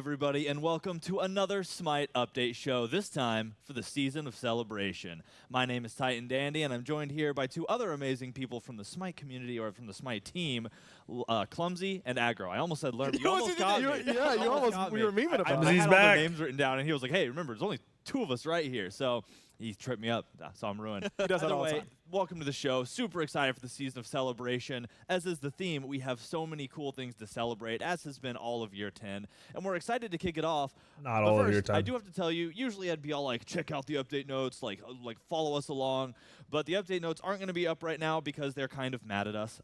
Everybody, and welcome to another Smite update show, this time for the season of celebration. My name is Titan Dandy, and I'm joined here by two other amazing people from the Smite community, or from the Smite team, Clumsy and Aggro. I almost said Learn. You almost got me. Yeah, you almost, we were memeing about it. I He's had all back. their names written down, and he was like, hey, remember, there's only two of us right here. So he tripped me up, so I'm ruined. He does that Either all the way, time. welcome to the show. Super excited for the season of celebration. As is the theme, we have so many cool things to celebrate, as has been all of year 10. And we're excited to kick it off. Not But all of first, your time. I do have to tell you, usually I'd be all like, check out the update notes, like follow us along. But the update notes aren't going to be up right now because they're kind of mad at us.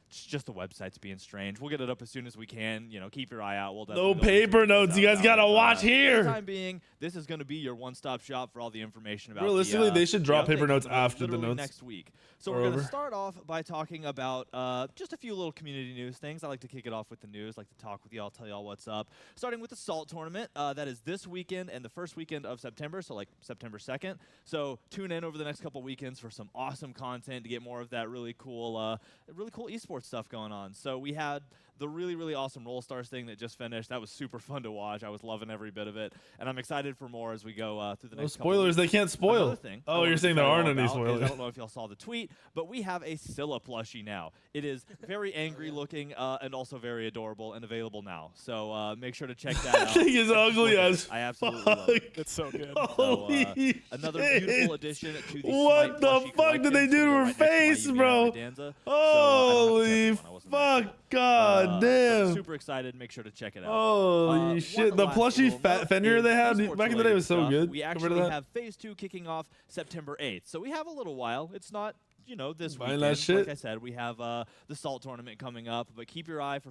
It's just the website's being strange. We'll get it up as soon as we can. You know, keep your eye out. We'll No definitely paper notes. You guys gotta watch For the here. time being, this is going to be your one-stop shop for all the information about. Realistically, they should drop the update paper notes coming up after the literally notes next week. So are we're going to over. start off by talking about just a few little community news things. I like to kick it off with the news. Like to talk with y'all, tell y'all what's up. Starting with the Salt tournament, that is this weekend and the first weekend of September, so like September 2nd. So tune in over the next couple weekends for some awesome content to get more of that really cool esports stuff going on. So we had the really awesome Roll Stars thing that just finished. That was super fun to watch. I was loving every bit of it, and I'm excited for more as we go through the No next couple spoilers. They weeks. can't spoil. Another thing I Oh, wanted you're to saying tell there y'all aren't any about is, spoilers. I don't know if y'all saw the tweet, but we have a Scylla plushie now. It is very angry looking and also very adorable and available now. So make sure to check that out. That thing is I'm just ugly looking at as it. I absolutely love it. fuck. It's so good. Holy Another shit. beautiful addition to the What Smite the plushie fuck collection. did they do So to go her right next to my face, UVM bro? Danza. Holy fuck. God But damn. super excited. Make sure to check it out. Holy One shit. The last plushie little note fender is they had esports back in the day related was so stuff. good. We Compared to actually that. have Phase 2 kicking off September 8th. So we have a little while. It's not, you know, this Buying weekend. that shit. Like I said, we have the Salt tournament coming up. But keep your eyes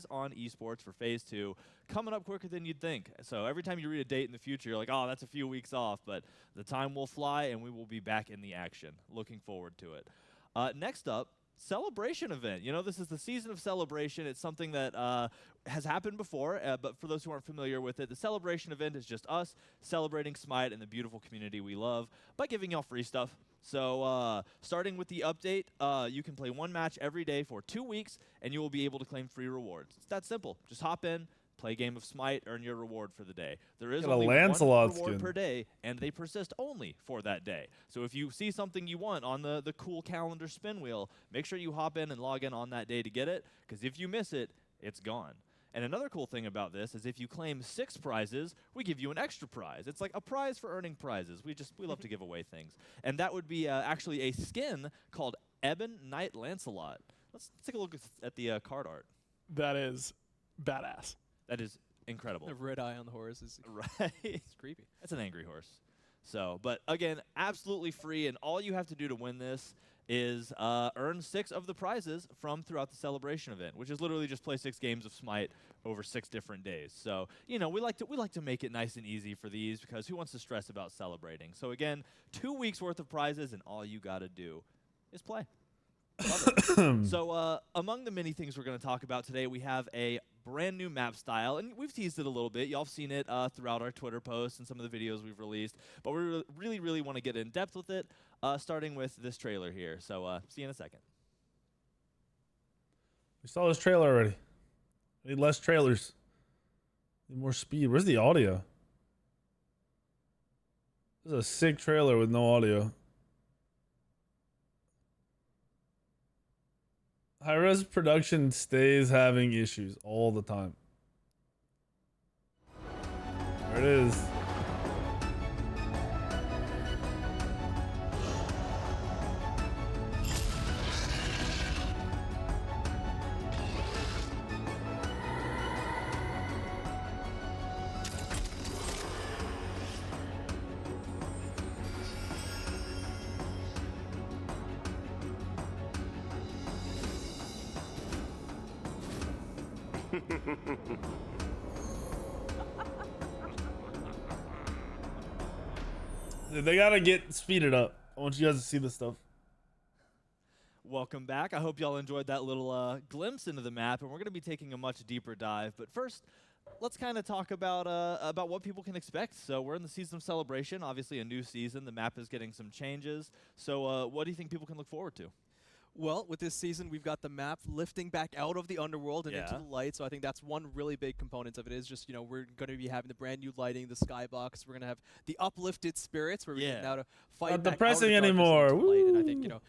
on esports for Phase 2. Coming up quicker than you'd think. So every time you read a date in the future, you're like, oh, that's a few weeks off. But the time will fly, and we will be back in the action. Looking forward to it. Next up, celebration event. You know, this is the season of celebration. It's something that has happened before, but for those who aren't familiar with it, the celebration event is just us celebrating Smite and the beautiful community we love by giving y'all free stuff. So starting with the update, you can play one match every day for 2 weeks, and you will be able to claim free rewards. It's that simple. Just hop in, play a game of Smite, earn your reward for the day. There is Get a only Lancelot one reward skin. per day, and they persist only for that day. So if you see something you want on the cool calendar spin wheel, make sure you hop in and log in on that day to get it, because if you miss it, it's gone. And another cool thing about this is if you claim 6 prizes, we give you an extra prize. It's like a prize for earning prizes. We love to give away things. And that would be actually a skin called Ebon Knight Lancelot. Let's take a look at the card art. That is badass. That is incredible. The red eye on the horse is Right. it's creepy. That's an angry horse. So, but again, absolutely free, and all you have to do to win this is earn 6 of the prizes from throughout the celebration event, which is literally just play 6 games of Smite over 6 different days. So, you know, we like to make it nice and easy for these because who wants to stress about celebrating? So again, 2 weeks worth of prizes, and all you got to do is play. Love it. So among the many things we're going to talk about today, we have a brand new map style, and we've teased it a little bit. Y'all have seen it throughout our Twitter posts and some of the videos we've released, but we really want to get in depth with it, starting with this trailer here. So see you in a second. We saw this trailer already. Need less trailers. Need more speed. Where's the audio? This is a sick trailer with no audio. High-res production stays having issues all the time. There it is. They gotta get speeded up. I want you guys to see this stuff. Welcome back. I hope y'all enjoyed that little glimpse into the map, and we're going to be taking a much deeper dive. But first, let's kind of talk about what people can expect. So we're in the season of celebration, obviously a new season. The map is getting some changes. So what do you think people can look forward to? Well, with this season, we've got the map lifting back out of the underworld and into the light. So I think that's one really big component of it is just, we're going to be having the brand new lighting, the skybox. We're going to have the uplifted spirits where we can now to fight Not back depressing out of the darkness anymore. into light. And I think,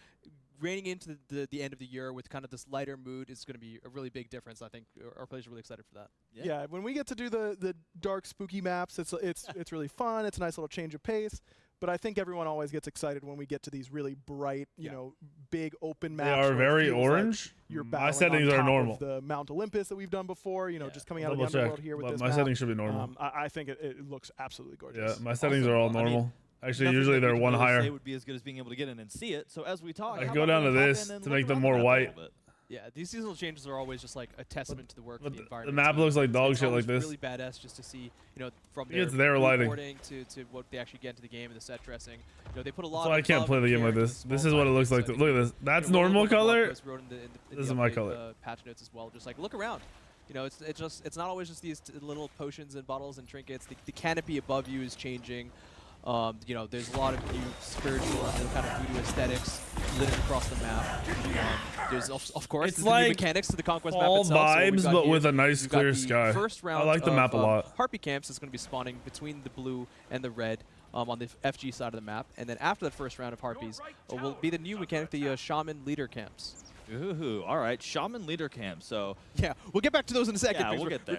raining into the end of the year with kind of this lighter mood is going to be a really big difference. I think our players are really excited for that. Yeah, when we get to do the dark, spooky maps, it's really fun. It's a nice little change of pace. But I think everyone always gets excited when we get to these really bright, big open maps. They are very orange. Like you're my settings are normal. The Mount Olympus that we've done before, just coming out of the underworld here with this my map. settings should be normal. I think it looks absolutely gorgeous. Yeah, my settings are all normal. Actually, usually they're one really higher. Say would be as good as being able to get in and see it. So as we talk, I go down to this to make them more white. Yeah, these seasonal changes are always just like a testament to the work of the environment. The map looks like dog it's shit like this. Really badass just to see, from their lighting to what they actually get into the game and the set dressing. They put a lot. That's why I can't play the game like this. This is what it looks like. Look at this. That's normal color. This is my color. Patch notes as well. Just like look around. It's not always just these little potions and bottles and trinkets. The canopy above you is changing. There's a lot of new spiritual and kind of voodoo aesthetics littered across the map. There's of course it's the like new mechanics to the Conquest map all itself. vibes, but with a nice clear sky. First round I like the map a lot. Harpy camps is going to be spawning between the blue and the red on the FG side of the map, and then after that first round of Harpies will be the new mechanic, the Shaman leader camps. Ooh, all right, Shaman leader camp. So yeah, we'll get back to those in a second. Yeah, we'll get there.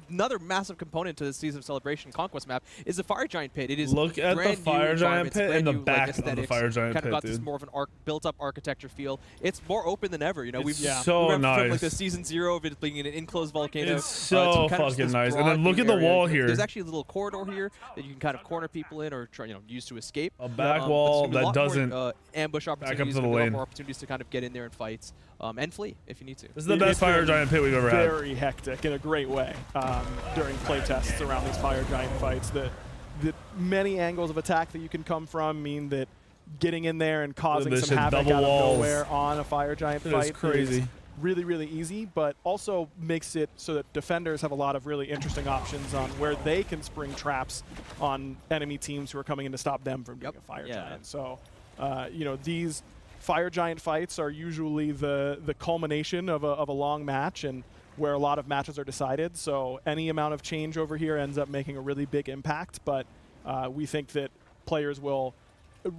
Another massive component to the Season of Celebration Conquest map is the Fire Giant Pit. It is look at the Fire Giant Pit and the back of the Fire Giant Pit. Kind of got this more of an built-up architecture feel. It's more open than ever. We've so nice. From like the Season 0 of it being an enclosed volcano. It's so fucking nice. And then look at the wall here. There's actually a little corridor here that you can kind of corner people in or try, use to escape. A back wall that doesn't ambush opportunities. back up to the lane. More opportunities to kind of get in there and fight. And flee if you need to. This is the best Fire Giant Pit we've ever had. Very hectic in a great way during playtests around these Fire Giant fights. The many angles of attack that you can come from mean that getting in there and causing some havoc out of nowhere on a Fire Giant fight crazy. Is really, really easy, but also makes it so that defenders have a lot of really interesting options on where they can spring traps on enemy teams who are coming in to stop them from doing a Fire Giant. So, these Fire Giant fights are usually the culmination of a long match and where a lot of matches are decided. So any amount of change over here ends up making a really big impact. But we think that players will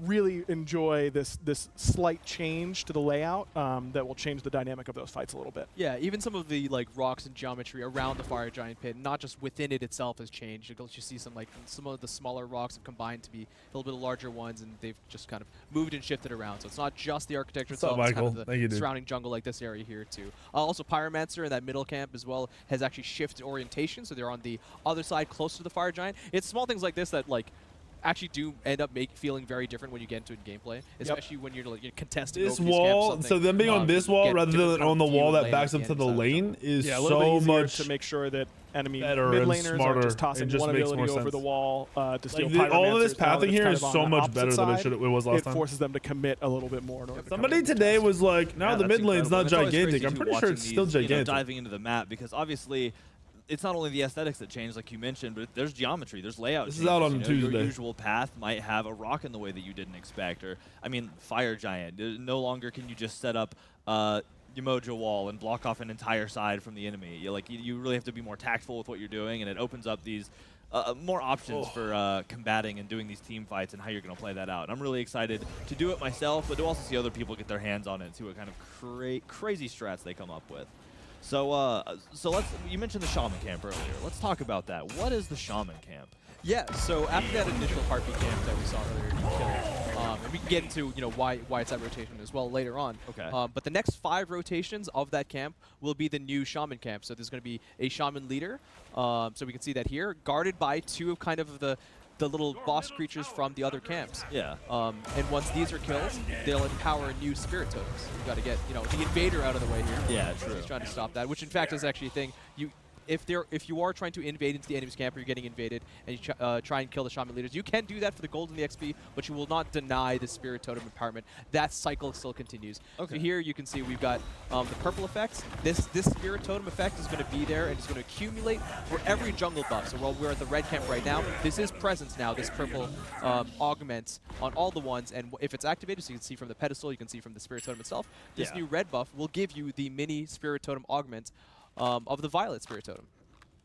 really enjoy this slight change to the layout that will change the dynamic of those fights a little bit. Yeah, even some of the rocks and geometry around the Fire Giant Pit, not just within it itself, has changed. You see some of the smaller rocks have combined to be a little bit larger ones, and they've just kind of moved and shifted around. So it's not just the architecture itself, it's kind of the surrounding jungle like this area here too. Also, Pyromancer in that middle camp as well has actually shifted orientation, so they're on the other side close to the Fire Giant. It's small things like this that actually do end up feeling very different when you get into it in gameplay, especially when you're contesting this over wall. These so them being on this wall rather than on the wall that backs up to the lane is so much to make sure that enemy mid better laners are just tossing one ability over the wall to steal Pyromancers. All of this pathing here is so much better than it was last time. It forces them to commit a little bit more. Somebody today was like, "No, the mid lane's not gigantic." I'm pretty sure it's still gigantic. Diving into the map because obviously it's not only the aesthetics that change, like you mentioned, but there's geometry, there's layout. This is out on Tuesday. Your usual path might have a rock in the way that you didn't expect, or Fire Giant. No longer can you just set up Yamoja wall and block off an entire side from the enemy. You really have to be more tactful with what you're doing, and it opens up these more options for combating and doing these team fights and how you're going to play that out. And I'm really excited to do it myself, but to also see other people get their hands on it, see what kind of crazy strats they come up with. So, you mentioned the Shaman camp earlier. Let's talk about that. What is the Shaman camp? Yeah, so after that initial Harpy camp that we saw earlier, and we can get into why it's that rotation as well later on. Okay. But the next 5 rotations of that camp will be the new Shaman camp. So there's going to be a Shaman leader. So we can see that here, guarded by 2 of kind of the little boss creatures from the other camps. Yeah. And once these are killed, they'll empower new spirit totems. You've got to get the invader out of the way here. Yeah, true. He's trying to stop that, which in fact is actually a thing. if you are trying to invade into the enemy's camp or you're getting invaded and you try and kill the Shaman leaders, you can do that for the gold and the XP, but you will not deny the Spirit Totem empowerment. That cycle still continues. Okay. So here you can see we've got the purple effects. This Spirit Totem effect is going to be there and it's going to accumulate for every jungle buff. So while we're at the red camp right now, this is presence now. This purple augments on all the ones, and if it's activated, so you can see from the pedestal, you can see from the Spirit Totem itself, this new red buff will give you the mini Spirit Totem augment of the violet Spirit Totem.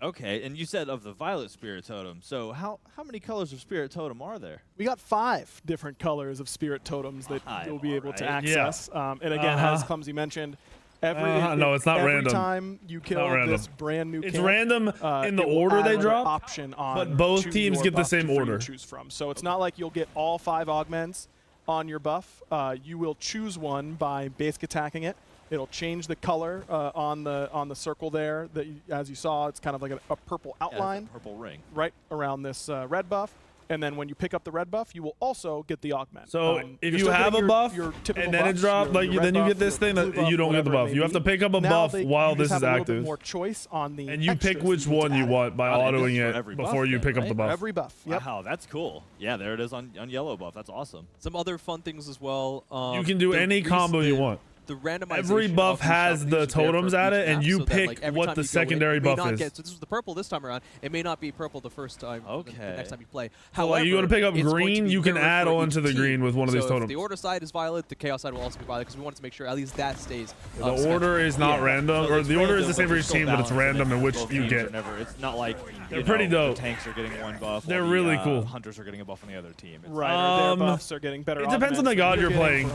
Okay, and you said of the violet Spirit Totem. So how many colors of Spirit Totem are there? We got 5 different colors of Spirit Totems that you'll be able to access. Yeah. And again, as Clumsy mentioned, no, it's not every random. time you kill this brand new it's camp, random in the order they drop, option on but both choose teams your get the buff same for you order. to choose from. So it's not like you'll get all 5 augments on your buff. You will choose one by basic attacking it. It'll change the color on the circle there. That as you saw, it's kind of like a purple outline, purple ring, right around this red buff. And then when you pick up the red buff, you will also get the augment. So if you have a buff and then it drops, then you get this thing that you don't get the buff. You have to pick up a buff while this is active. More choice on the and you pick which one you want by autoing it before you pick up the buff. Every buff. Yep. Wow, that's cool. Yeah, there it is on yellow buff. That's awesome. Some other fun things as well. You can do any combo you want. The randomization every buff has the totems at it, and you pick what the secondary buff is. So this was the purple this time around. It may not be purple the first time. Okay. The next time you play. So However, you go to pick up green, you can add on to the green with one of these totems. If the order side is violet, the chaos side will also be violet because we wanted to make sure at least that stays. The order is not random, or the order is the same for each team, but it's random in which you get. It's not like they're pretty dope. The tanks are getting one buff. They're really cool. Hunters are getting a buff on the other team. Right. Their buffs are getting better. It depends on the god you're playing.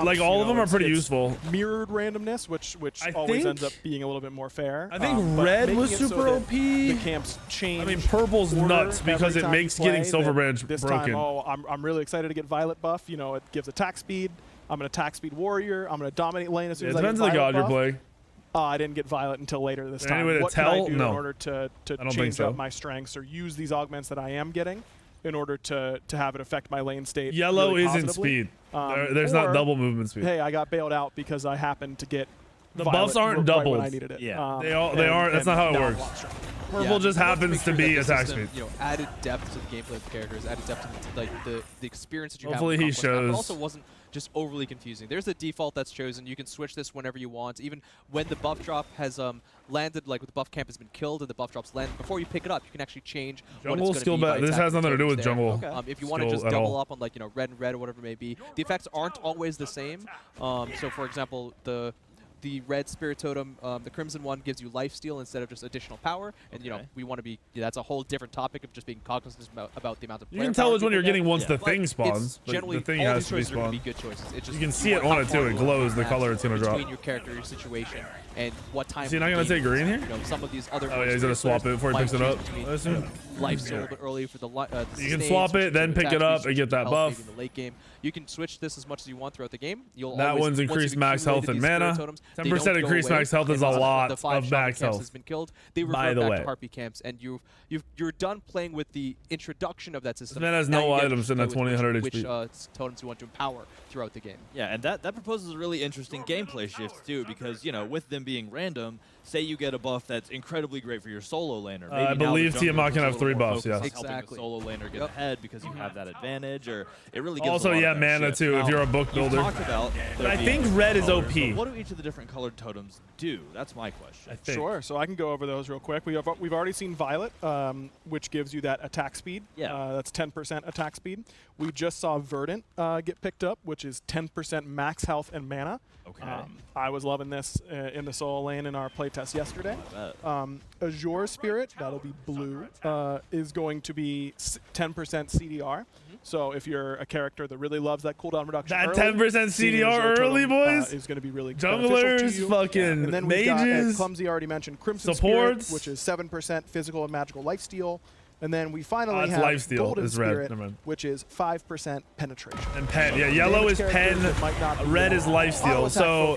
Like all of them are pretty useful. Mirrored randomness, which always ends up being a little bit more fair. I think red was super OP. The camps change. I mean, purple's nuts because it makes getting Silver Branch broken. I'm really excited to get violet buff. You know, it gives attack speed. I'm an attack speed warrior. I'm going to dominate lane as soon as I get depends on the god you're playing. I didn't get violet until later this time. Any way to what can I tell? do No. in order to change up my strengths or use these augments that I am getting in order to have it affect my lane state? Yellow really isn't positively. speed. There's not double movement speed. Hey, I got bailed out because I happened to get the buffs aren't doubled. When I needed it. Yeah, they aren't. That's not how it works. Purple just happens to be attack speed. You know, added depth to the gameplay of the characters, added depth to the experience that you Hopefully have. he shows. But also wasn't just overly confusing. There's the default that's chosen. You can switch this whenever you want. Even when the buff drop has landed, like the buff camp has been killed and the buff drops land, before you pick it up, you can actually change jungle what it's going to be. This has nothing to do with jungle. If you want to just double up on like red and red or whatever it may be, the effects aren't always the same. So for example, the red Spirit Totem, the Crimson one gives you lifesteal instead of just additional power, and you know we want to be. That's a whole different topic of just being cognizant about the amount of. You can tell which one you're getting once the thing spawns. Generally, the thing all has these to be choices are going to spawned. be good choices. It's just You can see it on it too. It glows the color it's going to drop. Between your character, your situation, and what time. Is he not going to take green here? You know, some of these other. Oh yeah, he's going to swap it before he picks it up. I assume. Lifesteal a little bit early for the. You can swap it, then pick it up, and get that buff. In the late game, you can switch this as much as you want throughout the game. That one's increased max health and mana. 10% increased max health is a lot of max health. Has been killed. They revert back to Harpy camps, and you're done playing with the introduction of that system. This man has no items in that 2000 which HP. totems you want to empower throughout the game. Yeah, and that proposes a really interesting gameplay shift too, because with them being random, say you get a buff that's incredibly great for your solo laner. Maybe I believe Tiamat can have 3 buffs. Yeah, Yes, exactly. The solo laner get ahead because you have that advantage, or it really gives also mana shift. too Now, if you're a book builder. Talked about I think red is OP. What do each of the different colored totems do? That's my question. Sure, so I can go over those real quick. We've already seen Violet, which gives you that attack speed. Yeah. That's 10% attack speed. We just saw Verdant get picked up, which is 10% max health and mana. Okay. I was loving this in the solo lane in our playtest yesterday. Azure Spirit, that'll be blue, is going to be 10% CDR. So if you're a character that really loves that cooldown reduction, that 10% CDR early, boys, is going to be really junglers, fucking and then mages. Clumsy already mentioned Crimson supports, Spirit, which is 7% physical and magical lifesteal. And then we finally have Lifesteal Golden is red. Spirit, Never mind. which is 5% penetration. And pen, yeah, yellow is pen, red is lifesteal. So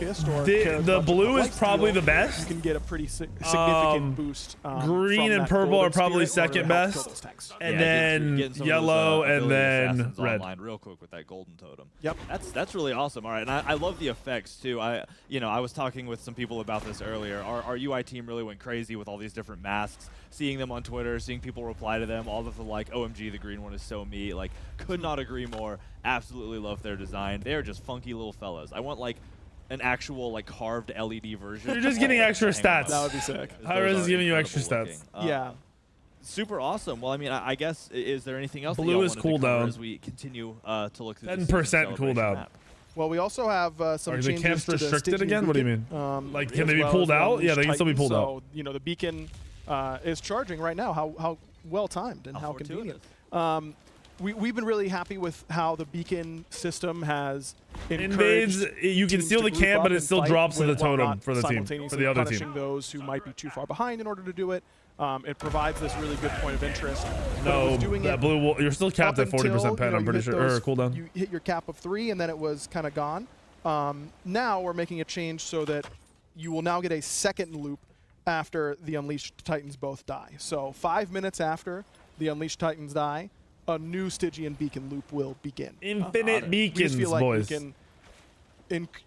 the blue is probably the best. You can get a pretty significant boost. Green and purple are probably second best, and then yellow, and then red. Real quick with that golden totem. Yep, that's really awesome. All right, and I love the effects too. I was talking with some people about this earlier. Our UI team really went crazy with all these different masks, seeing them on Twitter, seeing people reply to them, all of the like, OMG, the green one is so me. Like, could not agree more. Absolutely love their design. They are just funky little fellas. I want like an actual like carved LED version. You're just getting extra stats. That would be sick. Hi-Rez is giving you extra stats. Yeah. Super awesome. Well, I mean, I guess, is there anything else Blue that is cooldown as we continue to look through 10% cooldown. map? Well, we also have some Are the changes camps to the restricted Stygian again? What do you beacon, mean? Like, can as they be well pulled as the out? Yeah, they can still be Unleashed pulled Titan. out. So, the beacon is charging right now. How well timed and how convenient. We've been really happy with how the beacon system has invades. You can steal the camp, but it still drops to the totem for the team, for the other punishing team. Those who might be too far behind in order to do it. It provides this really good point of interest. No, that blue wall, you're still capped at 40% pen, I'm pretty sure, or cooldown. You hit your cap of 3, and then it was kind of gone. Now we're making a change so that you will now get a second loop after the Unleashed Titans both die. So 5 minutes after the Unleashed Titans die, a new Stygian beacon loop will begin. Infinite beacons, we just feel like boys. We can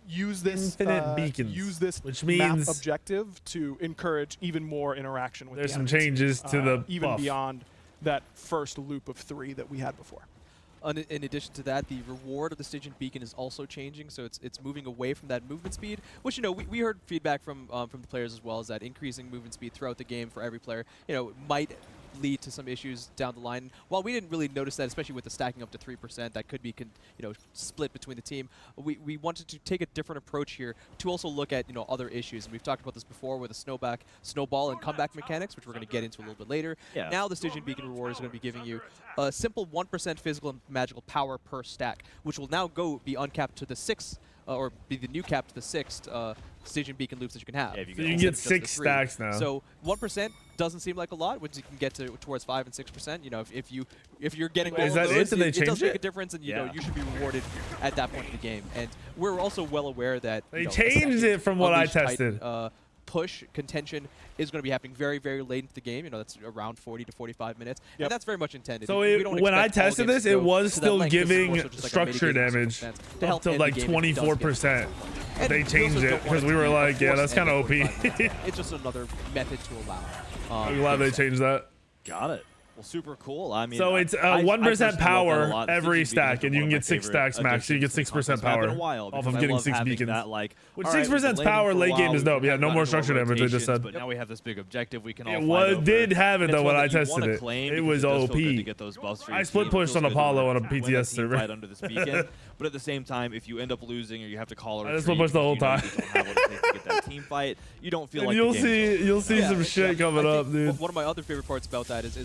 use this which map means objective to encourage even more interaction with there's the some enemies, changes to the even buff. beyond that first loop of 3 that we had before. In addition to that, the reward of the Stygian beacon is also changing, so it's moving away from that movement speed, which we heard feedback from the players as well, is that increasing movement speed throughout the game for every player might lead to some issues down the line. While we didn't really notice that, especially with the stacking up to 3%, that could be split between the team. We wanted to take a different approach here to also look at other issues, and we've talked about this before with the snowball and comeback mechanics, which we're going to get into a little bit later. Yeah. Now the Stygian beacon reward is going to be giving you a simple 1% physical and magical power per stack, which will now be uncapped to the 6th, or be the new cap to the 6th Stygian beacon loops that you can have. Yeah, so you can get 6 stacks now. So 1% doesn't seem like a lot, which you can get towards 5 and 6%. If you're getting all is that of those, it? Did they it change does make it? a difference, and you should be rewarded at that point in the game. And we're also well aware that they changed it from what I tested. Push contention is going to be happening very, very late into the game. That's around 40 to 45 minutes, and that's very much intended. So when I tested this, it was still giving structure damage up to like 24%. They changed it because we were like, yeah, that's kind of OP. It's just another method to allow. I'm glad they changed that. Got it. Well, super cool. I mean, so it's 1% power every stack, and you can get 6 stacks max. So you get 6% power off of getting 6 beacons. Which 6% power late game is dope. Yeah, no more structure damage. They just said. But now we have this big objective. We can all. It did have it though when I tested it. It was OP. I split pushed on Apollo on a PTS server. Under this beacon, but at the same time, if you end up losing or you have to call a retreat, I split pushed the whole time. You don't have what it takes to get that team fight. You don't feel like you'll see some shit coming up, dude. One of my other favorite parts about that is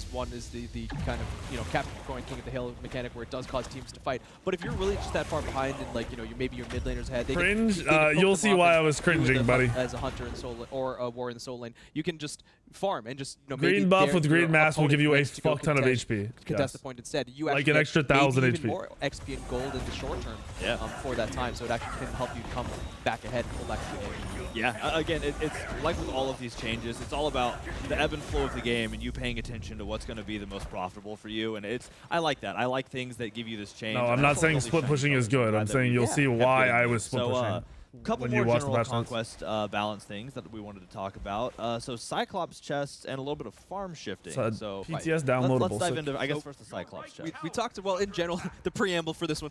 the kind of captain going king of the hill mechanic where it does cause teams to fight. But if you're really just that far behind and maybe your mid laners ahead, cringe. You'll see why I was cringing, buddy. As a hunter in soul or a warrior in the soul lane, you can just farm and just green buff with green mask will give you a fuck ton of HP. Contest the point instead. You like an extra 1,000 HP. More XP and gold in the short term. Yeah. For that time, so it actually can help you come back ahead and pull back to the game. Yeah, again, it's like with all of these changes, it's all about the ebb and flow of the game and you paying attention to what's going to be the most profitable for you. And I like that. I like things that give you this change. No, I'm not saying split pushing is good. I'm saying you'll see why I was split pushing. Couple more general Conquest balance things that we wanted to talk about. So Cyclops chests and a little bit of farm shifting. So PTS downloadable. Let's dive into, I guess, first the Cyclops chest. We talked, well, in general, the preamble for this one.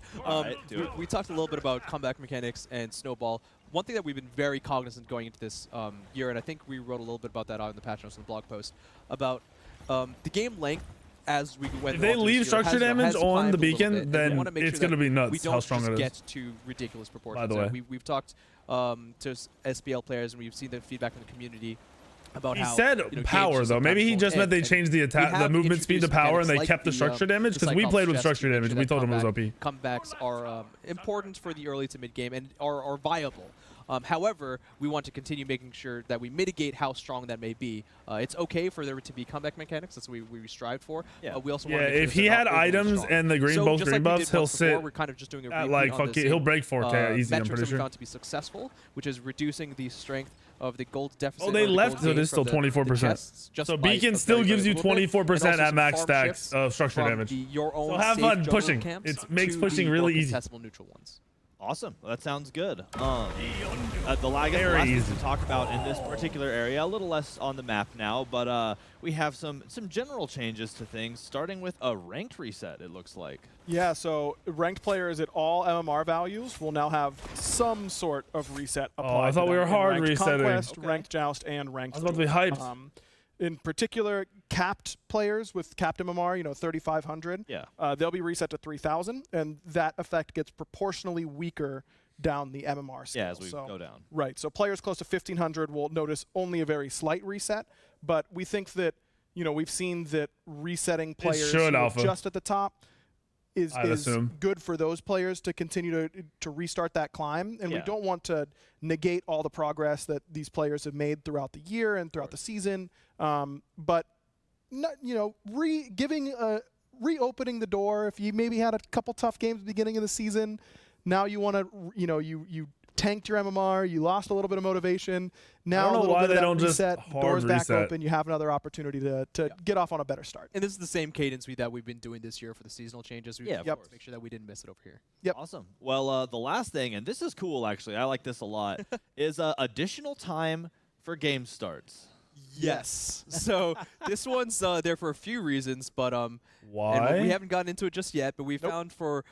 We talked a little bit about comeback mechanics and snowball. One thing that we've been very cognizant going into this year, and I think we wrote a little bit about that on the patch notes and the blog post, about the game length as we went. If they leave structure damage on the beacon, then it's going to be nuts how strong it is. Get to ridiculous proportions. By the way, we've talked to SPL players and we've seen the feedback from the community about he how said power though. Maybe he just meant they changed the attack, the movement speed to power, and they kept the structure damage because we played with structure damage. We told him it was OP. Comebacks are important for the early to mid game and are viable. However, we want to continue making sure that we mitigate how strong that may be. It's okay for there to be comeback mechanics. That's what we strive for. Yeah. We also want to make sure if he had items strong. and the both green buffs, he'll sit. We're kind of just doing a at like fuck it, he'll break 4K easy. I'm pretty that we sure. found to be successful, which is reducing the strength of the gold deficit. Oh, they left, so it is still 24%. So Beacon still gives you 24% at max stacks of structure damage. So have fun pushing. It makes pushing really easy. Neutral ones. Awesome. Well, that sounds good. The lag is the Very last thing easy to talk about in this particular area. A little less on the map now, but we have some general changes to things, starting with a ranked reset, it looks like. Yeah, so ranked players at all MMR values will now have some sort of reset applied. Oh, I thought we were hard resetting. Conquest, ranked Joust, and ranked. I was about to be hyped. In particular, capped players with capped MMR, 3,500, they'll be reset to 3,000, and that effect gets proportionally weaker down the MMR scale. Yeah, as we go down. Right, so players close to 1,500 will notice only a very slight reset, but we think that, we've seen that resetting players just at the top is good for those players to continue to restart that climb, and we don't want to negate all the progress that these players have made throughout the year and throughout the season, but reopening the door. If you maybe had a couple tough games at the beginning of the season, now you want to you tanked your MMR, you lost a little bit of motivation. Now a little bit of that reset, doors back open, you have another opportunity to get off on a better start. And this is the same cadence that we've been doing this year for the seasonal changes. We make sure that we didn't miss it over here. Yep. Awesome. Well, the last thing, and this is cool actually, I like this a lot, is additional time for game starts. Yes. So this one's there for a few reasons, but why? And we haven't gotten into it just yet, but we found for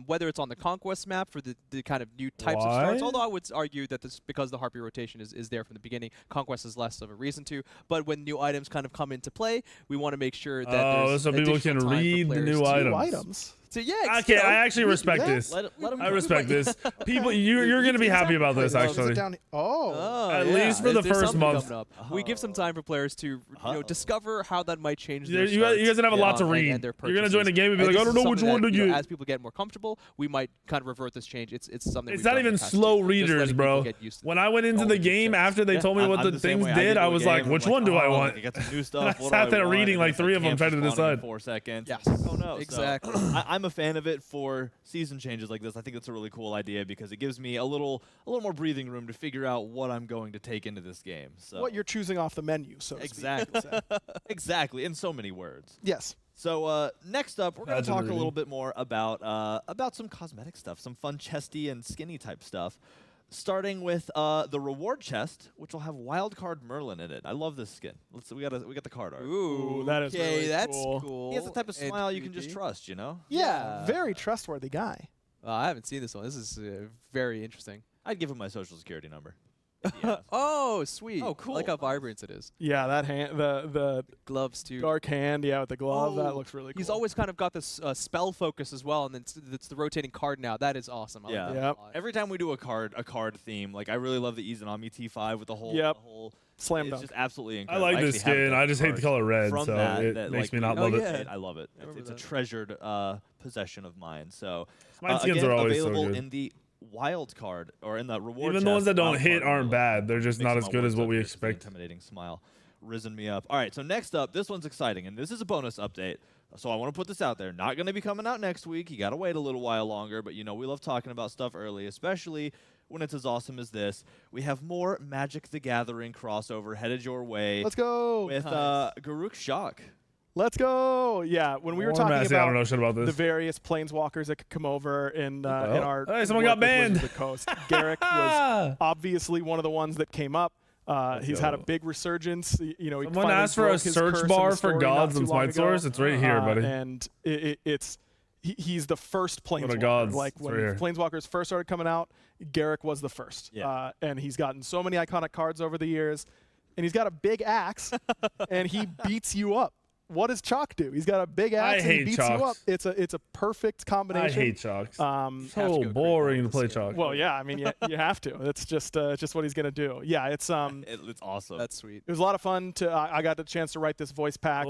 whether it's on the Conquest map for the kind of new types of starts, although I would argue that this, because the Harpy rotation is there from the beginning, Conquest is less of a reason to. But when new items kind of come into play, we want to make sure that there's so people can read the new items. So yeah, okay, I actually respect this. I respect this. People, you're going to be happy about this, actually. At least for the first month. We give some time for players to discover how that might change their You guys are going to have a lot to read. You're going to join the game and be like, I don't know which one to get. As people get more comfortable, we might kind of revert this change. It's something. It's not even slow readers, bro. When I went into the game after they told me what the things did, I was like, which one do I want? I sat there reading like 3 of them trying to decide. 4 seconds. Yes. Oh no. Exactly. I'm a fan of it for season changes like this. I think that's a really cool idea because it gives me a little more breathing room to figure out what I'm going to take into this game. So what you're choosing off the menu, so exactly. Exactly, in so many words. Yes. So next up, we're going to talk a little bit more about some cosmetic stuff, some fun chesty and skinny type stuff. Starting with the reward chest, which will have Wildcard Merlin in it. I love this skin. We got the card art. Ooh, that is really that's cool. He has the type of smile you can just trust, Yeah, very trustworthy guy. I haven't seen this one. This is very interesting. I'd give him my social security number. Oh, sweet. Oh, cool. I like how vibrant it is. Yeah, that hand, the gloves too. Dark hand, with the glove, that looks really cool. He's always kind of got this spell focus as well, and then it's the rotating card now. That is awesome. I like that a lot. Every time we do a card theme, like I really love the Izanami T5 with the whole slam dunk. It's just absolutely incredible. I like this skin. I just hate the color red, so it makes me not love it. I love it. It's a treasured possession of mine. So Smite skins are always available so good. in the wild card or in the reward. Even the ones that don't hit aren't bad. They're just not as good as what we expect. Intimidating smile, risen me up. All right, so next up, this one's exciting, and this is a bonus update. So I want to put this out there. Not going to be coming out next week. You got to wait a little while longer, but we love talking about stuff early, especially when it's as awesome as this. We have more Magic the Gathering crossover headed your way. Let's go with Garruk Shock. Let's go! Yeah, when we were talking I don't know shit about this. The various planeswalkers that could come over in our someone got banned. The coast. Garruk was obviously one of the ones that came up. He's had a big resurgence. Someone asked for a search bar for gods and Smite Source. It's right here, buddy. And he's the first planeswalker. Gods. Like when planeswalkers first started coming out, Garruk was the first. Yeah. And he's gotten so many iconic cards over the years. And he's got a big axe, and he beats you up. What does Chalk do? He's got a big axe and he beats you up. It's a perfect combination. I hate Chalks. So boring to play Chalk. Well, yeah, I mean, you have to. It's just what he's gonna do. Yeah, it's it's awesome. That's sweet. It was a lot of fun. I got the chance to write this voice pack.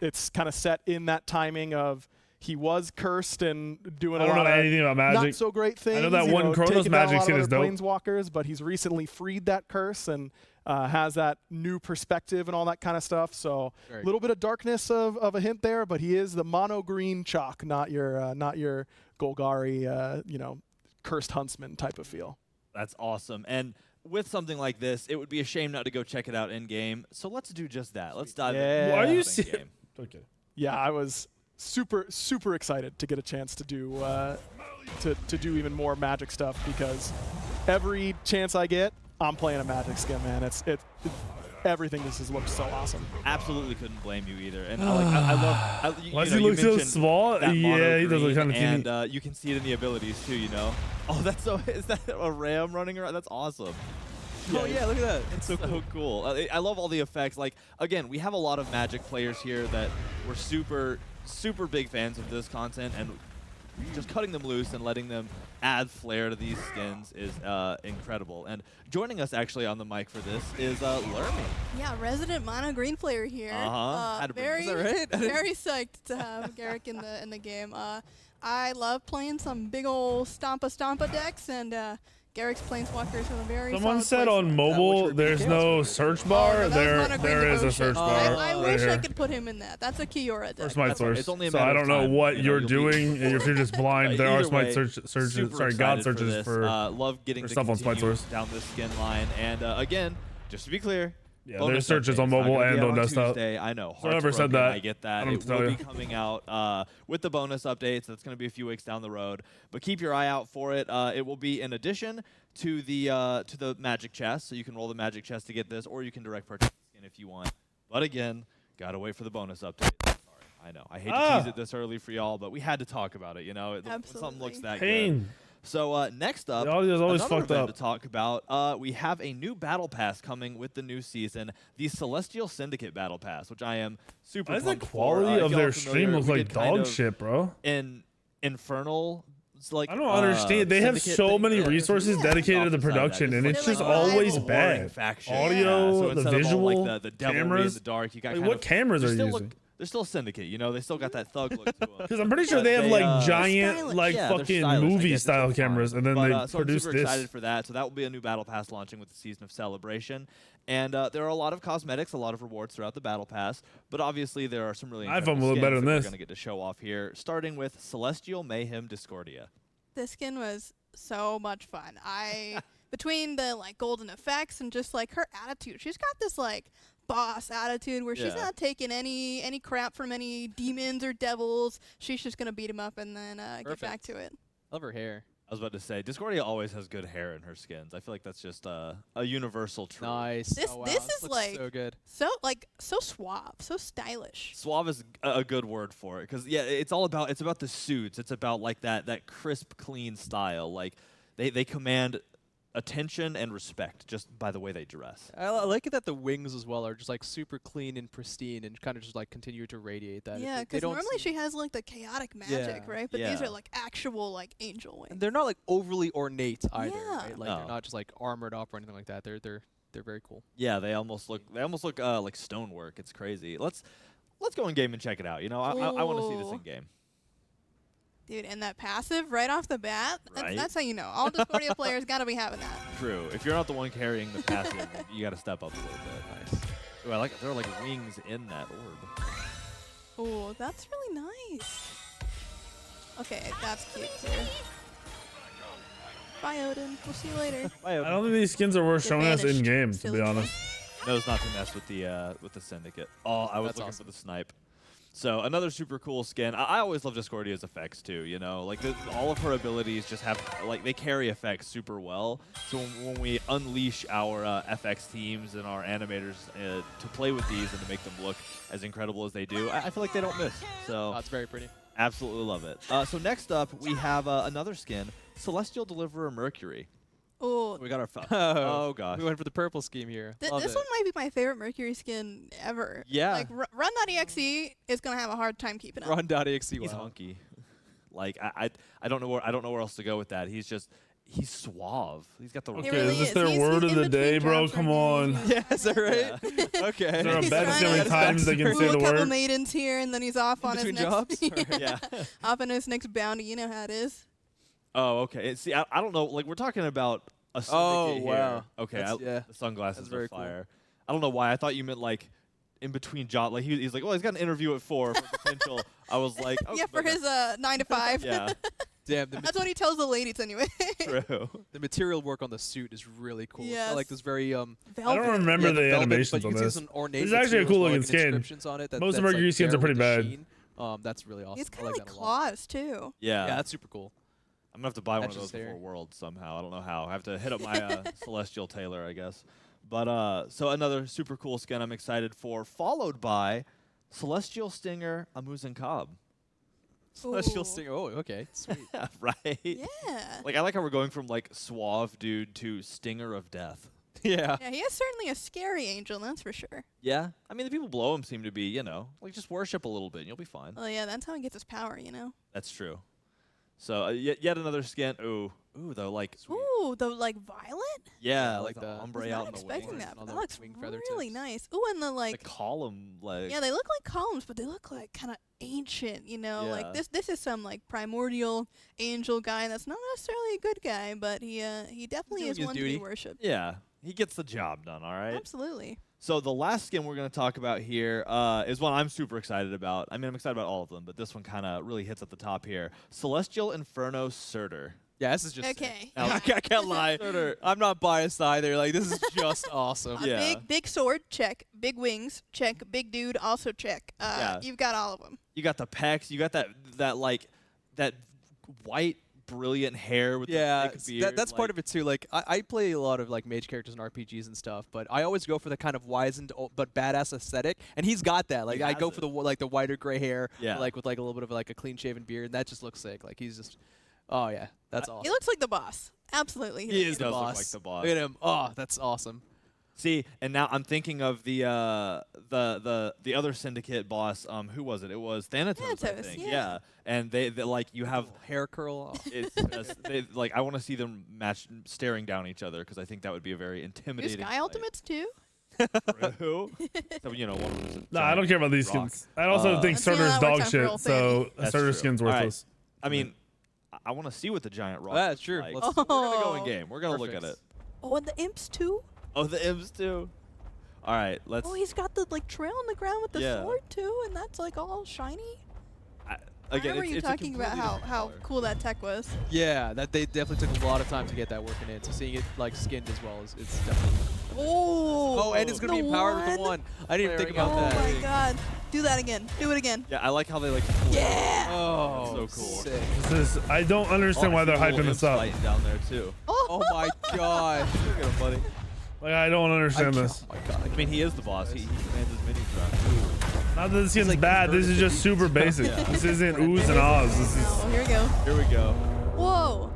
It's kind of set in that timing of he was cursed and doing I don't know anything about Magic. Not so great things. I know that one Chronos Magic skin is dope. Planeswalkers, but he's recently freed that curse and has that new perspective and all that kind of stuff. So a little bit of darkness of a hint there, but he is the mono green chalk, not your Golgari, cursed huntsman type of feel. That's awesome. And with something like this, it would be a shame not to go check it out in game. So let's do just that. Let's dive in. Why are you serious? Okay. Yeah, I was super excited to get a chance to do to do even more Magic stuff, because every chance I get, I'm playing a Magic skin, man. It's everything. This has looked so awesome. Absolutely couldn't blame you either. And I love. Why does he look so small? Yeah, he does look kind of cute. And you can see it in the abilities too. Oh, that's so. Is that a ram running around? That's awesome. Oh yeah, look at that. It's so cool. I love all the effects. Like, again, we have a lot of Magic players here that were super big fans of this content, and just cutting them loose and letting them add flair to these skins is incredible. And joining us actually on the mic for this is Lermy. Yeah, resident mono green player here. Very psyched to have Garrick in the game. I love playing some big old stompa decks, and Garrick's Planeswalkers have a very Someone said on mobile there's no search bar. There is a search bar. I wish I could put him in that. That's a Kiora deck. Or Smite source. So I don't know what you're doing. If you're just blind, there are Smite searches. Sorry, God searches for love getting stuff on Smite source down this skin line. And again, just to be clear, yeah, there's searches on mobile and on desktop. I know. Whoever said that, I get that. It will be coming out with the bonus updates. That's going to be a few weeks down the road. But keep your eye out for it. It will be in addition to the Magic chest, so you can roll the Magic chest to get this, or you can direct purchase the skin if you want. But again, gotta wait for the bonus update. Sorry, I know. I hate to tease it this early for y'all, but we had to talk about it. Something looks that good. So next up, another event to talk about, we have a new Battle Pass coming with the new season, the Celestial Syndicate Battle Pass, which I am super pumped for. Why does the quality of their stream look like dog shit, bro? In Infernal, like, I don't understand. They have so many resources dedicated to the production, and it's just always bad. Audio, the visual, the cameras. In the dark, you got what cameras are you using? They're still Syndicate, they still got that thug look to them. Because I'm pretty sure they have like giant, fucking movie-style cameras, and then they produce this. I'm super excited for that. So that will be a new Battle Pass launching with the Season of Celebration. And there are a lot of cosmetics, a lot of rewards throughout the Battle Pass. But obviously there are some really incredible skins that we're going to get to show off here, starting with Celestial Mayhem Discordia. This skin was so much fun. Between the golden effects and just her attitude, she's got this boss attitude where she's not taking any crap from any demons or devils. She's just gonna beat him up and then get back to it. Love her hair. I was about to say, Discordia always has good hair in her skins. I feel like that's just a universal truth. Nice. This is so good. So suave, so stylish. Suave is a good word for it, because it's about the suits. It's about that crisp, clean style. They command attention and respect just by the way they dress. I like it that the wings as well are just super clean and pristine and kind of just continue to radiate that. Yeah, because normally she has the chaotic magic, right? But these are actual angel wings. And they're not overly ornate either, right? No. They're not just armored up or anything like that. They're very cool. Yeah, they almost look like stonework. It's crazy. Let's go in game and check it out. I want to see this in game. Dude, and that passive right off the bat, right? That's how you know. All Discordia players got to be having that. True. If you're not the one carrying the passive, you got to step up a little bit. Nice. Ooh, there are wings in that orb. Oh, that's really nice. Okay, that's cute too. Bye, Odin. We'll see you later. Bye, Odin. I don't think these skins are worth showing us in game, to be honest. No, it's not to mess with the Syndicate. Oh, I was looking for the snipe. So another super cool skin. I always love Discordia's effects too. All of her abilities just have they carry effects super well. So when we unleash our FX teams and our animators to play with these and to make them look as incredible as they do, I feel like they don't miss. So that's very pretty. Absolutely love it. So next up we have another skin, Celestial Deliverer Mercury. Oh, we got our oh gosh. We went for the purple scheme here. This one might be my favorite Mercury skin ever. Yeah. Run.exe is gonna have a hard time keeping up. Run.exe. He's hunky. I don't know where else to go with that. He's suave. He's got the. Okay, really is this is. their He's word of the in day, between bro? jobs Come right now. on. Yeah, is that right? Okay. Is there a He's bet trying how many to times they can woo say a the couple word? maidens here, and then he's off on his between next jobs? Yeah. off on his next bounty. You know how it is. Oh, okay. See, I don't know. Like, we're talking about a Oh, syndicate wow. here. Okay, Yeah. the sunglasses That's very are cool. fire. I don't know why. I thought you meant like in between job. Like he's like, well, he's got an interview at 4 for potential. I was like, oh, Yeah, for but his 9 to 5. yeah, Damn, That's what he tells the ladies anyway. true. the material work on the suit is really cool. It's got, Yes. like this very I don't remember yeah, the velvet, animations but you on can see this. some ornate This is actually a materials cool with, looking like, skin. inscriptions on it that, Most of that's, Mercury like, skins there are pretty with the bad. sheen. That's really awesome. He's I kind of like like that a lot. claws too. Yeah. Yeah, that's super cool. I'm gonna have to buy one of That's those just there. before Worlds somehow. I don't know how. I have to hit up my Celestial Tailor, I guess. But so another super cool skin I'm excited for, followed by Celestial Stinger Amuzen Cobb. Celestial Ooh. Stinger. Oh, okay. Sweet. Right? Yeah. Like, I like how we're going from like suave dude to Stinger of Death. Yeah. Yeah, he is certainly a scary angel, that's for sure. Yeah. I mean, the people below him seem to be, you know, like just worship a little bit and you'll be fine. Well, yeah, that's how he gets his power, you know. That's true. So yet another skin. Ooh, though, like Ooh, the like violet. yeah, like like the the- ombre I was out not in the expecting wings. that. All But that the looks wing feather really tips. nice. Ooh, and the The like. column legs. Yeah, they look like columns, but they look like kind of ancient, you know. Yeah. Like this is some like primordial angel guy that's not necessarily a good guy, but he definitely doing is his one to duty. be worshipped. Yeah, he gets the job done. All right. Absolutely. So the last skin we're going to talk about here is one I'm super excited about. I mean, I'm excited about all of them, but this one kind of really hits at the top here. Celestial Inferno Surtur. Yeah, this is just sick. Okay. I can't lie. I'm not biased either. Like, this is just awesome. A Yeah. big sword, check. Big wings, check. Big dude, also check. Yeah. You've got all of them. You got the pecs. You got that like that white brilliant hair with Yeah, the thick beard. that's part of it too. Like I play a lot of like mage characters in RPGs and stuff, but I always go for the kind of wizened but badass aesthetic, and he's got that. Like He I has go it. for the whiter gray hair, Yeah. like with like a little bit of like a clean shaven beard, and that just looks sick. Like he's just, oh yeah, that's awesome. He looks like the boss. Absolutely. He is He the does look boss. like the boss. Look at him. Oh, that's awesome. See, and now I'm thinking of the other syndicate boss. Who was it? It was Thanatos, I Thanatos, think. yeah. And they like you have. Hair curl. Oh. It's just, they, like I want to see them match staring down each other because I think that would be a very Do intimidating. Sky fight. Ultimates too? Who? So, you know, one of them's a Nah, I don't giant care about these rock. skins. I also think Let's see how starter's that works dog out for shit, old so a That's starter true. skin's All right. worthless. I mean, I want to see what the giant rock. That's looks true. like. Let's- We're gonna go in Oh. game. We're gonna look at Perfect. it. Oh, and the imps too? Oh, the imps too. All right, let's. Oh, he's got the like trail on the ground with the Yeah. sword too, and that's like all shiny. I Again, remember you it's a talking about completely different how color. cool that tech was. Yeah, that they definitely took a lot of time to get that working in. So seeing it like skinned as well is it's definitely. Oh, Oh, and it's gonna be the empowered with the one. I didn't even think Flaring about out. Oh that. my god. Do that again. Do it again. Yeah, I like how they like. Yeah. Oh, That's so cool. sick. This is, I don't understand why they're hyping this up. down there too. Oh my god. Look at him, buddy. Like I don't understand this. Oh my god. I mean, he is the boss. He commands his minions around. Not that this skin's like bad. This is just super basic. Yeah. This isn't oohs and ahs. This is. Oh, here we go. Here we go. Whoa.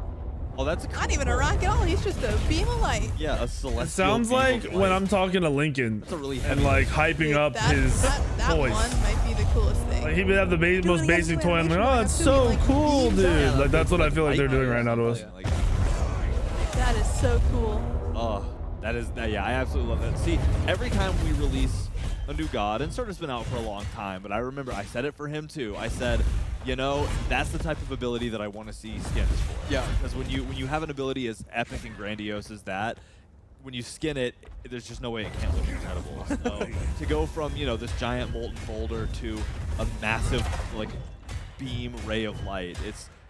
Oh, that's a cool Not even a rock at all. He's just a beam of light. Yeah, a celestial. It sounds beam like of when light. I'm talking to Lincoln That's a really and heavy. like hyping Dude, up that, his that toys. one might be the coolest thing. Like he would have the Do it most again, basic do toy. I'm like, animation oh, where it's I have so to, like, cool, beams dude. up. Like that's what I feel like they're doing right now to us. Like, That is so cool. oh, yeah, I absolutely love that. See, every time we release a new god, and Surtur's been out for a long time, but I remember I said it for him too. I said, you know, that's the type of ability that I want to see skins for. Yeah. Because when you have an ability as epic and grandiose as that, when you skin it, there's just no way it can't look incredible. So to go from, you know, this giant molten boulder to a massive like beam ray of light,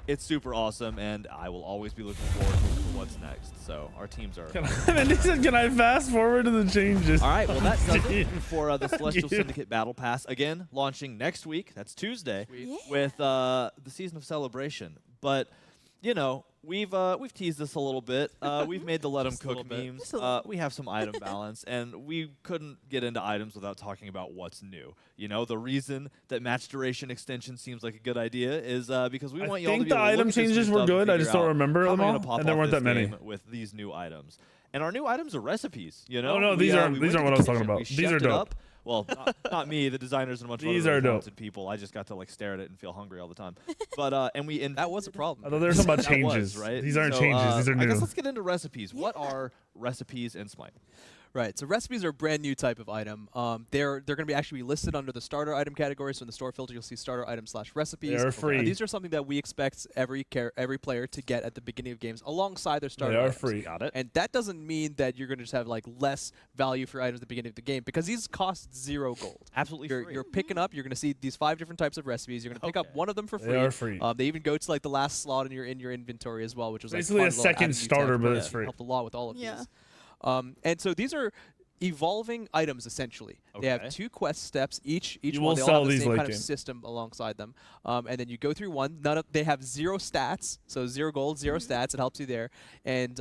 it's super awesome, and I will always be looking forward to what's next. So our teams are. And he said, "Can I fast forward to the changes?" All right, well that does it Dude. for the Celestial you. Syndicate Battle Pass. Again, launching next week. That's Tuesday Yeah. with the Season of Celebration. But you know, we've teased this a little bit. We've made the Let 'em Just a little Cook bit. memes. Just a little. We have some item balance, and we couldn't get into items without talking about what's new. You know, the reason that match duration extension seems like a good idea is because we I want you all to think be the able to look item at this new changes were stuff and good. I figure just don't out remember how them am I all, gonna pop and there off weren't this that many. game with these new items. And our new items are recipes. You know. Oh, no, We, these aren't- we these went aren't to what I was the talking kitchen, about. we These are chefed it dope. up. Well, not me. The designers and a bunch of other talented people. I just got to like stare at it and feel hungry all the time. But and we that was a problem. Although there's some changes, right? These aren't changes. These are new. I guess let's get into recipes. Yeah. What are recipes in Smite? Right, so recipes are a brand new type of item. They're going to be actually listed under the starter item category. So in the store filter, you'll see starter item / recipes. They are free. These are something that we expect every player to get at the beginning of games alongside their starter items. They are free. Got it. And that doesn't mean that you're going to just have like less value for items at the beginning of the game, because these cost 0 gold. Absolutely free. You're picking up. You're going to see these 5 different types of recipes. You're going to pick up one of them for free. They are free. They even go to like the last slot in your inventory as well, which was basically like a second starter, but it's free. Helped a lot with all of these. And so these are evolving items essentially. They have 2 quest steps each one. They all have the same kind of system alongside them. And then you go through one. They have 0 stats, so 0 gold, 0 stats. It helps you there. And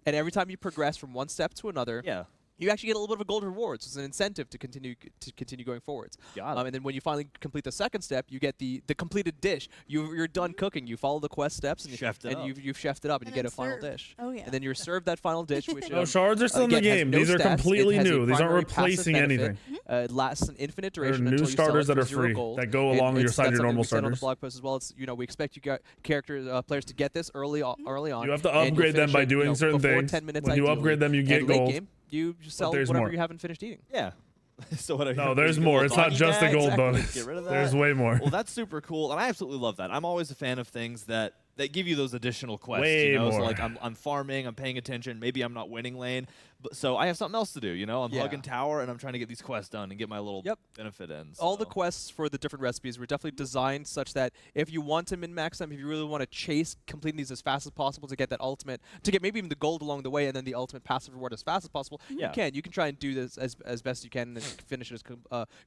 every time you progress from one step to another, you actually get a little bit of a gold reward. So it's an incentive to continue going forwards. And then when you finally complete the second step, you get the completed dish. You're done cooking. You follow the quest steps and you've chefed it up, and you get a final dish. Oh yeah. And then you're served that final dish, which shards are still in the game. These are completely new. These aren't replacing anything. It lasts an infinite duration. There are new until starters you sell that it are for 0 free gold. that go along your side your normal starters. On the starters. blog post as well. It's, we expect you players to get this early on. You have to upgrade them by doing certain things. 10 minutes when you upgrade them, you get gold. Game, you sell whatever you haven't finished eating. Yeah. So what no, there's more. It's not just a gold bonus. Get rid of that. There's way more. Well, that's super cool, and I absolutely love that. I'm always a fan of things that give you those additional quests. Way you know? more. So like I'm farming, I'm paying attention. Maybe I'm not winning lane, but so I have something else to do. You know, I'm hugging tower, and I'm trying to get these quests done and get my little benefit in. So. All the quests for the different recipes were definitely designed such that if you want to min-max them, if you really want to chase completing these as fast as possible to get that ultimate, to get maybe even the gold along the way, and then the ultimate passive reward as fast as possible, you can. You can try and do this as best you can and finish it as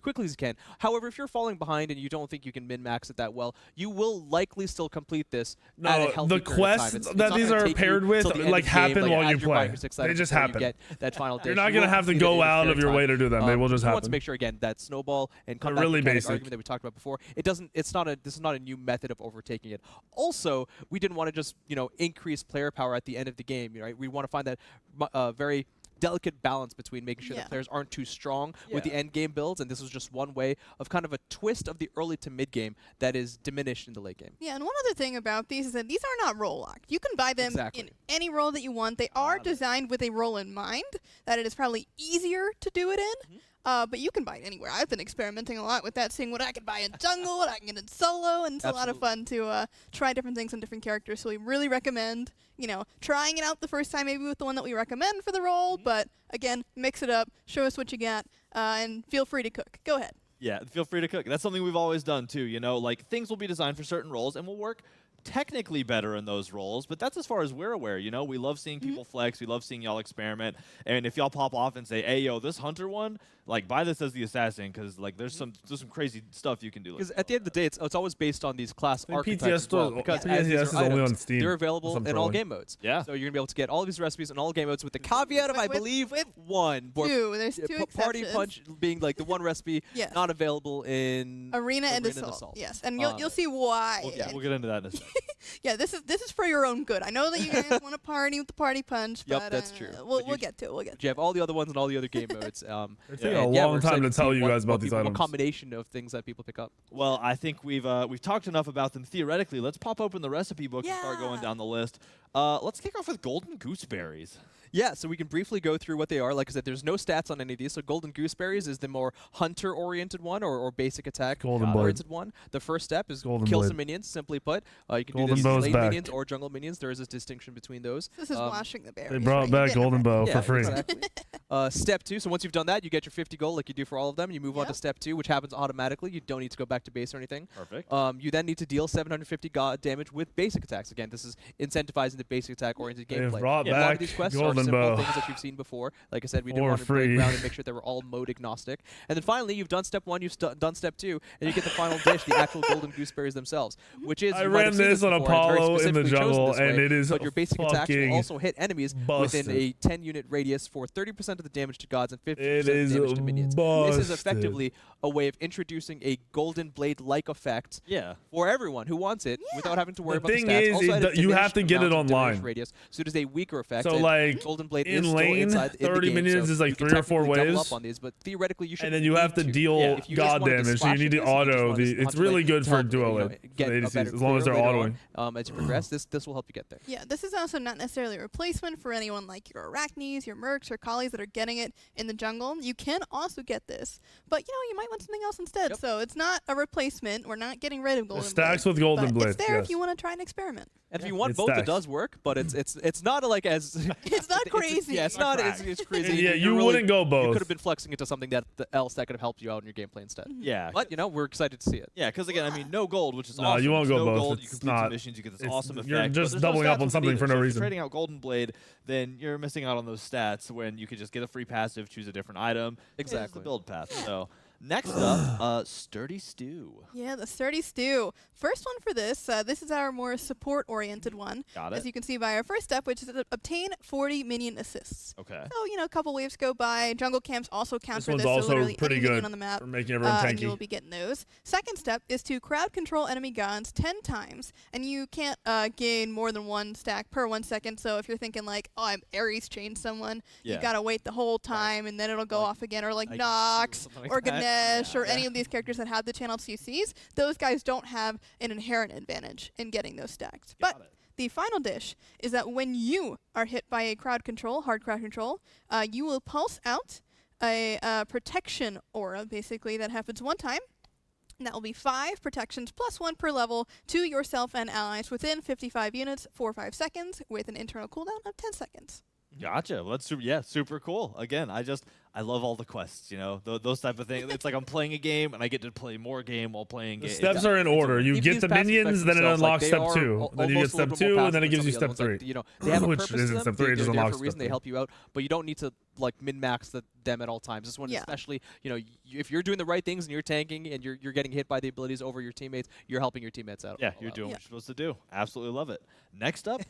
quickly as you can. However, if you're falling behind and you don't think you can min-max it that well, you will likely still complete this at a healthy quests that these are paired with like happen while you play. They just happen. Get that final dish. You're not gonna have to go out of your way to do them. They will just happen. Want to make sure again that snowball and comeback really basic argument that we talked about before. This is not a new method of overtaking it. Also, we didn't want to just increase player power at the end of the game. Right? We want to find that very delicate balance between making sure that players aren't too strong with the end game builds, and this was just one way of kind of a twist of the early to mid game that is diminished in the late game. Yeah, and one other thing about these is that these are not role locked. You can buy them in any role that you want. They are designed with a role in mind, that it is probably easier to do it in. But you can buy it anywhere. I've been experimenting a lot with that, seeing what I can buy in jungle, what I can get in solo, and it's a lot of fun to try different things on different characters. So we really recommend, trying it out the first time, maybe with the one that we recommend for the role. But again, mix it up, show us what you got, and feel free to cook. Go ahead. Yeah, feel free to cook. That's something we've always done too. Like things will be designed for certain roles and will work technically better in those roles, but that's as far as we're aware. We love seeing people flex. We love seeing y'all experiment. And if y'all pop off and say, "Hey, yo, this hunter one, like buy this as the assassin," because like there's some crazy stuff you can do. Because at the end of the day, it's always based on these class archetypes as well. Because PTS is only on Steam. They're available in all game modes. Yeah. So you're gonna be able to get all of these recipes in all game modes with the caveat of I believe one. Two. There's 2 exceptions. Party Punch being like the one recipe not available in Arena and Assault. Yes, and you'll see why. We'll get into that in a second. Yeah, this is for your own good. I know that you guys want to party with the Party Punch, but that's true. We'll get to it. You have all the other ones in all the other game modes. It's taking a long time to tell you guys about these items. A combination of things that people pick up. Well, I think we've talked enough about them theoretically. Let's pop open the recipe book and start going down the list. Let's kick off with golden gooseberries. Yeah, so we can briefly go through what they are. Like I said, there's no stats on any of these. So golden gooseberries is the more hunter-oriented one or basic attack-oriented one. The first step is kill some minions, simply put. You can do this lane minions or jungle minions. There is a distinction between those. This is washing the berries. They brought back golden bow for free. Exactly. Step 2, so once you've done that, you get your 50 gold like you do for all of them. You move on to step 2, which happens automatically. You don't need to go back to base or anything. Perfect. You then need to deal 750 damage with basic attacks. Again, this is incentivizing the basic attack-oriented gameplay. They've brought a lot of back these quests are golden simple bow. things that you've seen before. Like I said, we didn't want to break ground and make sure they were all mode agnostic. And then finally, you've done step 1, you've done step 2, and you get the final dish, the actual golden gooseberries themselves, which is I ran this this on Apollo in the jungle, and it is but your basic attacks will also hit enemies busted. within a 10-unit radius for 30% of the damage to gods and 50% It damage is to minions. busted. This is effectively a way of introducing a golden blade-like effect for everyone who wants it without having to worry about the stats. Also, you have to get it online. Radius, so it is a weaker effect. So like golden blade in is lane, still inside 30 minions is like 3 or 4 waves. Up on these, but theoretically you should. And then you have to deal god damage, so you need to auto. It's really good for duo lane, as long as they're autoing. As you progress, this will help you get there. Yeah, this is also not necessarily a replacement for anyone like your Arachnes, your Mercs, or Collies that are getting it in the jungle. You can also get this, but you might want something else instead. So it's not a replacement. We're not getting rid of Golden Blade. Stacks with Golden Blade. It's there if you want to try an experiment. And if you want both, it does work, but it's not like as it's not crazy. It's not it's crazy. Yeah, you wouldn't go both. You could have been flexing into something that else that could have helped you out in your gameplay instead. Yeah, but we're excited to see it. Yeah, because again, I mean, no gold, which is awesome. You won't go both. Gold, you complete some missions, you get this awesome effect. You're just doubling up on something for no reason. reason. If you're trading out Golden Blade, then you're missing out on those stats when you could just get a free passive, choose a different item. Exactly. It's the build path. So. Next up, Sturdy Stew. Yeah, the Sturdy Stew. First one for this. This is our more support-oriented one. Got it. As you can see by our first step, which is to obtain 40 minion assists. Okay. So, a couple waves go by. Jungle camps also count for this. This one's so also pretty good on the map, for making everyone tanky. And you'll be getting those. Second step is to crowd control enemy gods 10 times. And you can't gain more than 1 stack per 1 second. So if you're thinking like, oh, I'm Ares chained someone, you got to wait the whole time and then it'll go off again. Or like Nox or Ganesh or any of these characters that have the channeled CCs, those guys don't have an inherent advantage in getting those stacks. But the final dish is that when you are hit by a crowd control, hard crowd control, you will pulse out a protection aura, basically, that happens 1 time. And that will be 5 protections plus 1 per level to yourself and allies within 55 units for 5 seconds with an internal cooldown of 10 seconds. Gotcha. Well, that's super cool. Again, I love all the quests, those type of things. It's like I'm playing a game and I get to play more game while playing game. The steps are in order. You get the minions, then it unlocks step 2. Then you get step 2, and then it gives you step 3. They have a Which purpose isn't to them. step 3, it just They're there unlocks for a reason. step They 3. help you out, but you don't need to min-max them at all times. This one especially, if you're doing the right things and you're tanking and you're getting hit by the abilities over your teammates, you're helping your teammates out. Yeah, you're doing what you're supposed to do. Absolutely love it. Next up,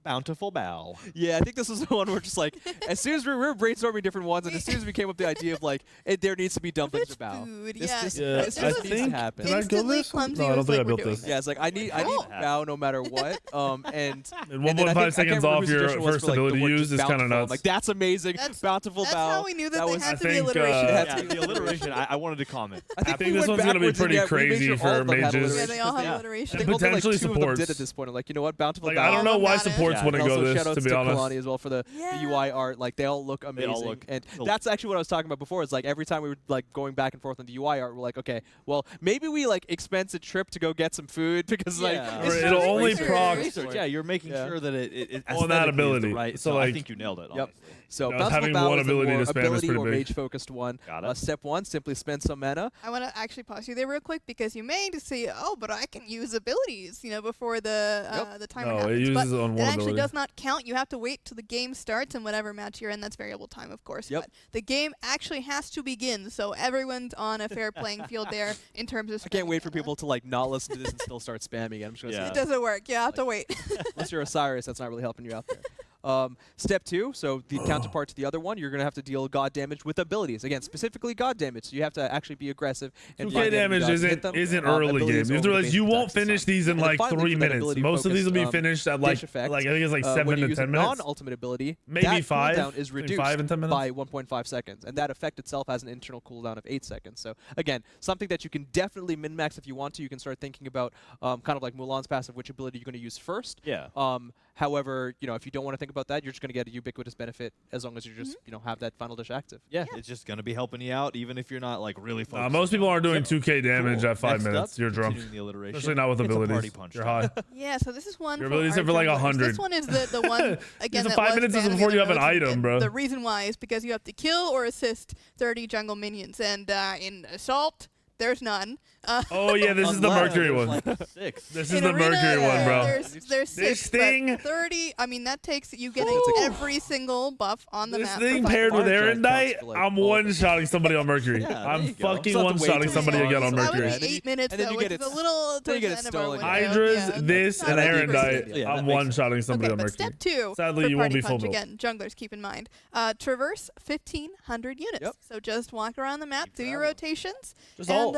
Bountiful Bow. Yeah, I think this is the one where just like, as soon as we were brainstorming different ones, and as soon as we came up with the idea of like, there needs to be dumplings or bow. Food, This I needs to think. happen. Did I build this? No, I don't think I built this. Yeah, it's like I need bow no matter what. And 1.5 seconds off your first ability use is kind of nuts. Like that's amazing. Bountiful bow. That's how we knew that they had to be alliteration. The alliteration. I wanted to comment. I think this one's gonna be pretty crazy for mages. Yeah, they all have alliteration. Potentially supports. Did at this point. Like, you know what, bountiful bow. I don't know why supports wouldn't go this. To be honest, Kalani as well for the UI art, like they all look amazing, and that's actually what I was talking about before. Is like every time we were like going back and forth on the UI art, we're like, okay, well maybe we like expense a trip to go get some food because like it'll only proc. Yeah, you're making sure that it on that ability, right. So I like, think you nailed it. Yep. So having one ability to spam is pretty or big. mage focused one. Step 1, simply spend some mana. I want to actually pause you there real quick because you may say, oh, but I can use abilities, before the timer happens. It uses but on one it actually ability. does not count. You have to wait till the game starts and whatever match you're in. That's variable time, of course. But the game actually has to begin, so everyone's on a fair playing field there in terms of. I can't wait for people to like not listen to this and still start spamming it. I'm just gonna say it doesn't work. You have to wait. Unless you're Osiris, that's not really helping you out there. Step 2, so the counterpart to the other one, you're going to have to deal god damage with abilities. Again, specifically god damage, so you have to actually be aggressive. And 2K damage isn't early game. You have to realize you won't finish these in like 3 minutes. Most of these will be finished at like I think it's like 7 to 10 minutes. Non-ultimate ability, maybe 5. Cooldown is reduced 5 and 10 minutes by 1.5 seconds, and that effect itself has an internal cooldown of 8 seconds. So again, something that you can definitely min-max if you want to. You can start thinking about kind of like Mulan's passive, which ability you're going to use first. Yeah. However, if you don't want to think about that, you're just going to get a ubiquitous benefit as long as you just have that final dish active. Yeah, it's just going to be helping you out, even if you're not like really focused. Most people aren't doing 2K damage at 5 minutes. You're drunk. Especially not with abilities. You're high. Yeah, so this is one. Your abilities are for like 100. This one is the one again. That 5 minutes is before you have an item, bro. The reason why is because you have to kill or assist 30 jungle minions, and in Assault, there's none. Oh yeah, this is the Mercury one. Like 6. This is the Mercury one, bro. There's 6. This thing, 30. I mean, that takes you getting every single buff on the map. This thing paired with Erendite, I'm one-shotting somebody on Mercury. Yeah, I'm fucking one-shotting somebody again on That Mercury. would be 8 minutes, though, which is a little towards the end of our window. Hydras, this, and Erendite, I'm one-shotting somebody on but Mercury. step 2, Sadly, for you won't Party be full Punch, build. again, junglers, keep in mind. Traverse 1,500 units. So just walk around the map, do your rotations, and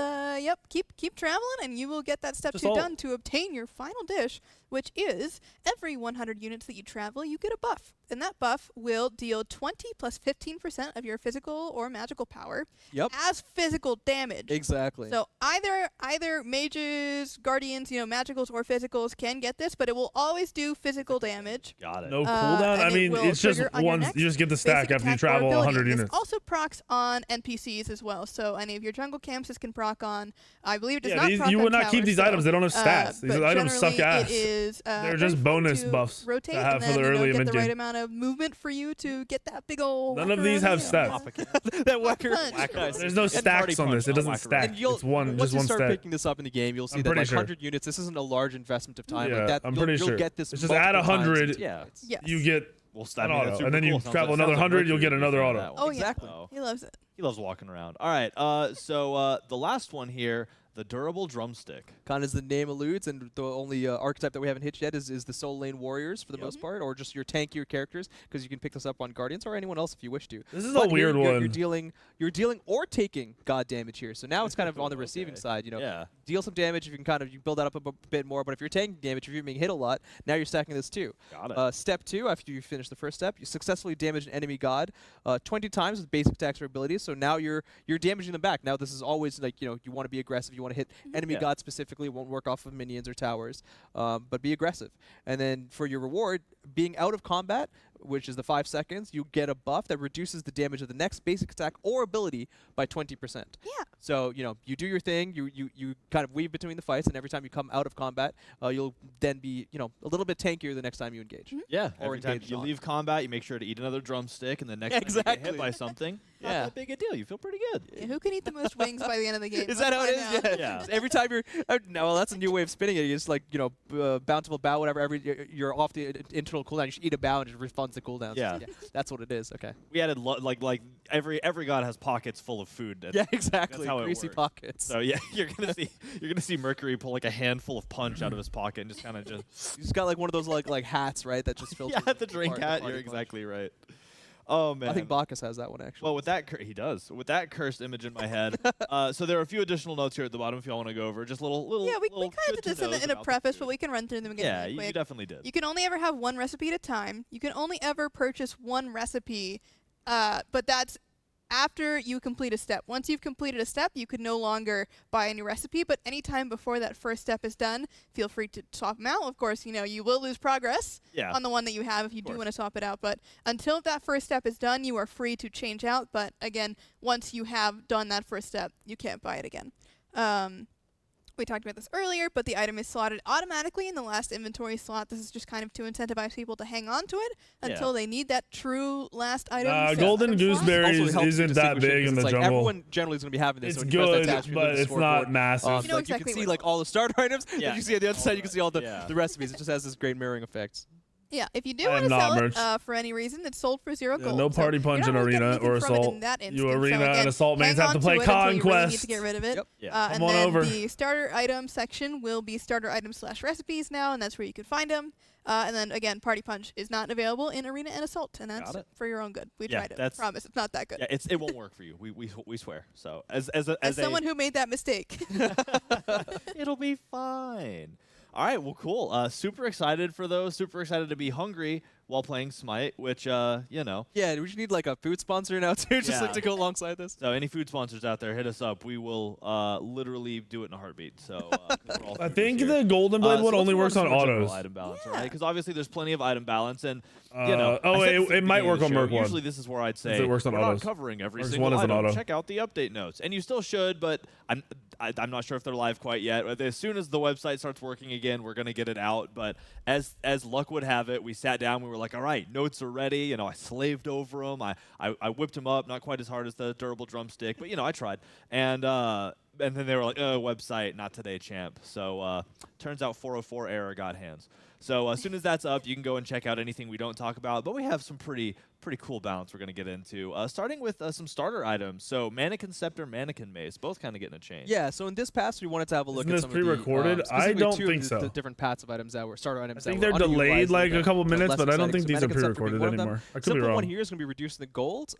keep traveling, and you will get that step 2 done to obtain your final dish, which is every 100 units that you travel, you get a buff. And that buff will deal 20 plus 15% of your physical or magical power as physical damage. Exactly. So either mages, guardians, magicals or physicals can get this, but it will always do physical damage. Got it. No cooldown? I mean, it's just one. You just get the stack after you travel 100 units. This also procs on NPCs as well. So any of your jungle camps, this can proc on. I believe it does not proc you on would not towers, keep these items. They don't have stats. These items suck ass. It is, they're just bonus buffs rotate to have and for the then, early get mid the game. right amount of movement for you to get that big old. None of these have stats. That whacker. Punch. There's no stacks on this. It doesn't stack. It's just one Once you start stack. picking this up in the game, you'll see that like 100 units. This isn't a large investment of time. Yeah, like that, I'm pretty sure. You'll get this. It's just add 100. Yes. You get an auto, and then you Sounds travel like another 100. You'll Mercury get would be another fun auto. that one. Exactly. Oh. He loves it. He loves walking around. All right. So the last one here, the durable drumstick. Kind of as the name alludes, and the only archetype that we haven't hit yet is the solo lane warriors for the most part, or just your tankier characters, because you can pick this up on guardians or anyone else if you wish to. This is a weird one. You're dealing or taking god damage here, so now it's kind of on the receiving side. Deal some damage if you can you build that up a bit more. But if you're taking damage, if you're being hit a lot, now you're stacking this too. Got it. Step 2, after you finish the first step, you successfully damage an enemy god 20 times with basic attacks or abilities. So now you're damaging them back. Now this is always like you want to be aggressive. You want to hit enemy god specifically. It won't work off of minions or towers, but be aggressive. And then for your reward, being out of combat, which is the 5 seconds, you get a buff that reduces the damage of the next basic attack or ability by 20%. Yeah. So, you do your thing, you kind of weave between the fights, and every time you come out of combat, you'll then be, a little bit tankier the next time you engage. Yeah. Or Every time you leave combat, you make sure to eat another drumstick, and the next time you get hit by something, not that big a deal. You feel pretty good. Yeah, who can eat the most wings by the end of the game? Is that how it is? Yeah. Every time you're no, that's a new way of spinning it. It's like bountiful bow, whatever. You're off the internal cooldown. You should eat a bow and it refunds the cooldowns. Yeah. That's what it is. Okay. We added like every god has pockets full of food. Yeah, exactly. That's how Greasy it works. pockets. So yeah, you're gonna see Mercury pull like a handful of punch out of his pocket and just kind of just. You just got like one of those like hats, right? That just fills. Yeah, the drink hat. You're exactly right. Oh man, I think Bacchus has that one actually. Well, with that he does. With that cursed image in my head. So there are a few additional notes here at the bottom if y'all want to go over. Just little. Yeah, we kind of did this in a preface, but we can run through them again. Yeah, really quick. you definitely did. You can only ever have one recipe at a time. You can only ever purchase one recipe, but that's after you complete a step. Once you've completed a step, you can no longer buy a new recipe, but anytime before that first step is done, feel free to swap them out. Of course, you will lose progress on the one that you have if you do want to swap it out, but until that first step is done, you are free to change out, but again, once you have done that first step, you can't buy it again. We talked about this earlier, but the item is slotted automatically in the last inventory slot. This is just kind of to incentivize people to hang on to it until they need that true last item. Golden Gooseberries isn't that big in the jungle. Everyone generally is going to be having this. It's so good, but it's not massive. You can see like all the starter items. Yeah. You see at the other side, you can see all the recipes. It just has this great mirroring effect. Yeah, if you do want to sell it for any reason, it's sold for 0 gold. No party punch in arena or assault. You arena and assault mains have to play Conquest. You really need to get rid of it. Yep. And then the starter item section will be starter items / recipes now, and that's where you can find them. And then again, party punch is not available in arena and assault, and that's for your own good. We tried it. Promise, it's not that good. Yeah, it won't work for you. We swear. So as someone who made that mistake, it'll be fine. All right, well, cool. Super excited for those. Super excited to be hungry while playing Smite, which, Yeah, we just need like a food sponsor now, too, just like to go alongside this. So any food sponsors out there, hit us up. We will literally do it in a heartbeat. So I think the Golden Blade one only works on autos. Item balance, right? Because obviously there's plenty of item balance, and it might work on Merc one. Usually this is where I'd say it works on we're autos. not covering every Merc single one is an item. auto. Check out the update notes, and you still should, but I'm not sure if they're live quite yet. As soon as the website starts working again, we're gonna get it out. But as luck would have it, we sat down. We were like, all right, notes are ready. I slaved over them. I whipped them up, not quite as hard as the durable drumstick, but I tried. And and then they were like, website, not today, champ. So turns out 404 error got hands. So as soon as that's up, you can go and check out anything we don't talk about. But we have some pretty cool balance we're going to get into, starting with some starter items. So Mannequin Scepter, Mannequin Mace, both kind of getting a change. Yeah, so in this pass, we wanted to have a look Isn't at this some pre-recorded? of the I don't two think of so. the different passive items that were starter items. I think they're delayed like a couple minutes, but I don't think these are pre-recorded anymore. I could be wrong. One here is going to be reducing the gold.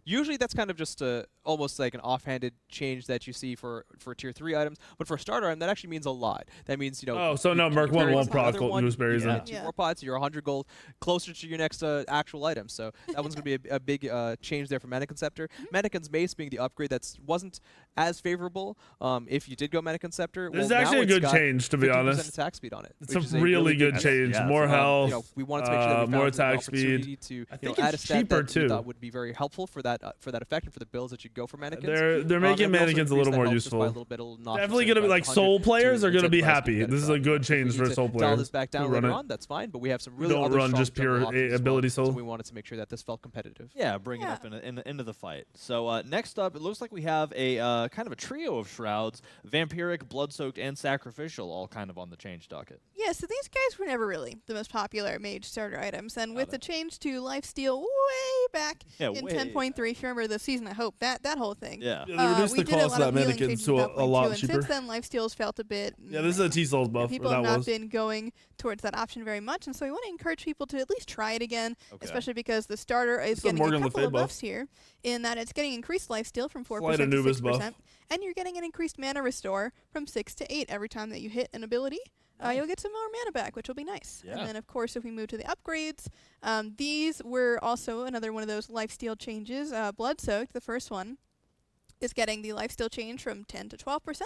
Usually that's kind of just almost like an offhanded change that you see for tier 3 items, but for a starter item, that actually means a lot. That means, you know. Oh, so no, Merc 1 won't proc use berries. Yeah, 2 more pots, you're 100 gold closer to your next actual item. So that one's going to be a big change there for Mannequin Scepter. Mannequin's Mace being the upgrade that wasn't as favorable if you did go Mannequin Scepter. This is actually a good change, to be honest. Attack speed on it. It's a really good change. More health, you know, we want to make sure that we more found attack an opportunity speed. to I think add a it's stat cheaper that too. we thought would be very helpful for that effect and for the builds that you go for Mannequins. They're making Mannequins a little more useful. Definitely gonna be like Soul players are gonna be happy. This is a good change for Soul players. Dial this back down later on, that's fine. But we have some really don't run just pure ability Soul. So we wanted to make sure that this felt competitive. Yeah, bring it up into the fight. So next up, it looks like we have a kind of a trio of shrouds: Vampiric, Blood-Soaked, and Sacrificial, all kind of on the change docket. Yeah, so these guys were never really the most popular mage starter items, and with the change to lifesteal way back in 10.3, if you remember the Season of Hope, that whole thing. Yeah, they reduced the cost of that mannequins to a lot cheaper. And since then, lifesteals felt a bit. Yeah, this is a T-Souls buff. People have not been going towards that option very much, and so we want to encourage people to at least try it again, especially because the starter is getting a couple of buffs here, in that it's getting increased lifesteal from 4% to 6%, and you're getting an increased mana restore from 6 to 8 every time that you hit an ability. You'll get some more mana back, which will be nice. Yeah. And then, of course, if we move to the upgrades, these were also another one of those lifesteal changes. Blood-Soaked, the first one, is getting the lifesteal change from 10 to 12%.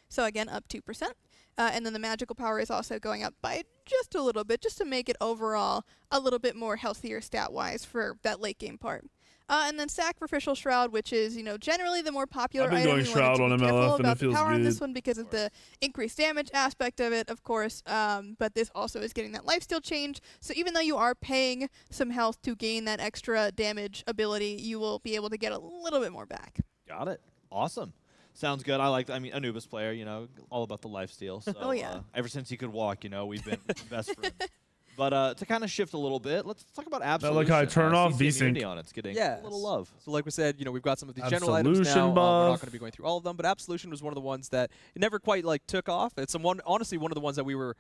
So, again, up 2%. And then the magical power is also going up by just a little bit, just to make it overall a little bit more healthier stat-wise for that late-game part. And then Sacrificial Shroud, which is, you know, generally the more popular item. I've been going Shroud on MLF, and it feels power good. On this one because of the increased damage aspect of it, of course. But this also is getting that lifesteal change. So even though you are paying some health to gain that extra damage ability, you will be able to get a little bit more back. Got it. Awesome. Sounds good. I mean, Anubis player, you know, all about the lifesteal. So, oh, yeah. Ever since he could walk, you know, we've been best friends. But to kind of shift a little bit, let's talk about Absolution. Like how I turn off VSync on it's getting a little love. So like we said, you know, we've got some of these general items now. We're not going to be going through all of them, but Absolution was one of the ones that it never quite like took off. It's honestly one of the ones that we were,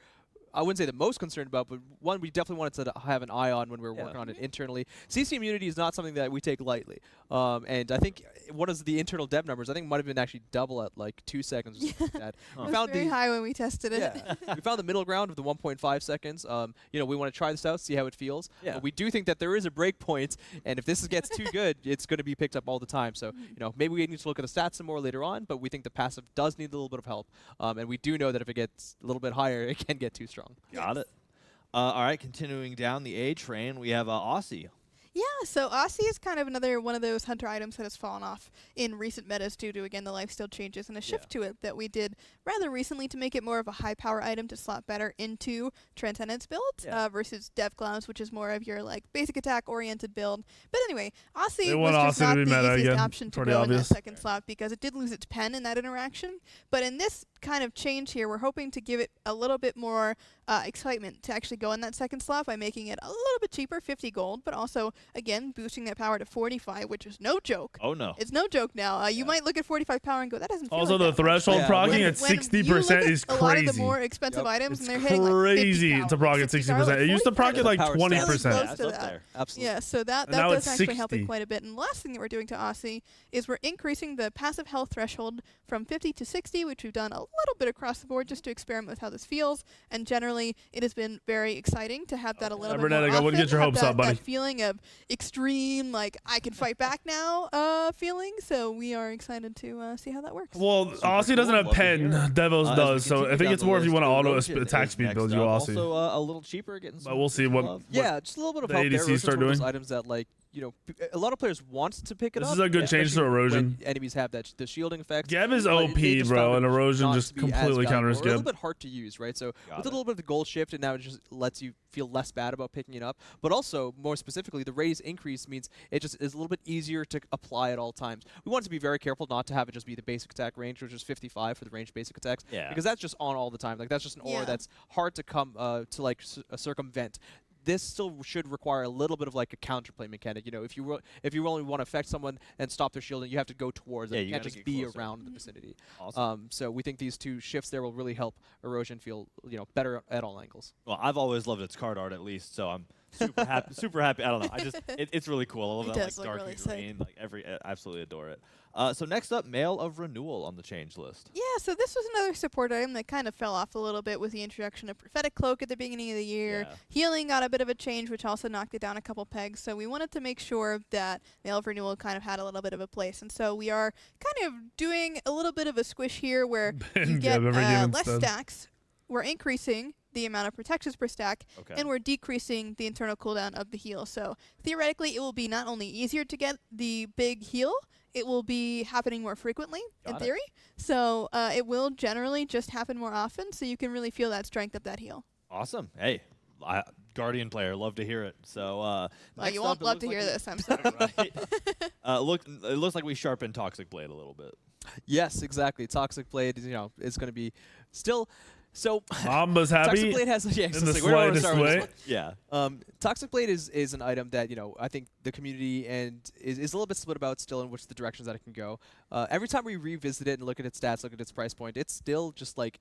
I wouldn't say the most concerned about, but one we definitely wanted to have an eye on when we were working on it internally. CC immunity is not something that we take lightly. And I think what is the internal dev numbers? I think it might have been actually double at like 2 seconds or something like that. It was very high when we tested it. Yeah. We found the middle ground of the 1.5 seconds. You know, we want to try this out, see how it feels. Yeah. But we do think that there is a break point, and if this gets too good, it's going to be picked up all the time. So, you know, maybe we need to look at the stats some more later on, but we think the passive does need a little bit of help. And we do know that if it gets a little bit higher, it can get too strong. Got it. All right, continuing down the A train, we have Aussie. Yeah, so Aussie is kind of another one of those hunter items that has fallen off in recent metas due to, again, the lifesteal changes and a shift to it that we did rather recently to make it more of a high-power item to slot better into Transcendence builds versus Dev Gloves, which is more of your like basic attack-oriented build. But anyway, Aussie was just not the easiest option to go in that second slot because it did lose its pen in that interaction. But in this kind of change here, we're hoping to give it a little bit more excitement to actually go in that second slot by making it a little bit cheaper, 50 gold, but also, again, boosting that power to 45, which is no joke. Oh, no. It's no joke now. You might look at 45 power and go, that doesn't feel also, like the threshold proccing at 60% is crazy. A lot of the more expensive items, and they're hitting like 50 crazy to proc at 60%. It used to proc at like 20%. Absolutely. Yeah, so that now does it's actually 60. help it quite a bit. And the last thing that we're doing to Aussie is we're increasing the passive health threshold from 50 to 60, which we've done a little bit across the board just to experiment with how this feels. And generally, it has been very exciting to have that a little bit more often. I wouldn't get your hopes up, buddy. That feeling of extreme, like, I can fight back now feeling. So we are excited to see how that works. Well, Aussie doesn't have pen. Devos does. So I think it's more if you want to auto attack speed build, you Aussie. Also a little cheaper, getting some. But we'll see what just a little bit of help ADC there. start doing. Items that, like, you know, a lot of players want to pick it up. This is a good change to erosion. When enemies have the shielding effect. Geb is OP, bro, and erosion just completely counters Geb. A little bit hard to use, right? So with a little bit of the gold shift, and now it just lets you feel less bad about picking it up. But also, more specifically, the raise increase means it just is a little bit easier to apply at all times. We want to be very careful not to have it just be the basic attack range, which is 55 for the ranged basic attacks, because that's just on all the time. Like that's just an aura that's hard to come to like circumvent. This still should require a little bit of like a counterplay mechanic. You know, if you only want to affect someone and stop their shielding, you have to go towards it. You can't just be around the vicinity. Awesome. So we think these two shifts there will really help erosion feel better at all angles. Well, I've always loved its card art at least, so I'm super happy. Super happy. I don't know. I just it's really cool. I love that like dark and green. Like absolutely adore it. So next up, Mail of Renewal on the change list. Yeah, so this was another support item that kind of fell off a little bit with the introduction of Prophetic Cloak at the beginning of the year. Yeah. Healing got a bit of a change, which also knocked it down a couple pegs. So we wanted to make sure that Mail of Renewal kind of had a little bit of a place. And so we are kind of doing a little bit of a squish here where you get less stacks. We're increasing the amount of protections per stack, and we're decreasing the internal cooldown of the heal. So theoretically, it will be not only easier to get the big heal, it will be happening more frequently, in theory. So it will generally just happen more often, so you can really feel that strength of that heal. Awesome. Hey, Guardian player, love to hear it. So well, you won't love to hear this, I'm sorry. It looks like we sharpened Toxic Blade a little bit. Yes, exactly. Toxic Blade, is going to be still... So Mamba's happy. Toxic Blade has in the slightest way. Yeah. Toxic Blade is an item that I think the community and is a little bit split about still in which the directions that it can go. Every time we revisit it and look at its stats, look at its price point, it's still just like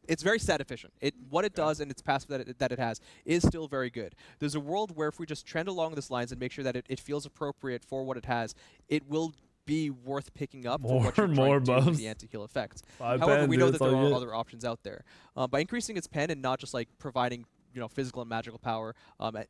it's very stat efficient. What it does and its passive that it has is still very good. There's a world where if we just trend along this lines and make sure that it feels appropriate for what it has, it will be worth picking up for what you're trying to do with the anti-heal effects. However, we know that there are other options out there. By increasing its pen and not just like providing physical and magical power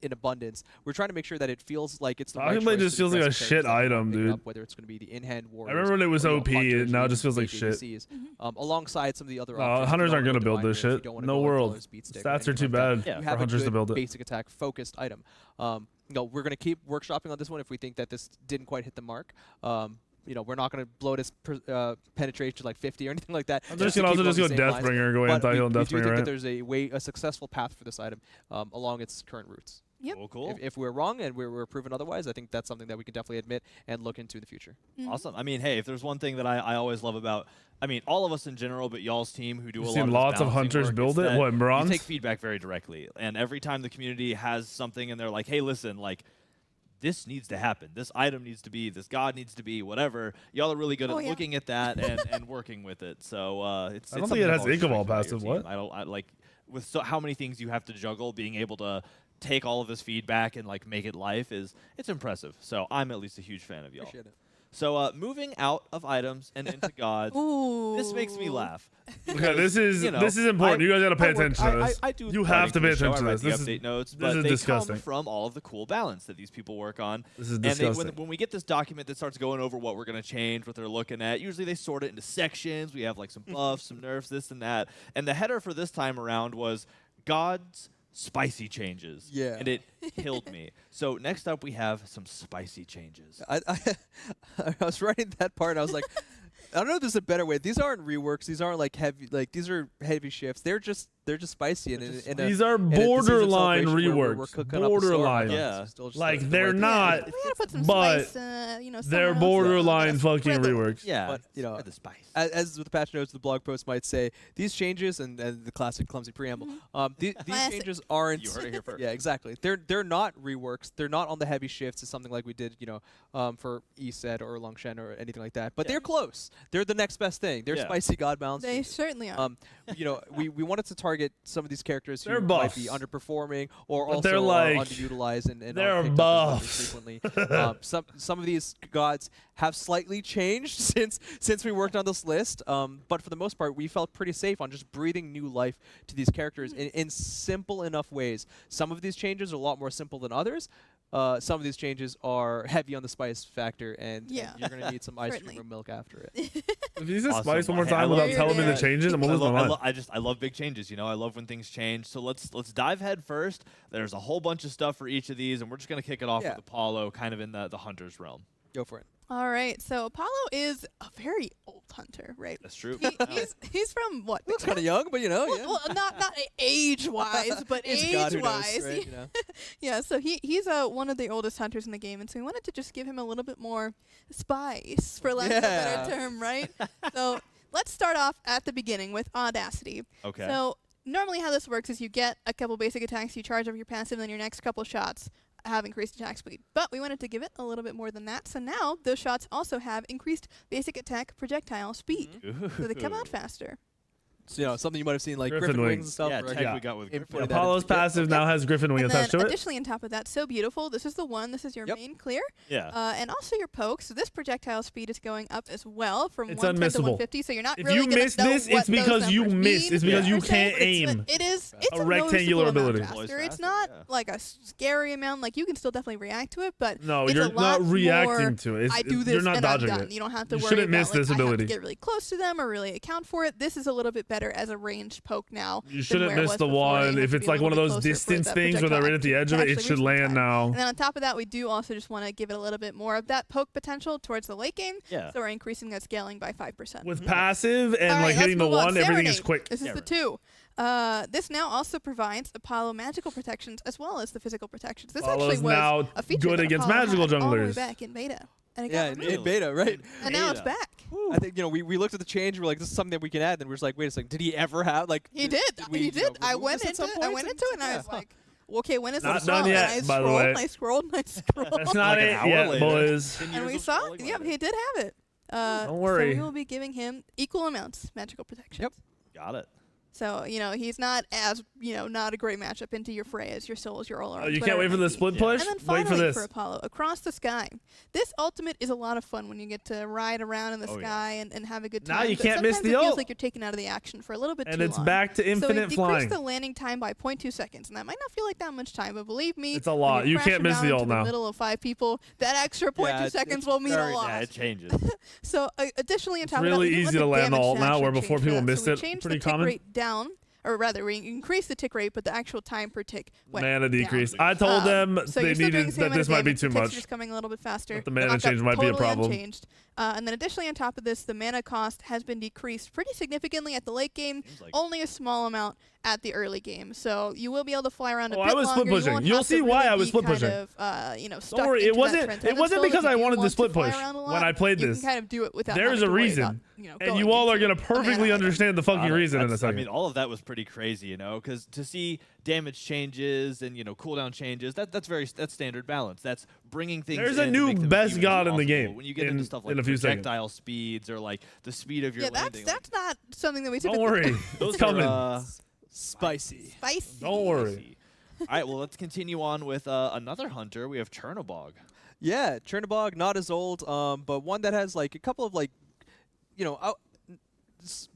in abundance, we're trying to make sure that it feels like it's the right choice. Just feels like a shit item, dude. Whether it's going to be the in-hand warriors. I remember when it was OP, it now just feels like shit. Alongside some of the other options. Hunters aren't going to build this shit. No world. Stats are too bad for Hunters to build it. Basic attack focused item. We're going to keep workshopping on this one if we think that this didn't quite hit the mark. We're not going to blow this penetration to like 50 or anything like that. I'm just going to go Deathbringer, go anti-heal and Deathbringer. We do think that there's a successful path for this item along its current routes. Yep. Cool. If we're wrong and we're proven otherwise, I think that's something that we can definitely admit and look into in the future. Awesome. I mean, hey, if there's one thing that I always love about, all of us in general, but y'all's team who do a lot of lots of Hunters build it. What, bronze? You take feedback very directly, and every time the community has something and they're like, hey, listen, like, this needs to happen. This item needs to be, this god needs to be, whatever. Y'all are really good at looking at that and working with it. So it's I don't think it has Ink passive. What? I like with how many things you have to juggle, being able to take all of this feedback and like make it life it's impressive. So I'm at least a huge fan of y'all. Appreciate it. So moving out of items and into gods, this makes me laugh. Okay, this is important. You guys got to pay attention to this. I do. You have to pay attention to this. This is update notes, but they disgusting. come from all of the cool balance that these people work on. This is disgusting. And when we get this document that starts going over what we're going to change, what they're looking at, usually they sort it into sections. We have like some buffs, some nerfs, this and that. And the header for this time around was gods. Spicy changes. Yeah. And it killed me. So next up we have some spicy changes. I was writing that part and I was like, I don't know if there's a better way. These aren't reworks. These aren't like heavy. Like these are heavy shifts. They're just spicy. These are borderline reworks. Borderline. Yeah. Like they're not. We gotta put some but spice, they're borderline fucking reworks. Yeah. But the spice. As with the patch notes, the blog post might say these changes and the classic clumsy preamble. These changes aren't. You heard it here first. Yeah, exactly. They're not reworks. They're not on the heavy shifts. It's something like we did, for Eset or Longshan or anything like that. But they're close. They're the next best thing. They're spicy god balance. They certainly are. We wanted to target some of these characters who buffs. might be underperforming or but also they're like, underutilized and they're buffs. frequently. Some of these gods have slightly changed since we worked on this list, but for the most part, we felt pretty safe on just breathing new life to these characters in simple enough ways. Some of these changes are a lot more simple than others, some of these changes are heavy on the spice factor, and you're going to need some ice cream or milk after it. If you say spice one more time without telling me the changes, I'm gonna lose my mind. I love big changes. You know, I love when things change. So let's dive head first. There's a whole bunch of stuff for each of these, and we're just gonna kick it off with Apollo, kind of in the hunter's realm. Go for it. All right, so Apollo is a very old hunter, right? That's true. He's from what? Looks kind of young, but you know, well, not age-wise, but age-wise. Right, you know? Yeah, so he's one of the oldest hunters in the game, and so we wanted to just give him a little bit more spice, for lack of a better term, right? So let's start off at the beginning with Audacity. Okay. So normally how this works is you get a couple basic attacks, you charge up your passive, and then your next couple shots have increased attack speed. But we wanted to give it a little bit more than that, so now those shots also have increased basic attack projectile speed. So they come out faster. So, you know, something you might have seen like Griffin Wings and stuff. Yeah, tech we got with Griffin. Apollo's passive now has Griffin Wing attached to it. Additionally, on top of that, so beautiful. This is the one. This is your main clear. Yeah. And also your poke. So this projectile speed is going up as well from 110 to unmissable. 150. So you're not if really you miss this, it's because you miss. It's because you can't aim. It's a rectangular ability. It's not like a scary amount. Like you can still definitely react to it, but no, it's you're not reacting to it. I do this you're not and dodging I'm done. it. You don't have to worry shouldn't about miss this I have ability. to get really close to them or really account for it. This is a little bit better as a ranged poke now. You shouldn't miss the one. If it's like one of those distance things where they're right at the edge of it, it should land now. And then on top of that, we do also just want to give it a little bit more of that poke potential towards the late game. Yeah. So we're increasing that scaling by 5%. With passive and like hitting the one, everything is quick. This is the 2. This now also provides Apollo magical protections as well as the physical protections. This Apollo's actually was now a feature good that against Apollo magical had all the way junglers. back in beta. And it got in beta, right? And now it's back. I think, you know, we looked at the change. We're like, this is something that we can add. And we're just like, wait a second. Did he ever have like? He did. He did. I went into it and I was like, okay, when is not it? Done yet, by the way. I scrolled. That's not it yet, boys. And we saw. Yep, he did have it. Don't worry. So we will be giving him equal amounts magical protection. Yep. Got it. So, you know, he's not as, you know, not a great matchup into your Freya's, your Souls, your Olar. Oh, you can't wait for the split push? And then finally wait for this. for Apollo, Across the Sky. This ultimate is a lot of fun when you get to ride around in the sky and have a good time. Now you but can't miss the sometimes it feels ult. like you're taken out of the action for a little bit too long. And it's back to infinite flying. So flying. we decreased the landing time by 0.2 seconds. And that might not feel like that much time, but believe me, it's a lot. You can't miss the ult now. In the middle of 5 people, that extra 0.2 seconds will mean a lot. Yeah, it changes. So additionally on top of that, it's really easy to land the ult now, where actually before people missed it. Pretty Pretty common. common. Rate down. Or rather, we increased the tick rate, but the actual time per tick went mana decrease. down. I told them so they needed that this might be too much. Just coming a little bit faster. But the mana change might be a problem. Unchanged. And then additionally on top of this, the mana cost has been decreased pretty significantly at the late game, only a small amount at the early game. So you will be able to fly around a bit longer. I was split pushing. You'll see why I was split pushing. Don't worry, it wasn't because I wanted to split push when I played this. You can kind of do it without There's a reason. And you all are going to perfectly understand the fucking reason in a second. I mean, all of that was pretty crazy, you know, because to see damage changes and, you know, cooldown changes, that's standard balance. That's bringing things There's a new best god in the game. When you get into stuff like projectile speeds or like the speed of your landing. That's not something that we Don't worry. It's coming. Spicy. Don't worry. All right, well, let's continue on with another hunter. We have Chernobog. Yeah, Chernobog, not as old, but one that has like a couple of like, you know,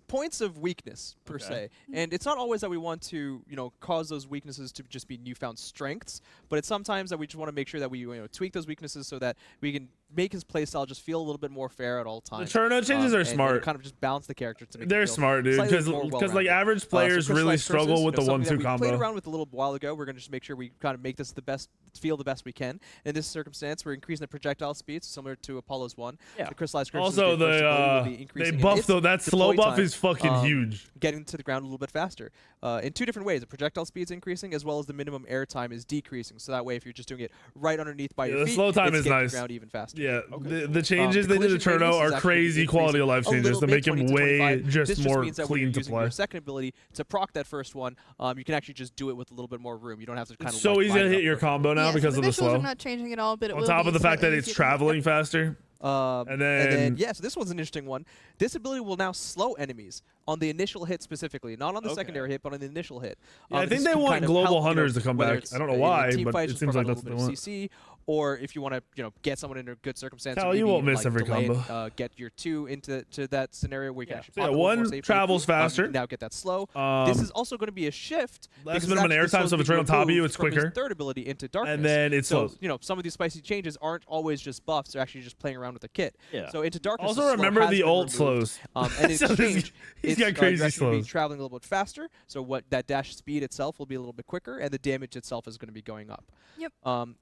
points of weakness per se. And it's not always that we want to, you know, cause those weaknesses to just be newfound strengths, but it's sometimes that we just want to make sure that we, you know, tweak those weaknesses so that we can make his playstyle just feel a little bit more fair at all times. The Cherno changes are smart. And kind of just balance the character to make They're smart, dude, because like average players really struggle with the 1-2 combo. We played around with a little while ago. We're going to just make sure we kind of make this the best, feel the best we can. In this circumstance, we're increasing the projectile speeds similar to Apollo's 1. Yeah. The crystallized also, they buff though. That slow buff is fucking huge. Getting to the ground a little bit faster. In 2 different ways. The projectile speed's increasing as well as the minimum air time is decreasing. So that way, if you're just doing it right underneath by your feet, the slow time is nice. The ground even faster. Yeah. The changes they did to Cherno are crazy quality of life changes to make him way just more clean to play. Your second ability to proc that first one, you can actually just do it with a little bit more room. You don't have to kind of. It's so easy to hit your combo now because of the slow. I'm not changing at all, but on top of the fact that it's traveling faster. And then, yeah, so this one's an interesting one. This ability will now slow enemies. on the initial hit specifically, not on the secondary hit, but on the initial hit. Yeah, I think they want global hunters to come back. I don't know why, but it seems like that's what they want. CC, or if you want to, get someone in a good circumstance, Cal, you won't miss every combo. Get your 2 into that scenario where you can actually so one travels faster. Now get that slow. This is also going to be a shift. Less minimum airtime, so if it's right on top of you, it's quicker. Third ability into darkness, and then it's so some of these spicy changes aren't always just buffs; they're actually just playing around with the kit. Yeah. So into darkness. Also remember the ult slows. And in exchange, he's got crazy slows. Traveling a little bit faster, so that dash speed itself will be a little bit quicker, and the damage itself is going to be going up. Yep.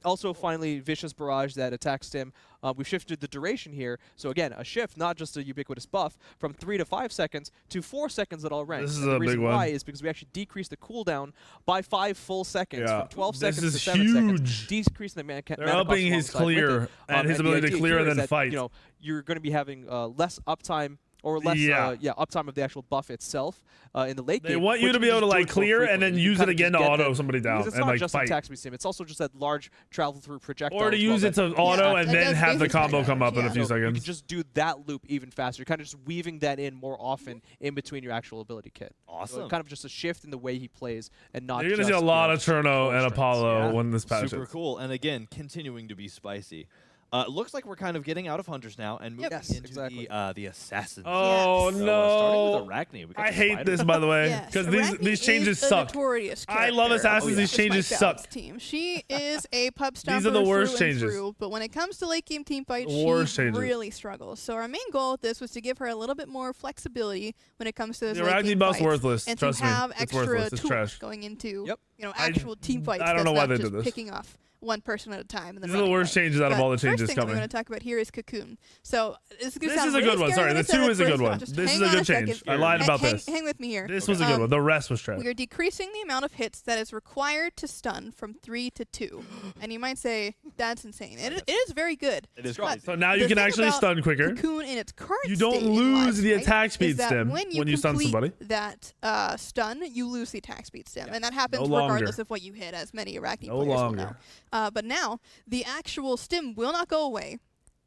Also, finally, Vicious Barrage that attacks Stim. We've shifted the duration here, so again, a shift, not just a ubiquitous buff, from 3 to 5 seconds to 4 seconds at all ranks. This is a big one. The reason why is because we actually decreased the cooldown by 5 full seconds, from 12 seconds to 7 huge. seconds, decreasing the mana cost. They're upping his clear and his ability to clear and then fight. You're going to be having less uptime. Or less, uptime of the actual buff itself in the late game. They want you to be able to clear and then use it again to auto somebody down and it's not just fight. attack speed sim. It's also just that large travel through projectile. Or to use it to auto and then have the combo come up in a few seconds. You can just do that loop even faster. You're kind of just weaving that in more often in between your actual ability kit. Awesome. So kind of just a shift in the way he plays and not. You're gonna see a lot of Cherno and Apollo when this patch Super cool. And again, continuing to be spicy. Looks like we're kind of getting out of hunters now and moving into the assassins. Oh so, no! Starting with Arachne. I hate this, by the way, because these changes suck. I love assassins. These changes suck. Team. She is a pub stomper. These are the worst through and changes. through, but when it comes to late game team fights, she really struggles. So our main goal with this was to give her a little bit more flexibility when it comes to those late game buff's fights, worthless. and Trust to have me, it's extra worthless. It's tools trash. going into actual team fights. I don't know why they just did this. Picking off one person at a time. And then these are the worst changes out of all the changes first thing coming. I'm going to talk about here is Cocoon. So this is a good one. Sorry, the 2 is a good one. This is a good change. I lied about this. Hang with me here. This was a good one. The rest was trash. We are decreasing the amount of hits that is required to stun from 3 to 2. And you might say, that's insane. It is very good. It is crazy. So now you can actually stun quicker. Cocoon in its current you don't lose the attack speed stim when you stun somebody. That stun, you lose the attack speed stim. And that happens regardless of what you hit, as many Arachne players will know. But now, the actual stim will not go away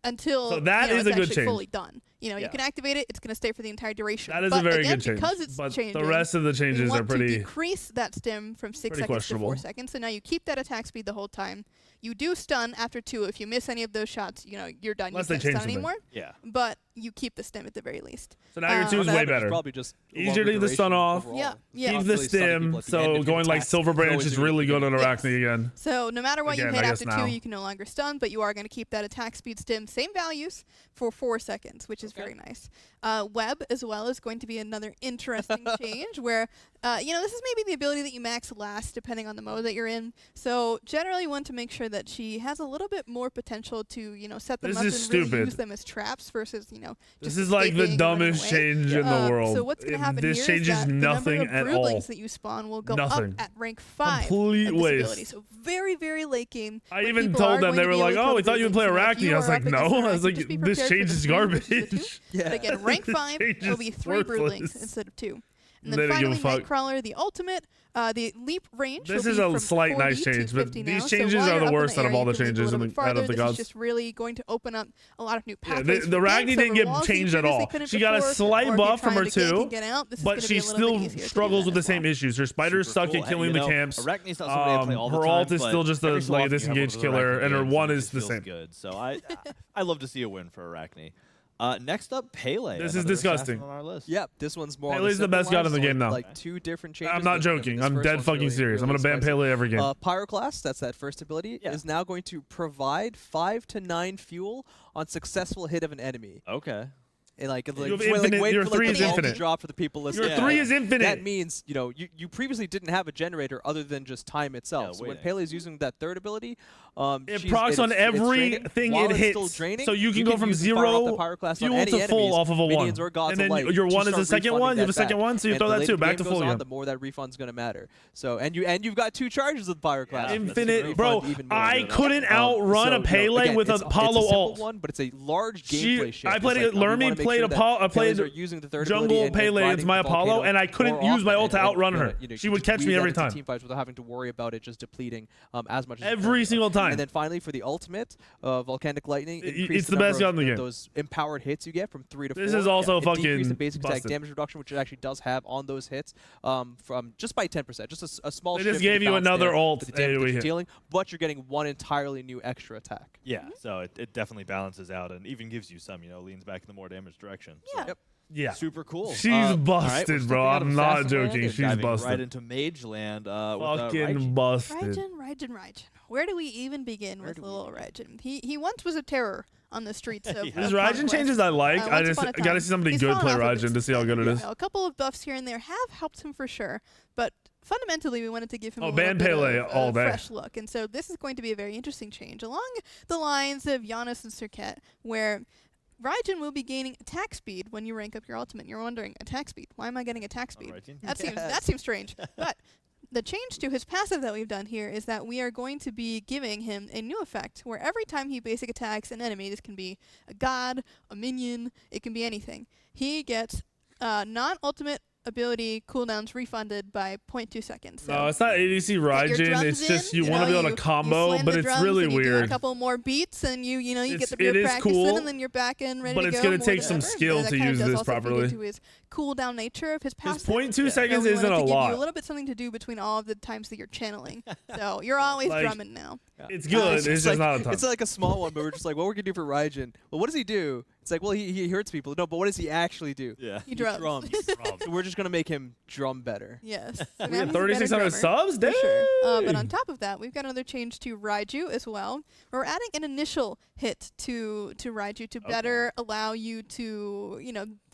until so that is it's a good actually change. Fully done. You can activate it. It's going to stay for the entire duration. That is a very good change. Because it's but changing, the rest of the changes are pretty. To decrease that stim from 6 seconds to 4 seconds. So now you keep that attack speed the whole time. You do stun after 2. If you miss any of those shots, you're done. Unless you can't stun something. anymore. Yeah. But you keep the stim at the very least. So now your 2 is way better. Probably just easier to get the stun off. Yeah. Keep the stim. So going like Silver Branch is really good on Arachne again. So no matter what you hit after 2, you can no longer stun, but you are going to keep that attack speed stim, same values, for 4 seconds, which is very nice. Web as well is going to be another interesting change where, this is maybe the ability that you max last depending on the mode that you're in. So generally you want to make sure that she has a little bit more potential to, set them up and really use them as traps versus, this is like the dumbest change in the world. So what's going to happen this here changes is that nothing the number of at all. broodlings that you spawn will go up at rank 5. Complete waste. Ability. So very, very late game. I even told them, they were like, oh, we thought you would play Arachne. I was like, no. I was like, this change is garbage. But again, rank 5 will be 3 broodlings instead of 2. And then finally, Nightcrawler, the ultimate, the leap range. This is a slight nice change, but these changes are the worst out of all the changes out of the gods. This is just really going to open up a lot of new pathways. Yeah, the Arachne didn't get changed at all. She got a slight buff from her 2, but she still struggles with the same issues. Her spiders suck at killing the camps. Arachne's not somebody I play all the time. Her ult is still just a disengaged killer, and her 1 is the same. Good. So I love to see a win for Arachne. Next up, Pele. This is disgusting. On our list. Yep, this one's more. Pele's the best god in the game now. Like 2 different changes. I'm not joking. I'm dead fucking serious. I'm gonna ban Pele every game. Pyroclast, that's that first ability, is now going to provide 5 to 9 fuel on successful hit of an enemy. Okay. And your 3 is infinite. Drop for the people listening. Your 3 is infinite. That means you previously didn't have a generator other than just time itself. So when Pele is using that third ability, it procs on everything it hits. So you can go from 0 fuel to full off of a 1. And then your 1 is the second one. You have a second one, so you throw that 2 back to full again. The more that refund's going to matter. So and you've got 2 charges with Pyroclast. Infinite, bro. I couldn't outrun a Pele with an Apollo ult. But it's a large gameplay shift. I played it. Lermy played using the third jungle Pele as my Apollo, and I couldn't use my ult to outrun her. She would catch me every time. Team fights without having to worry about it just depleting as much as every single time. And then finally for the ultimate, Volcanic Lightning, it's the best gun in the game. Those empowered hits you get from 3 to 4. This is also fucking decrease the basic attack busted. damage reduction, which it actually does have on those hits, from just by 10%, just a small. They shift just gave you another ult the damage that you're dealing, but you're getting one entirely new extra attack. Yeah, so it definitely balances out and even gives you some, leans back in the more damage direction. Yeah. So. Yep. Yeah. Super cool. She's busted, right, bro. I'm not joking. She's She's busted. Right into Mage Land. Fucking busted. Raijin. Where do we even begin with little Raijin? He once was a terror on the streets of These Raijin changes I like. I just gotta see somebody good play Raijin to see how good it is. A couple of buffs here and there have helped him for sure, but fundamentally we wanted to give him a ban little bit Pele of all a day. fresh look, and so this is going to be a very interesting change along the lines of Giannis and Serket, where Raijin will be gaining attack speed when you rank up your ultimate. You're wondering, attack speed? Why am I getting attack speed? That seems strange. But the change to his passive that we've done here is that we are going to be giving him a new effect where every time he basic attacks an enemy, this can be a god, a minion, it can be anything, he gets non-ultimate ability cooldowns refunded by 0.2 seconds. So no, it's not ADC Raijin. It's just you want to be able to combo, but it's really weird. A couple more beats, and you get the it is practice cool, in, and then you're back in ready to go. But it's gonna take some skill to use this properly. To his cooldown nature of his passive. 0.2 seconds isn't a lot. Give you a little bit something to do between all of the times that you're channeling. So you're always drumming now. It's good. It's just not a ton. It's like a small one, but we're just like, what we're gonna do for Raijin? Well, what does he do? It's like, well, he hurts people. No, but what does he actually do? Yeah, he drums. So we're just gonna make him drum better. Yes. So we have 3,600 subs. Damn. Sure. But on top of that, we've got another change to Raiju as well. We're adding an initial hit to Raiju to better allow you to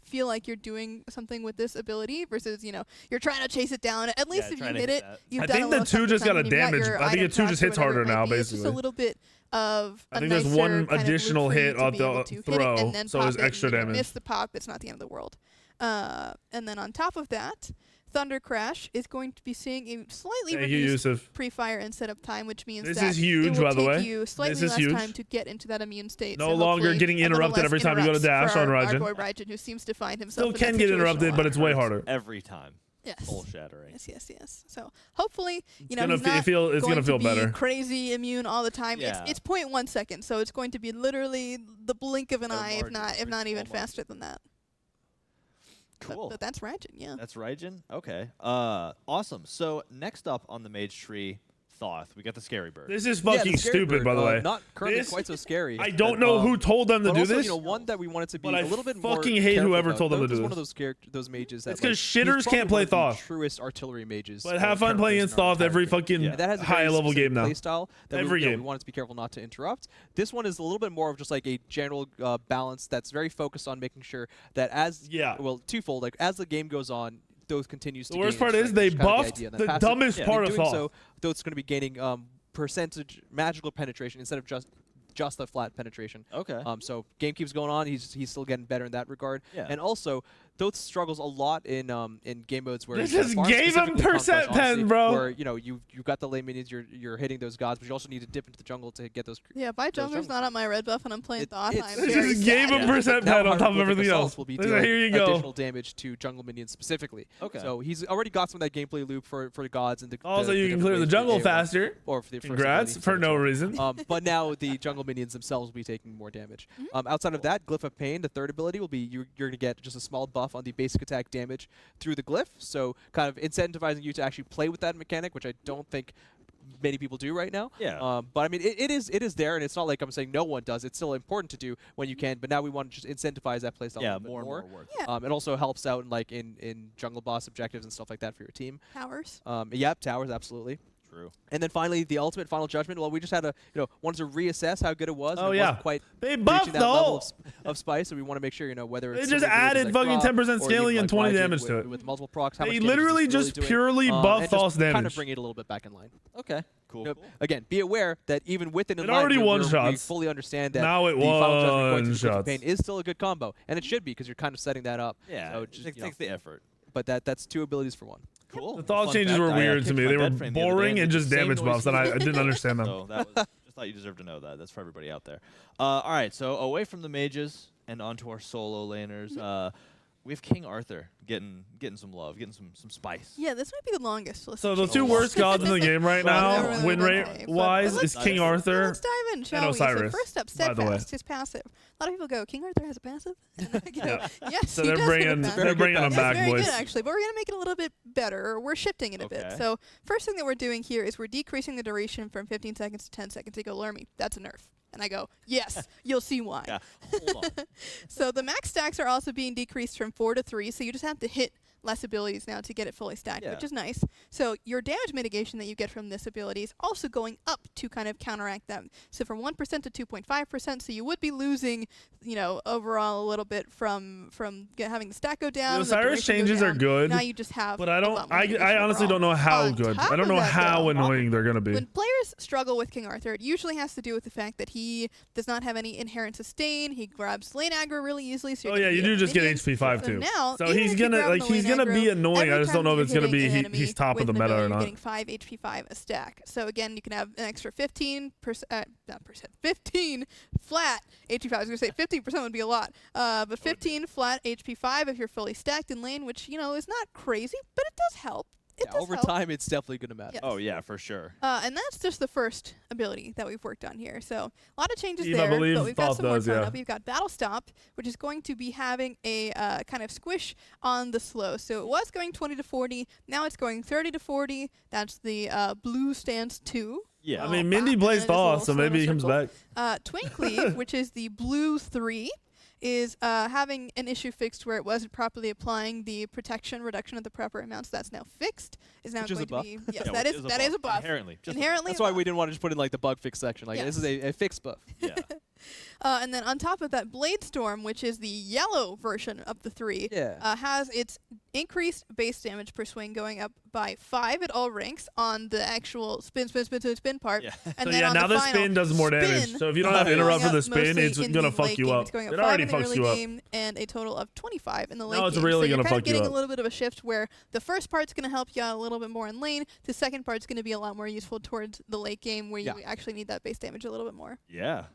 feel like you're doing something with this ability versus you're trying to chase it down. At least if you hit it, you've done a little I think the 2 just got a damage. I think the 2 just hits harder now, basically. It's just a little bit of I think there's one additional hit on the throw, so it's extra damage. Miss the pop, it's not the end of the world. And then on top of that, Thunder Crash is going to be seeing a slightly reduced pre-fire and setup time, which means this that is huge, it will by the way. take you slightly less time to get into that immune state. No longer getting interrupted every time you go to dash on Raijin. Our boy Raijin, who seems to find himself still can get interrupted, but it's way harder. Every time. Yes. Soul shattering. Yes. So hopefully, it's gonna feel better. Crazy immune all the time. Yeah. It's 0.1 seconds, so it's going to be literally the blink of an eye, if not even faster than that. Cool. But that's Raijin, yeah. That's Raijin? Okay. Awesome. So next up on the mage tree, Thoth. We got the Scary Bird. This is fucking stupid, by the way. Not currently quite so scary. I don't know who told them to do this. One that we wanted to be a little bit more fucking hate whoever told them to do this. One of those mages. It's because shitters can't play Thoth. Truest artillery mages. But have fun playing against Thoth every fucking high-level game now. Playstyle every game. We wanted to be careful not to interrupt. This one is a little bit more of just like a general balance that's very focused on making sure that twofold. Like as the game goes on, those continues to. The worst part is they buffed the dumbest part of Thoth. So it's going to be gaining percentage magical penetration instead of just a flat penetration. Okay. So game keeps going on. He's still getting better in that regard. Yeah. And also, Thoth struggles a lot in game modes where this just gave him percent pen, bro. Where you've got the lane minions, you're hitting those gods, but you also need to dip into the jungle to get those. Yeah, if my jungler's not on my red buff and I'm playing Thoth, I'm this just gave him percent pen on top of everything else. Will be here you go. Additional damage to jungle minions specifically. Okay. So he's already got some of that gameplay loop for the gods and the. Also, you can clear the jungle faster. Or for the congrats for no reason. But now the jungle minions themselves will be taking more damage. Outside of that, Glyph of Pain, the third ability will be you're going to get just a small buff on the basic attack damage through the glyph, so kind of incentivizing you to actually play with that mechanic, which I don't think many people do right now. Yeah. But I mean, it is there, and it's not like I'm saying no one does. It's still important to do when you can, but now we want to just incentivize that playstyle a little bit more. And more work. Yeah. It also helps out in jungle boss objectives and stuff like that for your team. Towers. Yep, towers, absolutely. True. And then finally, the ultimate final judgment. Well, we just had wanted to reassess how good it was. Oh, and it wasn't quite they buffed that level of spice, so we want to make sure whether it's they just added fucking 10% scaling and 20 damage to it with multiple procs. They literally just purely buff Thoth's damage. Kind of bring it a little bit back in line. Okay. Cool. Again, be aware that even within it already one-shots. We fully understand that now it the final judgment going one-shots. Pain is still a good combo, and it should be because you're kind of setting that up. Yeah. So it just takes the effort. But that's 2 abilities for 1. Cool. The Thoth changes were weird to me. They were boring and just damage buffs, and I didn't understand them. So that was, just thought you deserved to know that. That's for everybody out there. All right, so away from the mages, And onto our solo laners. We have King Arthur getting some love, getting some spice. Yeah, this might be the longest. So the two worst gods in the game right now, win rate wise, is King Arthur let's dive in, shall and we? Osiris. So first up, Steadfast, his passive. A lot of people go, King Arthur has a passive? Yes, so he they're does bringing have a passive. they're bringing them back, Very boys. good, actually, but we're gonna make it a little bit better. We're shifting it a bit. So first thing that we're doing here is we're decreasing the duration from 15 seconds to 10 seconds. They go, Lermy, that's a nerf. And I go, yes, you'll see why. Yeah, hold on. So the max stacks are also being decreased from 4 to 3, so you just have to hit less abilities now to get it fully stacked, which is nice. So your damage mitigation that you get from this ability is also going up to kind of counteract them. So from 1% to 2.5%, so you would be losing, you know, overall a little bit from having the stack go down. The Osiris changes are good. Now you just have But I honestly don't know how good. I don't know how annoying they're going to be. When players struggle with King Arthur, it usually has to do with the fact that he does not have any inherent sustain. He grabs lane aggro really easily. So you do just get HP 5 too. Now, so he's gonna be annoying. I just don't know if it's gonna be he's top of the meta or not. Getting 5 HP 5 a stack. So again, you can have an extra 15 flat HP 5. I was gonna say 15% would be a lot, but 15 flat HP 5 if you're fully stacked in lane, which you know is not crazy, but it does help. Over time, it's definitely going to matter. Yes. Oh, yeah, for sure. And that's just the first ability that we've worked on here. So a lot of changes Eve, there, I believe, but we've got some more does, coming up. We've got Battle Stop, which is going to be having a kind of squish on the slow. So it was going 20 to 40. Now it's going 30 to 40. That's the blue stance 2. Yeah. I mean, Mindy plays Thaw, so maybe he comes back. Twin Cleave, which is the blue 3. Is having an issue fixed where it wasn't properly applying the protection reduction of the proper amount, so that's now fixed. Is now Which going is a buff. to be that is a buff. Inherently. Inherently that's why we didn't want to just put in like the bug fix section. Like this is a fixed buff. Yeah. And then on top of that, Blade Storm, which is the yellow version of the 3, has its increased base damage per swing going up by 5 at all ranks on the actual spin part. Yeah. And So then on now the final spin does more damage. So if you don't have interrupt for the spin, it's gonna fuck you up. It's going up It 5 already in the fucks early you up. game and a total of 25 in the late No, game. it's really so gonna you're kind fuck of you getting up. a little bit of a shift where the first part's going to help you out a little bit more in lane. The second part's going to be a lot more useful towards the late game where you actually need that base damage a little bit more. Yeah.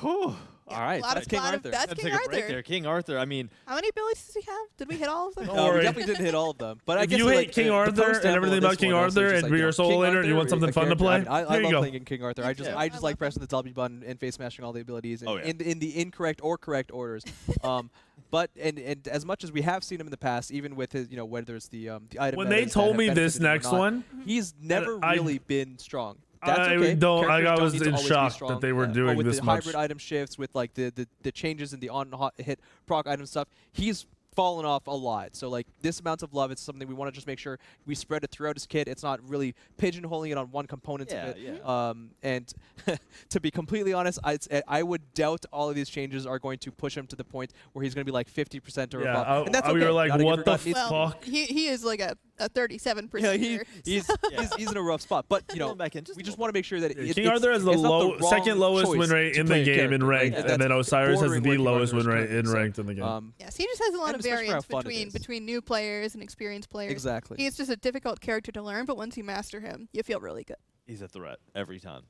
Whew. Yeah, All right, that's King Arthur. That's King Arthur. King Arthur. I mean, How many abilities does he have? Did we hit all of them? Don't We worry. definitely didn't hit all of them. But I If guess you hate King Arthur and everything about King Arthur and you're a solo laner and you want something fun to play, I here you love go. playing in King Arthur. I just I like love pressing the W button and face smashing all the abilities in the incorrect or correct orders. But and as much as we have seen him in the past, even with his whether it's the item. When they told me this next one, he's never really been strong. I okay. was in shock that they were doing with this the much. hybrid item shifts, with like the changes in the on-hit proc item stuff, he's fallen off a lot. So like this amount of love, it's something we want to just make sure we spread it throughout his kit. It's not really pigeonholing it on one component of it. Yeah. And to be completely honest, I would doubt all of these changes are going to push him to the point where he's going to be like 50% or above. And that's okay. We were like, Not what the Well, fuck? he is like a 37%. Yeah, he's in a rough spot. But you know, we just want to make sure that King Arthur has the second lowest win rate in the game in ranked, and then Osiris has the lowest win rate in ranked in the game. Yes, he just has a lot of variance between new players and experienced players. Exactly. He's just a difficult character to learn, but once you master him, you feel really good. He's a threat every time.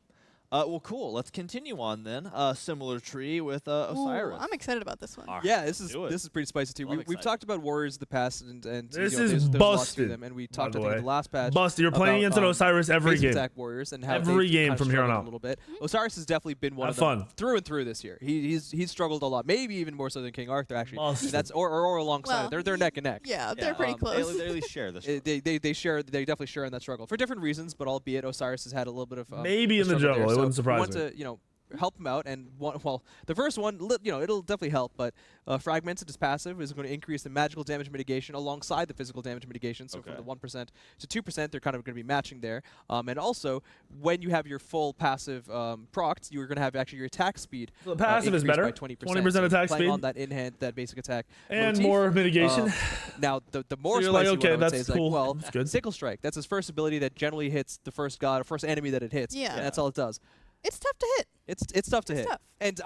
Well, cool. Let's continue on then. Similar tree with Osiris. Ooh, I'm excited about this one. Right, yeah, this is pretty spicy too. We've talked about Warriors in the past, and this there's busted. lots to them, and we talked about the last patch. Busted. You're playing against an Osiris every game. Attack Warriors and how every game from here on out. A little bit. Osiris has definitely been one of them through and through this year. He's struggled a lot, maybe even more so than King Arthur actually. That's or alongside. They're neck and neck. Yeah, they're pretty close. They at least share this. They definitely share in that struggle for different reasons, but albeit Osiris has had a little bit of maybe in the jungle. It wouldn't surprise me. Help him out, and the first one, it'll definitely help, but Fragmented is passive, is going to increase the magical damage mitigation alongside the physical damage mitigation, so from the 1% to 2%, they're kind of going to be matching there, and also, when you have your full passive procced, you're going to have actually your attack speed the passive is better, by 20% attack speed, on that in-hand, that basic attack. And more mitigation. Now, the more so spicy okay, one I would say that's is cool. like, that's good. Sickle Strike, that's his first ability that generally hits the first enemy that it hits, and that's all it does. It's tough to hit. It's tough to hit. tough. And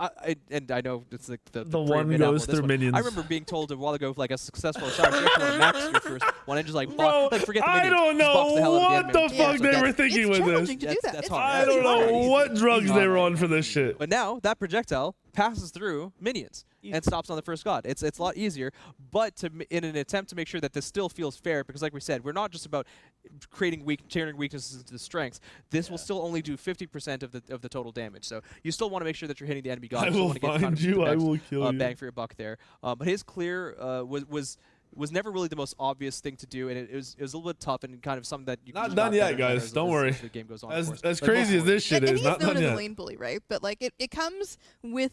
I know it's like the one goes through minions. I remember being told a while ago, like a successful shot, you have to max your first one and just like, Bro, like forget the minions. I don't Just box the hell know out of what the the enemy. fuck they were It's thinking with challenging this. to do that. That's It's hard. I really don't hard. know what drugs they were on for this shit. But now that projectile passes through minions and stops on the first god. It's a lot easier, but in an attempt to make sure that this still feels fair, because like we said, we're not just about turning weaknesses into strengths. This will still only do 50% of the total damage. So you still want to make sure that you're hitting the enemy god. I You will want to get find kind of you. the I next, will kill you. bang for your buck there. But his clear was never really the most obvious thing to do, and it was a little bit tough and kind of something that you Not can done just yet, get better guys. as Don't worry. the game goes on. As crazy as this shit and is, he's not known done as a yet. lane bully, right? But like it comes with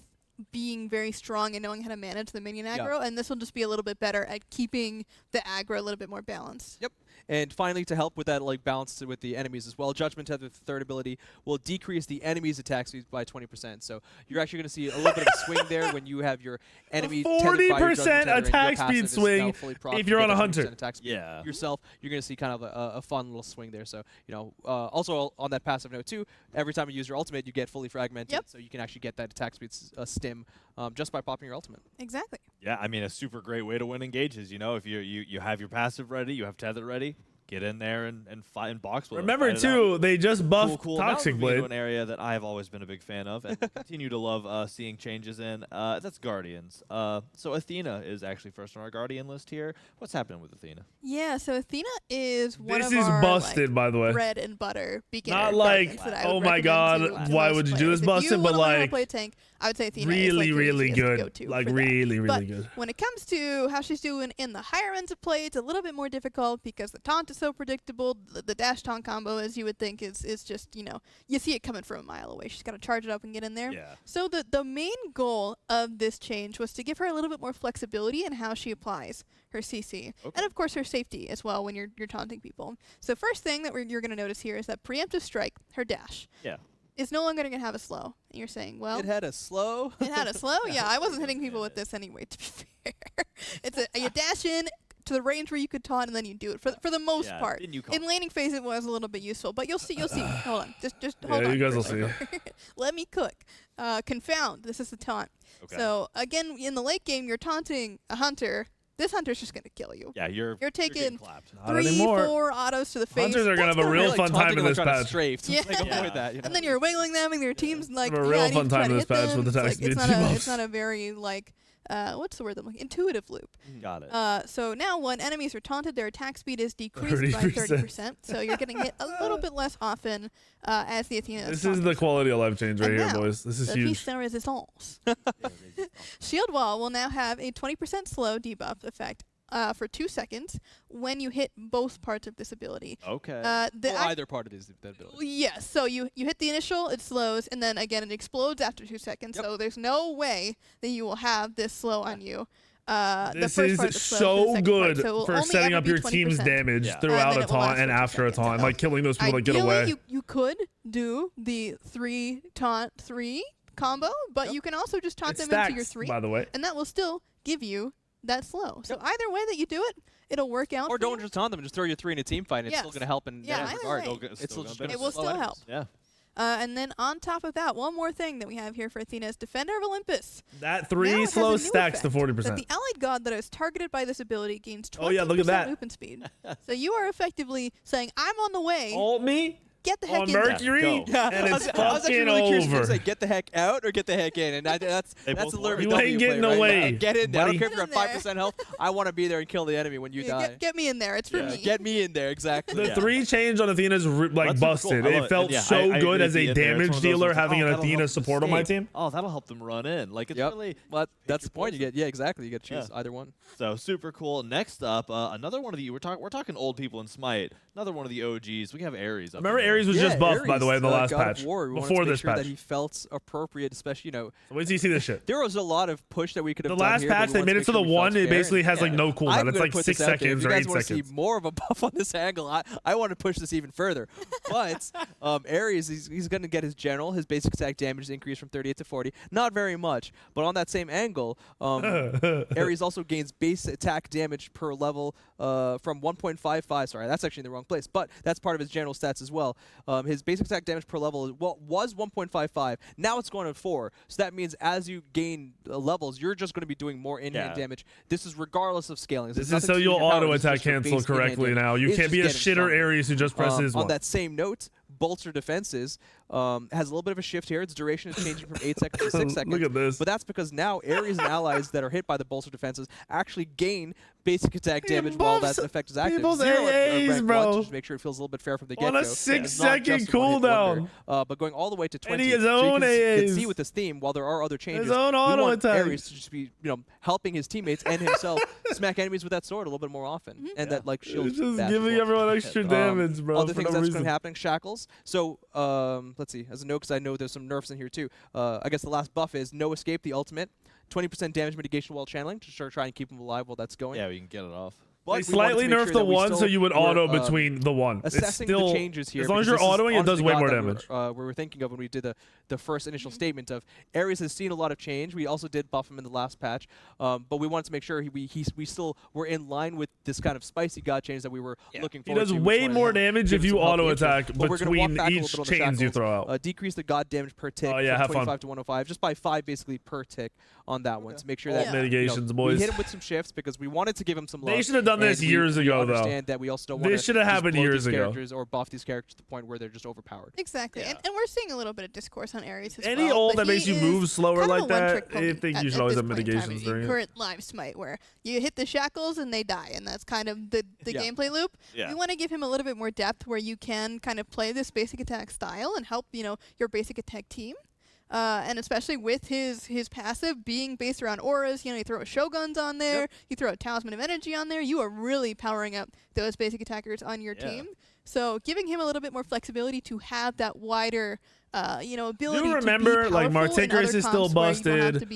being very strong and knowing how to manage the minion aggro, and this will just be a little bit better at keeping the aggro a little bit more balanced. Yep. And finally, to help with that like balance with the enemies as well, Judgment Tether, the third ability, will decrease the enemy's attack speed by 20%. So you're actually going to see a little bit of a swing there when you have your enemy 40% attack speed swing if you're on a hunter. Yeah. Yourself, you're going to see kind of a fun little swing there. So, you know, also on that passive note too, every time you use your ultimate, you get fully fragmented. Yep. So you can actually get that attack speed stim just by popping your ultimate. Exactly. Yeah, I mean, a super great way to win engages. You know, if you have your passive ready, you have tether ready, get in there and fight and box with Remember it. too, they just buffed Cool. Toxic Now Blade. moving to an area that I've always been a big fan of and continue to love seeing changes in. That's Guardians. So Athena is actually first on our Guardian list here. What's happening with Athena? Yeah, so Athena is one This of is our busted, like, by the way. bread and butter beginner Not like, Guardians that I oh would my recommend god, to why most would you do players. this busted? If you But wanna learn how to like, play a tank, I would say Athena is really, like your really easiest good. go-to Like for that. really, really But good. when it comes to how she's doing in the higher ends of play, it's a little bit more difficult because the taunt is so predictable. The dash taunt combo, as you would think, is just, you know, you see it coming from a mile away. She's got to charge it up and get in there. Yeah. So the main goal of this change was to give her a little bit more flexibility in how she applies her CC. Okay. And of course her safety as well when you're taunting people. So first thing that you're going to notice here is that preemptive strike, her dash. Yeah. Is no longer going to have a slow. And you're saying, well, It had a slow. it had a slow? Yeah, I wasn't hitting people with this anyway, to be fair. It's you dash in to the range where you could taunt and then you do it for the most part. In laning phase it was a little bit useful, but you'll see. Hold on. Just hold on. Yeah, you guys will for a see. second. Let me cook. Confound. This is the taunt. Okay. So again, in the late game, you're taunting a hunter. This hunter's just gonna kill you. Yeah, you're taking getting clapped. Not 3, anymore. 4 autos to the face. Hunters are gonna have a real Like fun time taunting in like this on a patch. strafe to, like, Yeah. avoid that, you know? And then you're wiggling them, and their team's like, Have a real I need fun to try time to in hit this patch them. with the It's attack like, speed it's not a very like what's the word I'm looking? Intuitive loop. Got it. So now when enemies are taunted, their attack speed is decreased by 30%. So you're getting hit a little bit less often as the Athena This is the quality of life change right And here, now, boys. This is the huge. piece de resistance. Shield Wall will now have a 20% slow debuff effect for 2 seconds when you hit both parts of this ability. Okay. Or either part of that ability. Yes, so you hit the initial, it slows, and then again it explodes after 2 seconds. Yep. So there's no way that you will have this slow on you. This the first part of is the slow for the so second good part. So it will for only setting ever up be your team's 20%. damage Yeah. throughout And then a it will last taunt and for 2 after a seconds. taunt, like killing those people that get Ideally, away. you could do the 3 taunt 3 combo, but you can also just taunt It them into your stacks, 3, by the way. and that will still give you that slow. So either way that you do it, it'll work out. Or for don't you. just taunt them and just throw your 3 in a team fight. And It's still Yes. going to help in Yeah, that either regard. way. It's still just gonna It will slow still enemies. help. Yeah. And then on top of that, one more thing that we have here for Athena is Defender of Olympus. That Now 3 it has a slow new stacks to effect, That 40%. the allied god that is targeted by this ability gains 20% Oh, yeah, look at that. movement speed. So you are effectively saying, I'm on the way. Ult me Get the heck on in there. Mercury, Yeah, and it's I was actually fucking really curious if you over. say get the heck out or get the heck in, and that's They the both lure work. You W ain't play, getting right? away, Get in there. I don't buddy. care if you're at Get in there. 5% health. I want to be there and kill the enemy when you Yeah, die. get me in there. It's for Yeah. me. Get me in there, exactly. The Yeah. 3 change on Athena's like That's super busted. cool. I love It felt And yeah, so I good agree as with a you there. It's one damage of those dealer ones like, having oh, an that'll Athena help support on my escape. team. Oh, that'll help them run in. Like it's Yep. really. Well, that's your the point. You poison. get exactly. You get to choose Yeah. either one. So super cool. Next up, another one of the we're talking old people in Smite. Another one of the OGs. We have Ares. Up Remember, in there. Ares was just buffed, by the way, in the last God patch. Of War. We wanted Before to make this sure patch. that he felt appropriate, especially So wait till you see this shit. there was a lot of push that we could have The done last here, but patch, we they wanted made to it to make the sure we 1. felt It fair, basically and has like no I'm cooldown. It's gonna like put 6 this out there. seconds If or you 8 guys want to seconds. see more of a buff on this angle, I want to push this even further. But Ares, he's going to get his general. His basic attack damage is increased from 38 to 40. Not very much, but on that same angle, Ares also gains base attack damage per level from 1.55. Sorry, that's actually in the wrong place, but that's part of his general stats as well. His basic attack damage per level was 1.55. Now it's going to 4. So that means as you gain levels, you're just going to be doing more in-hand damage. This is regardless of scaling. This is so you'll auto-attack cancel correctly now. You can't be a shitter Ares who just presses 1. On that same note, bolster defenses has a little bit of a shift here. Its duration is changing from 8 seconds to 6 seconds. Look at this. But that's because now Ares and allies that are hit by the bolster defenses actually gain basic attack damage while that effect is active. People's 0 AAs, rank bro. 1 to make sure it feels a little bit fair from the get-go. On a 6-second cooldown. But going all the way to 20. And his so own you can AAs. see with this theme, while there are other changes, His own we auto want attack. Ares to just be, helping his teammates and himself smack enemies with that sword a little bit more often, and that like shield. It's just giving everyone extra damage, bro. Other things no that's reason. going to happen, shackles. So let's see, as a note, because I know there's some nerfs in here too. I guess the last buff is no escape, the ultimate, 20% damage mitigation while channeling to try and keep him alive while that's going. Yeah, we can get it off. They slightly nerfed the 1, so you would auto between the 1. Assessing it's still, the changes here. As long as you're autoing, it does way more damage. We were thinking of when we did the first initial statement of Ares has seen a lot of change. We also did buff him in the last patch, but we wanted to make sure we still were in line with this kind of spicy god change that we were looking forward to. He does way more damage if you auto attack between each chains you throw out. Decrease the god damage per tick from 25 to 105, just by 5 basically per tick on that one to make sure that mitigations, boys. We hit him with some shifts because we wanted to give him some love. They should have done this years ago, though. Understand that we also don't want this should have happened years ago, or buff these characters to the point where they're just overpowered. Exactly, and we're seeing a little bit of discourse on Ares as Any well. ult that makes you move slower like that, I think you should always have mitigations during during it. Current live Smite, where you hit the shackles and they die, and that's kind of the gameplay loop. Yeah. We want to give him a little bit more depth where you can kind of play this basic attack style and help your basic attack team. And especially with his passive being based around auras, you throw Shoguns on there, you throw a Talisman of Energy on there, you are really powering up those basic attackers on your team. So giving him a little bit more flexibility to have that wider, ability you remember, to be like, Martinez is still busted,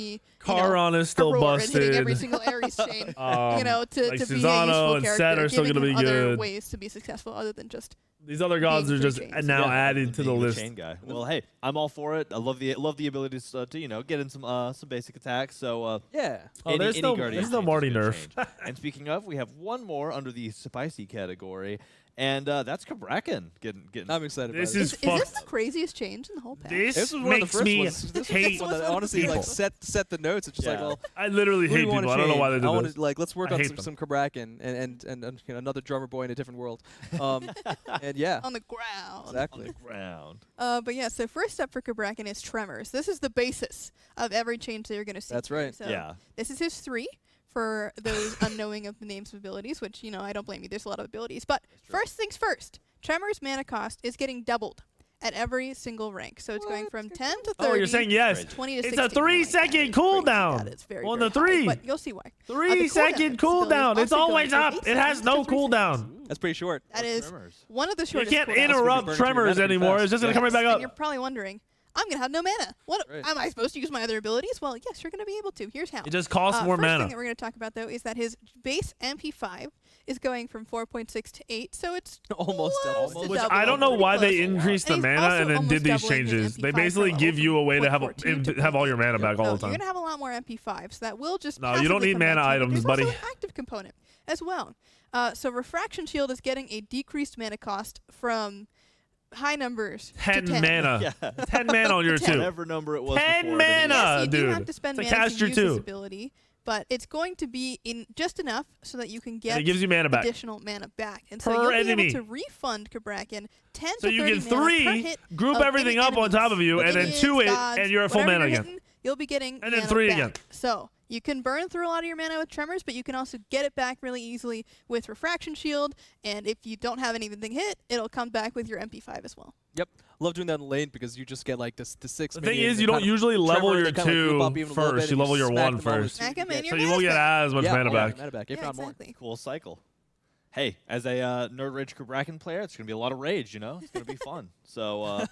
Charon is still busted, hitting every single Ares chain, to like be a useful and character, Set are still giving going to him be other good. ways to be successful other than just These other gods are just now added to the list. Chain guy. Well, hey, I'm all for it. I love the ability to get in some basic attacks. So there's no Marty nerf. And speaking of, we have one more under the spicy category. And that's Cabrakan getting. I'm excited. This about is Is this the craziest change in the whole pack? This was one of the makes first me ones. This hate was one that honestly people. like set the notes. It's just like, well, I literally hate people. I don't know why they do this. Let's work I on hate some Cabrakan and another drummer boy in a different world. And yeah, on the ground. Exactly. On the ground. But yeah, so first up for Cabrakan is Tremors. This is the basis of every change that you're going to see. That's right. So this is his 3 for those unknowing of the names of abilities, which, I don't blame you. There's a lot of abilities. But first things first, Tremors' mana cost is getting doubled at every single rank. So it's going from 10 to 30. Oh, you're saying yes. 20 to it's 60. a 3-second cooldown. It's very, on very the 3. high, but you'll see why. 3-second cooldown. It's always up. It has no cooldown. That's pretty short. That is one of the You shortest can't cooldowns. interrupt Tremors anymore. It's just going to come right back And up. you're probably wondering, I'm going to have no mana. What am I supposed to use my other abilities? Well, yes, you're going to be able to. Here's how. It just costs more First mana. thing that we're going to talk about, though, is that his base MP5 is going from 4.6 to 8, so it's almost double. Which I don't know why they increased the And he's mana also and then almost did these doubling his changes. They MP5 basically from give you a way to 1.14 have all your mana back all the You're time. going to have a lot more MP5, so that will just No, you don't passively need come back mana to you, but items, there's buddy. also an active component as well. So Refraction Shield is getting a decreased mana cost from high numbers 10 to 10. mana. 10 mana on your 2. Whatever number it was 10 before. mana, Yes, you do dude. have to spend It's a mana caster to use this too. ability, but it's going to be in just enough so that you can get And it gives you mana back. additional mana back. And so Per you'll be enemy. able to refund Cabrakan 10 So to you 30 get mana per 3, hit group of everything any up on top of you, and then minions, 2 it, gods, and you're at full whatever mana you're again. hitting, you'll be getting And then mana 3 back. again. So you can burn through a lot of your mana with Tremors, but you can also get it back really easily with Refraction Shield. And if you don't have anything hit, it'll come back with your MP5 as well. Yep. Love doing that in lane because you just get like the 6 The thing minions is, you and don't kind of usually level Tremor, your they kinda, like, group up 2 even a little bit first. You and level your smack 1 them all with first. Smack 'em in So your you won't get mana as much yeah, mana back. Mana back, if not more. exactly. Cool cycle. Hey, as a nerd rage Cabrakan player, it's gonna be a lot of rage. It's gonna be fun. So.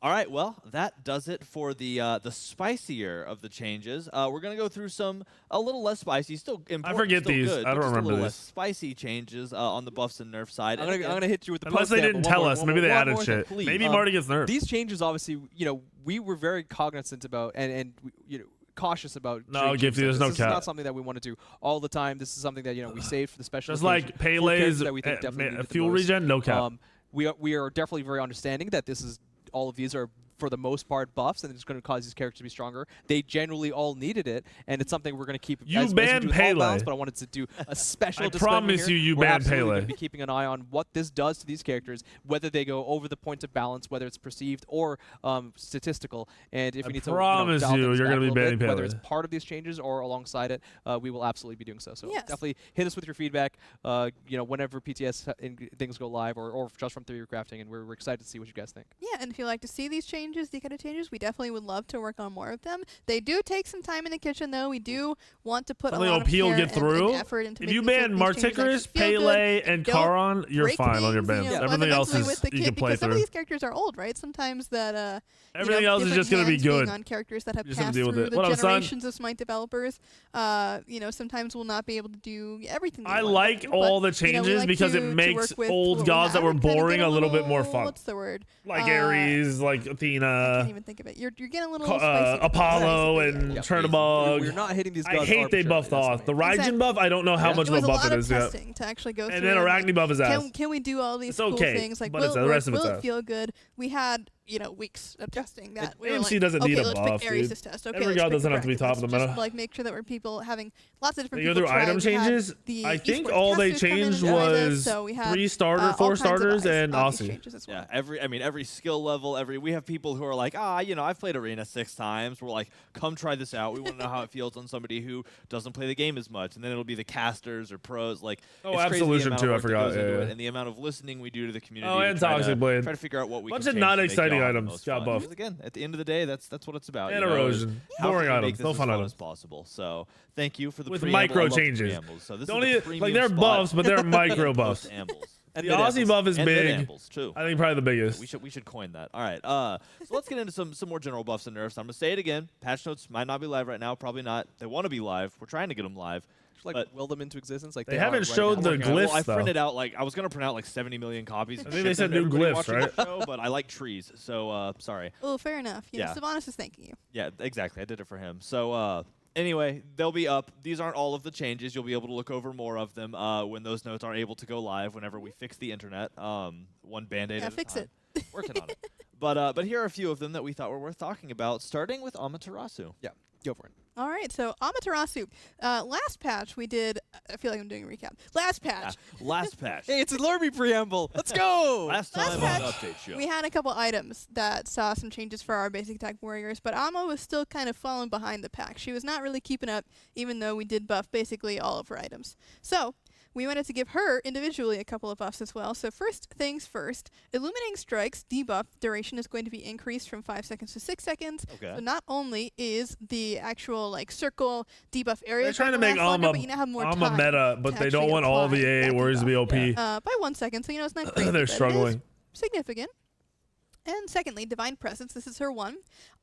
All right, well, that does it for the spicier of the changes. We're gonna go through some a little less spicy, still important. I forget still these. Good, I don't but just remember a little these. less spicy changes on the buffs and nerf side. I'm gonna hit you with the Unless they post-stamp, didn't but tell one us. more- Maybe they one added more thing, shit. please. Maybe Marty gets nerfed. These changes, obviously, we were very cognizant about and cautious about. No, doing Gifty, changes. there's no This is cap. not something that we want to do all the time. This is something that we saved for the special. Just occasion like for characters Pele's that we think definitely needed the fuel most. regen, no cap. we are definitely very understanding that all of these are for the most part buffs, and it's going to cause these characters to be stronger. They generally all needed it, and it's something we're going to keep. You banned Pele, but I wanted to do a special. I promise you banned Pele. We're going to be keeping an eye on what this does to these characters, whether they go over the point of balance, whether it's perceived or statistical. And if we need to, promise you're going to be banning Pele, whether it's part of these changes or alongside it, we will absolutely be doing so. So definitely hit us with your feedback. Whenever PTS things go live, or just from 3D Crafting, and we're excited to see what you guys think. Yeah, and if you like to see these changes, these kind of changes, we definitely would love to work on more of them. They do take some time in the kitchen, though. We do want to put a lot of care and effort into. If you ban Marticarus, Pele, and Charon, you're fine on your bans. Everything else is you can play through. Some of these characters are old, right? Sometimes that everything else is just going to be good. On characters that have passed through the generations of Smite developers, sometimes we'll not be able to do everything. I like all the changes because it makes old gods that were boring a little bit more fun. What's the word? Like Ares, like Athena. I can't even think of it. You're getting a little spicy. Apollo and Chernabog. We're not hitting these gods. I hate they buffed off. The Raijin buff, I don't know how much of a buff it is yet. To actually go and then Arachne buff is ass. Can we do all these cool things? Like, will it feel good? We had weeks of testing that. AMC doesn't need a buff, Ares' test. Okay, every god doesn't have to be top of the meta. Just like make sure that we're people having lots of different. They go through item changes. I think all they changed was 4 starters, and Aussie. Yeah, every skill level. We have people who are like, I've played Arena 6 times. We're like, come try this out. We want to know how it feels on somebody who doesn't play the game as much. And then it'll be the casters or pros. Like, Absolution too. I forgot. And the amount of listening we do to the community. And Toxic Blade. Try to figure out what we bunch can of not exciting items got buffed. Again, at the end of the day, that's what it's about. And erosion. Boring items. No fun items. As possible. So thank you for the with micro changes. So this don't need like they're buffs, but they're micro buffs. And the Aussie buff is big. Too. I think probably the biggest. We should coin that. All right. So let's get into some more general buffs and nerfs. I'm gonna say it again. Patch notes might not be live right now. Probably not. They want to be live. We're trying to get them live. Will them into existence. Like they haven't showed the glyphs. I printed out I was gonna print out 70 million copies. I think they said new glyphs, right? But I like trees, so sorry. Oh, fair enough. Sylvanas is thanking you. Yeah, exactly. I did it for him. So anyway, they'll be up. These aren't all of the changes. You'll be able to look over more of them when those notes are able to go live. Whenever we fix the internet, one band-aid at a fix time. it. Working on it. But here are a few of them that we thought were worth talking about. Starting with Amaterasu. Yeah, go for it. All right, so Amaterasu. Last patch we did. I feel like I'm doing a recap. Last patch. Last patch. Hey, it's a Lurby preamble. Let's go. Last time on the update show. We had a couple items that saw some changes for our basic attack warriors, but Ama was still kind of falling behind the pack. She was not really keeping up, even though we did buff basically all of her items. So we wanted to give her individually a couple of buffs as well. So first things first, Illuminating Strike's debuff duration is going to be increased from 5 seconds to 6 seconds. Okay. So not only is the actual circle debuff area they're trying to make Alma meta, but they don't want all the AA warriors to be OP. By 1 second, so it's not crazy. They're struggling. Significant. And secondly, Divine Presence, this is her one.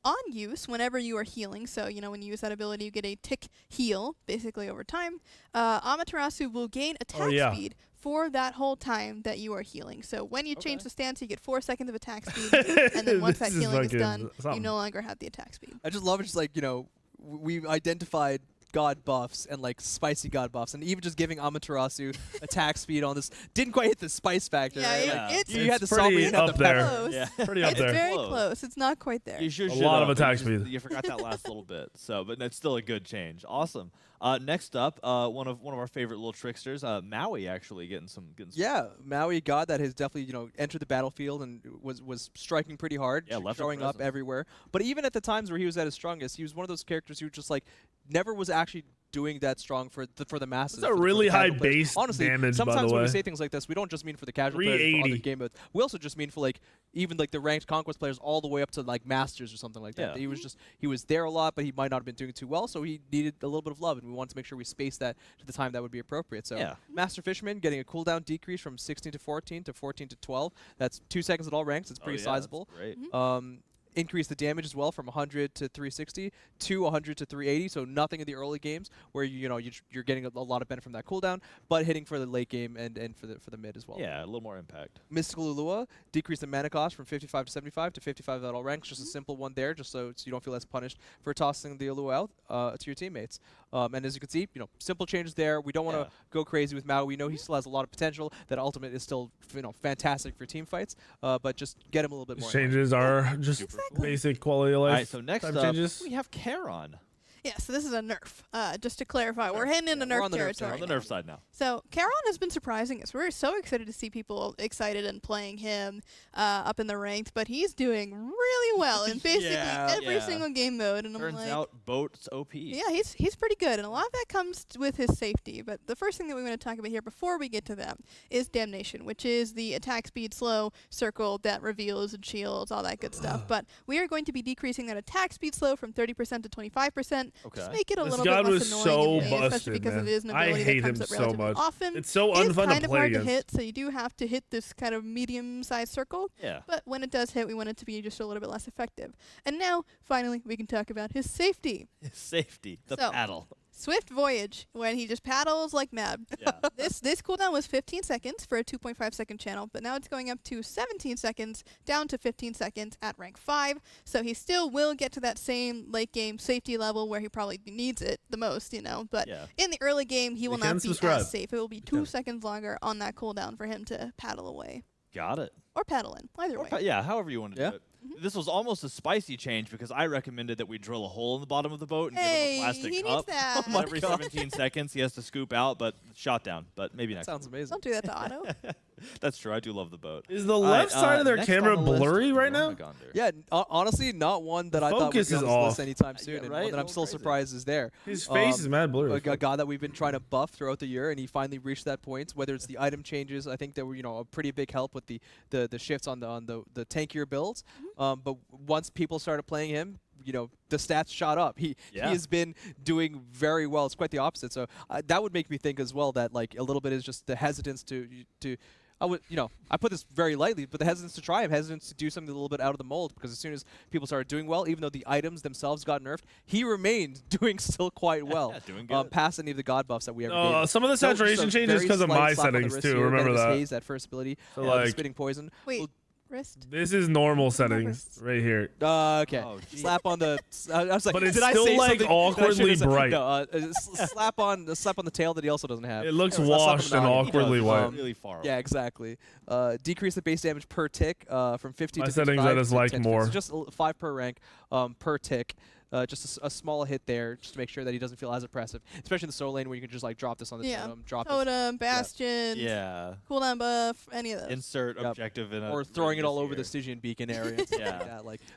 On use, whenever you are healing, so, when you use that ability, you get a tick heal, basically over time. Amaterasu will gain attack speed for that whole time that you are healing. So when you change the stance, you get 4 seconds of attack speed, and then once that healing is done, you no longer have the attack speed. I just love it, we identified god buffs and spicy god buffs, and even just giving Amaterasu attack speed on this didn't quite hit the spice factor. You had the Sabre, you had the pepper. Yeah. Pretty up there. It's very close. It's not quite there. You a lot of attack speed. You forgot that last little bit. So, but that's still a good change. Awesome. Next up, one of our favorite little tricksters, Maui, actually getting some. Yeah, Maui god that has definitely entered the battlefield and was striking pretty hard, showing up everywhere. But even at the times where he was at his strongest, he was one of those characters who just never was actually doing that strong for the masses. It's a really high base damage, sometimes by the way. when we say things like this, we don't just mean for the casual players for other game modes. We also just mean for even the ranked Conquest players all the way up to Masters or something like that. Yeah. He was there a lot, but he might not have been doing too well, so he needed a little bit of love, and we wanted to make sure we spaced that to the time that would be appropriate. So Master Fisherman getting a cooldown decrease from 16 to 14 to 14 to 12. That's 2 seconds at all ranks. It's pretty sizable. That's great. increase the damage as well from 100 to 360 to 100 to 380. So nothing in the early games where you're getting a lot of benefit from that cooldown, but hitting for the late game and for the mid as well. Yeah, a little more impact. Mystical Ulua, decrease the mana cost from 55 to 75 to 55 at all ranks. Just a simple one there, just so you don't feel as punished for tossing the Ulua out to your teammates. And as you can see, simple changes there. We don't want to go crazy with Mao. We know he still has a lot of potential. That ultimate is still fantastic for team fights, but just get him a little bit more. Changes are just basic quality of life. All right, so next up, changes. we have Charon. Yeah, so this is a nerf. Just to clarify, we're heading into nerf territory. On the nerf side now. So Charon has been surprising us. We're so excited to see people excited and playing him up in the ranked, but he's doing really well in basically every single game mode. And Turns out boat's OP. Yeah, he's pretty good, and a lot of that comes with his safety. But the first thing that we want to talk about here before we get to them is Damnation, which is the attack speed slow circle that reveals and shields, all that good stuff. But we are going to be decreasing that attack speed slow from 30% to 25%. Okay. Just make it a this little god bit was less so annoying, busted, especially because man. it is an I ability hate that him comes up so relatively much. often. It's so It's unfun kind to of play hard against. to hit, so you do have to hit this kind of medium-sized circle. Yeah. But when it does hit, we want it to be just a little bit less effective. And now, finally, we can talk about his safety. His safety, the paddle. Swift Voyage, when he just paddles like mad. Yeah. This cooldown was 15 seconds for a 2.5 second channel, but now it's going up to 17 seconds, down to 15 seconds at rank 5. So he still will get to that same late game safety level where he probably needs it the most, But in the early game, he will not be as safe. It will be 2 seconds longer on that cooldown for him to paddle away. Got it. Or paddle in, either way. Yeah, however you want to do it. This was almost a spicy change because I recommended that we drill a hole in the bottom of the boat and give him a plastic he cup. needs that. Oh every 17 seconds, he has to scoop out, but shot down. But maybe next. Sounds amazing. Don't do that to Otto. That's true. I do love the boat. Is the left side of their camera blurry right now? Yeah, honestly, not one that I thought would be on this list anytime soon, and one that I'm still surprised is there. His face is mad blurry. A guy that we've been trying to buff throughout the year, and he finally reached that point. Whether it's the item changes, I think there were a pretty big help with the shifts on the tankier builds. But once people started playing him, the stats shot up. He has been doing very well. It's quite the opposite. So that would make me think as well that a little bit is just the hesitance to I put this very lightly, but the hesitance to try him, hesitance to do something a little bit out of the mold, because as soon as people started doing well, even though the items themselves got nerfed, he remained doing still quite well. Doing good. Past any of the god buffs that we ever gave. Some of the saturation changes because of my settings too. Remember that. Haze, that first ability, So spitting poison. Wait. Wrist. This is normal settings right here. Okay. Oh, slap on the. I was like, but it's did I still say like something? awkwardly bright. No, slap on the tail that he also doesn't have. It looks washed and awkwardly white. Really far. Yeah, exactly. Decrease the base damage per tick from 50 my to 55. settings I just like more. So just 5 per rank per tick. Just a small hit there, just to make sure that he doesn't feel as oppressive, especially in the solo lane where you can just drop this on the totem, drop totem, bastion, cooldown buff, any of those. Insert objective in or throwing it all over the Stygian beacon area.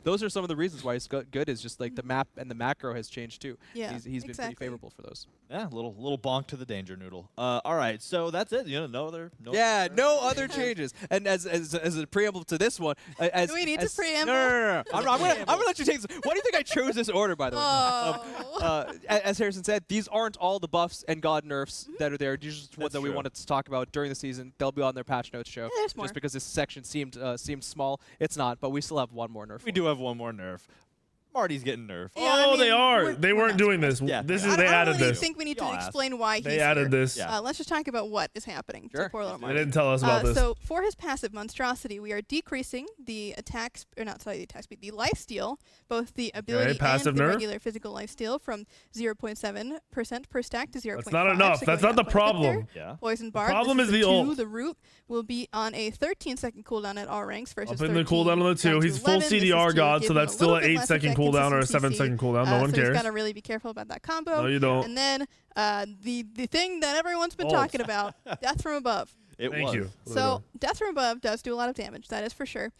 Those are some of the reasons why it's good. Is just the map and the macro has changed too. Yeah, he's been pretty favorable for those. Yeah, little bonk to the danger noodle. All right, so that's it. No other. No other changes. And as a preamble to this one, do we need to preamble? No. I'm gonna let you take this. Why do you think I chose this order, by the way? As Harrison said, these aren't all the buffs and god nerfs that are there. These are just ones that we wanted to talk about during the season. They'll be on their patch notes show. Yeah, there's more. Just because this section seemed small, it's not. But we still have one more nerf. We do have one more nerf. Marty's getting nerfed. Yeah, they are. They weren't doing this. Yeah. They I added don't really this. think we need to explain why they added this. Let's just talk about what is happening to poor little They Marty. didn't tell us about this. So for his passive Monstrosity, we are decreasing the the lifesteal, both the ability and the regular physical lifesteal from 0.7% per stack to 0.5. That's not enough. So that's not the up problem. Poison Barb. The problem is the ult. The root will be on a 13-second cooldown at all ranks versus Up in the cooldown on the 2. He's full CDR god, so that's still an 8-second cooldown or a 7-second cooldown. No one cares. So you gotta really be careful about that combo. No, you don't. And then the thing that everyone's been talking about, Death from Above. Thank you. So Death from Above does do a lot of damage. That is for sure.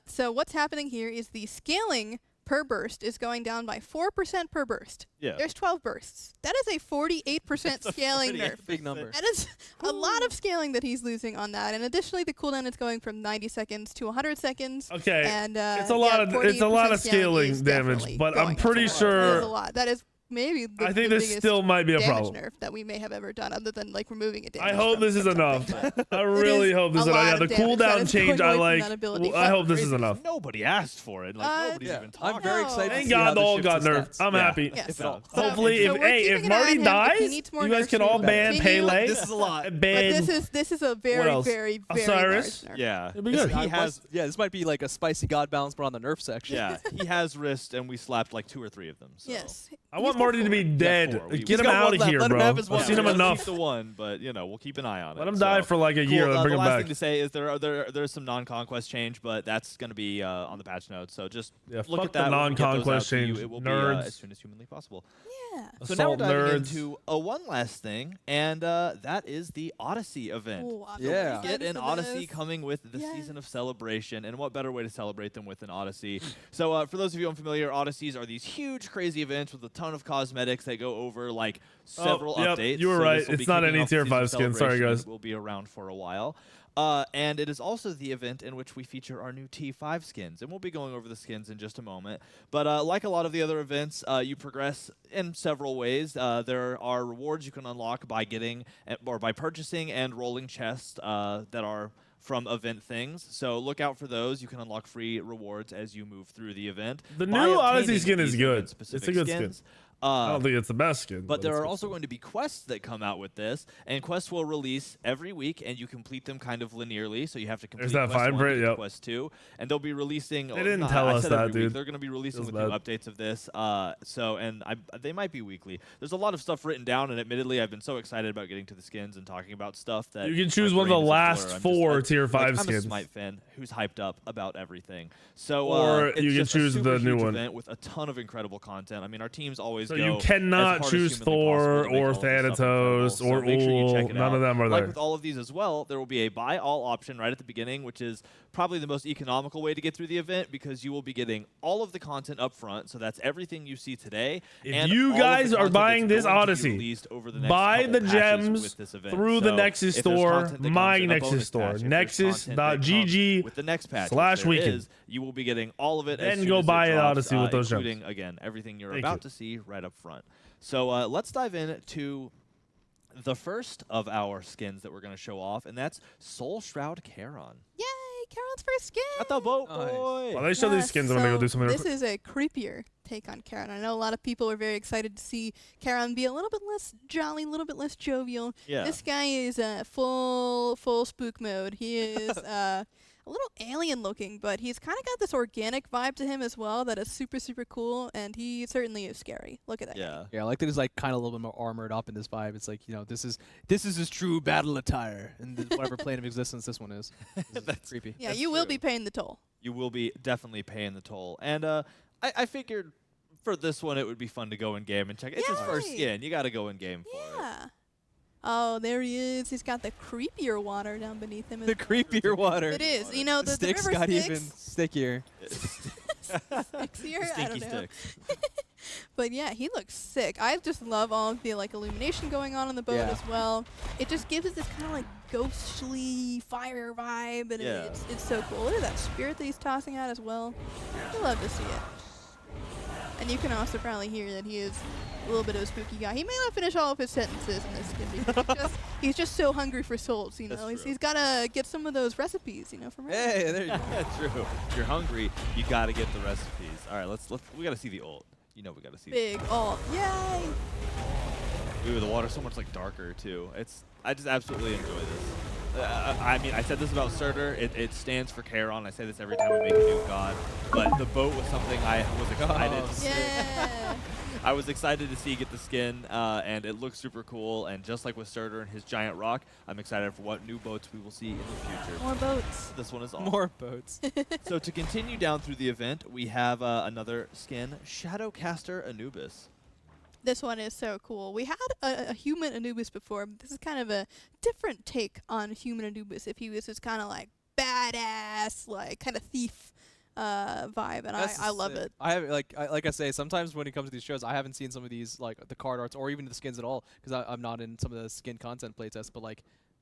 So what's happening here is the scaling per burst is going down by 4% per burst. Yeah. There's 12 bursts. That is a 48% scaling nerf. Big number. That is a lot of scaling that he's losing on that. And additionally, the cooldown is going from 90 seconds to 100 seconds. Okay. And it's a lot of scaling damage, but I'm pretty sure. That is a lot. That is maybe I think this still might be a problem. nerf that we may have ever done, other than like removing it. I hope this is enough. I really hope this is enough. Yeah, the cooldown change I like. I hope this is enough. Nobody asked for it. Like nobody's even talking. I'm very excited. Thank God all got nerfed. I'm happy. Yes. Hopefully, if Marty dies, you guys can all ban Pele. This is a lot. But this is a very, very, very Osiris? large nerf. Yeah. It'd be good. He has. Yeah, this might be like a spicy god balance, but on the nerf section. Yeah, he has wrist, and we slapped like 2 or 3 of them. So. Yes. I want Marty to be dead. We Get him got out one of left. here, Let him bro. have his one. I've seen him Let's enough. keep the one, but we'll keep an eye on it. Let him die for like a year. Cool. Then bring the him last back. thing to say is there's some non-conquest change, but that's going to be on the patch notes. So just look fuck at that. the non-conquest change. It will Nerds. be as soon as humanly possible. Yeah. So now we're Assault diving nerds. into one last thing, and that is the Odyssey event. Ooh, I'm Yeah. Get an excited for Odyssey this. coming with the season of celebration, and what better way to celebrate than with an Odyssey? So for those of you unfamiliar, Odysseys are these huge, crazy events with a ton of cosmetics that go over like several updates. You were So right. this will be It's not kicking any off the tier season 5 skin. Sorry, celebration. guys. It will be around for a while. And it is also the event in which we feature our new T5 skins, and we'll be going over the skins in just a moment. But like a lot of the other events, you progress in several ways. There are rewards you can unlock by getting or by purchasing and rolling chests that are from event things. So look out for those. You can unlock free rewards as you move through the event. The by new Odyssey obtaining skin is these good. event-specific It's a good skins. skin. I don't think it's the best skin. But there it's are good also skin. going to be quests that come out with this, and quests will release every week, and you complete them kind of linearly. So you have to complete that quest fine 1 print? to get Yep. quest 2, and they'll be releasing. They didn't tell us that, every week. dude. They're going to be releasing Feels with new bad. updates of this. They might be weekly. There's a lot of stuff written down, and admittedly, I've been so excited about getting to the skins and talking about stuff that You can choose my one of the brain is a last blur. I'm 4 just, tier 5 I'm skins. a Smite fan who's hyped up about everything. So Or it's you can just a choose super the new huge one. event with a ton of incredible content. I mean, our teams always So go you as cannot hard as choose humanly Thor possible to make or all of this stuff Thanatos incredible. or So make sure you check Ul. it None out. of them are Like there. with all of these as well, there will be a buy all option right at the beginning, which is probably the most economical way to get through the event because you will be getting all of the content up front. So that's everything you see today. If and you all of the guys are content buying that's this going to be Odyssey, released over the next buy couple the patches gems with this event. through the So Nexus if there's store, content that my comes in a Nexus bonus store, patch, if there's content that comes nexus.gg with the next patch, / which there weekend. is, you will be getting all of it. Then as soon go as it buy an drops, Odyssey with those gems. including again everything you're Thank about you. to see right up front. So let's dive into the first of our skins that we're going to show off, and that's Soul Shroud Charon. Yay, Charon's first skin. At the boat, Nice. boy. While they show these skins, I'm going to go do something real This quick. is a creepier take on Charon. I know a lot of people are very excited to see Charon be a little bit less jolly, a little bit less jovial. Yeah. This guy is full spook mode. He is a little alien looking, but he's kind of got this organic vibe to him as well that is super, super cool, and he certainly is scary. Look at that. Yeah. Yeah, I like that he's like kind of a little bit more armored up in this vibe. It's like, this is his true battle attire, and whatever plane of existence this one is. That's creepy. Yeah, That's you will true. be paying the toll. You will be definitely paying the toll. And I figured for this one it would be fun to go in game and check. It's his first Yay. skin. You got to go in game for it. Yeah. Oh, there he is. He's got the creepier water down beneath him. The creepier water. It is. You know, the Sticks river got Styx, even stickier. Stixier? I Stinky don't know. sticks. But yeah, he looks sick. I just love all of the illumination going on the boat Yeah. as well. It just gives us this kind of like ghostly fire vibe, and Yeah. it's so cool. Look at that spirit that he's tossing out as well. I love to see it. And you can also probably hear that he is a little bit of a spooky guy. He may not finish all of his sentences in this skin because he's just so hungry for souls. That's true. He's got to get some of those recipes. From Reddit. Hey, there you go. True. If you're hungry, you got to get the recipes. All right, we got to see the ult. We got to see. Big ult. Yay! Ooh, the water's so much darker too. I just absolutely enjoy this. I mean, I said this about Surtur. It stands for Charon. I say this every time we make a new god. But the boat was something I was excited to see. Yeah. I was excited to see get the skin, and it looks super cool. And just like with Surtur and his giant rock, I'm excited for what new boats we will see in the future. More boats. This one is awesome. More boats. So to continue down through the event, we have another skin, Shadowcaster Anubis. This one is so cool. We had a human Anubis before, but this is kind of a different take on human Anubis. If he was this kind of badass, kind of thief vibe, and I love it. I have like I say, sometimes when it comes to these shows, I haven't seen some of these the card arts or even the skins at all because I'm not in some of the skin content playtests. But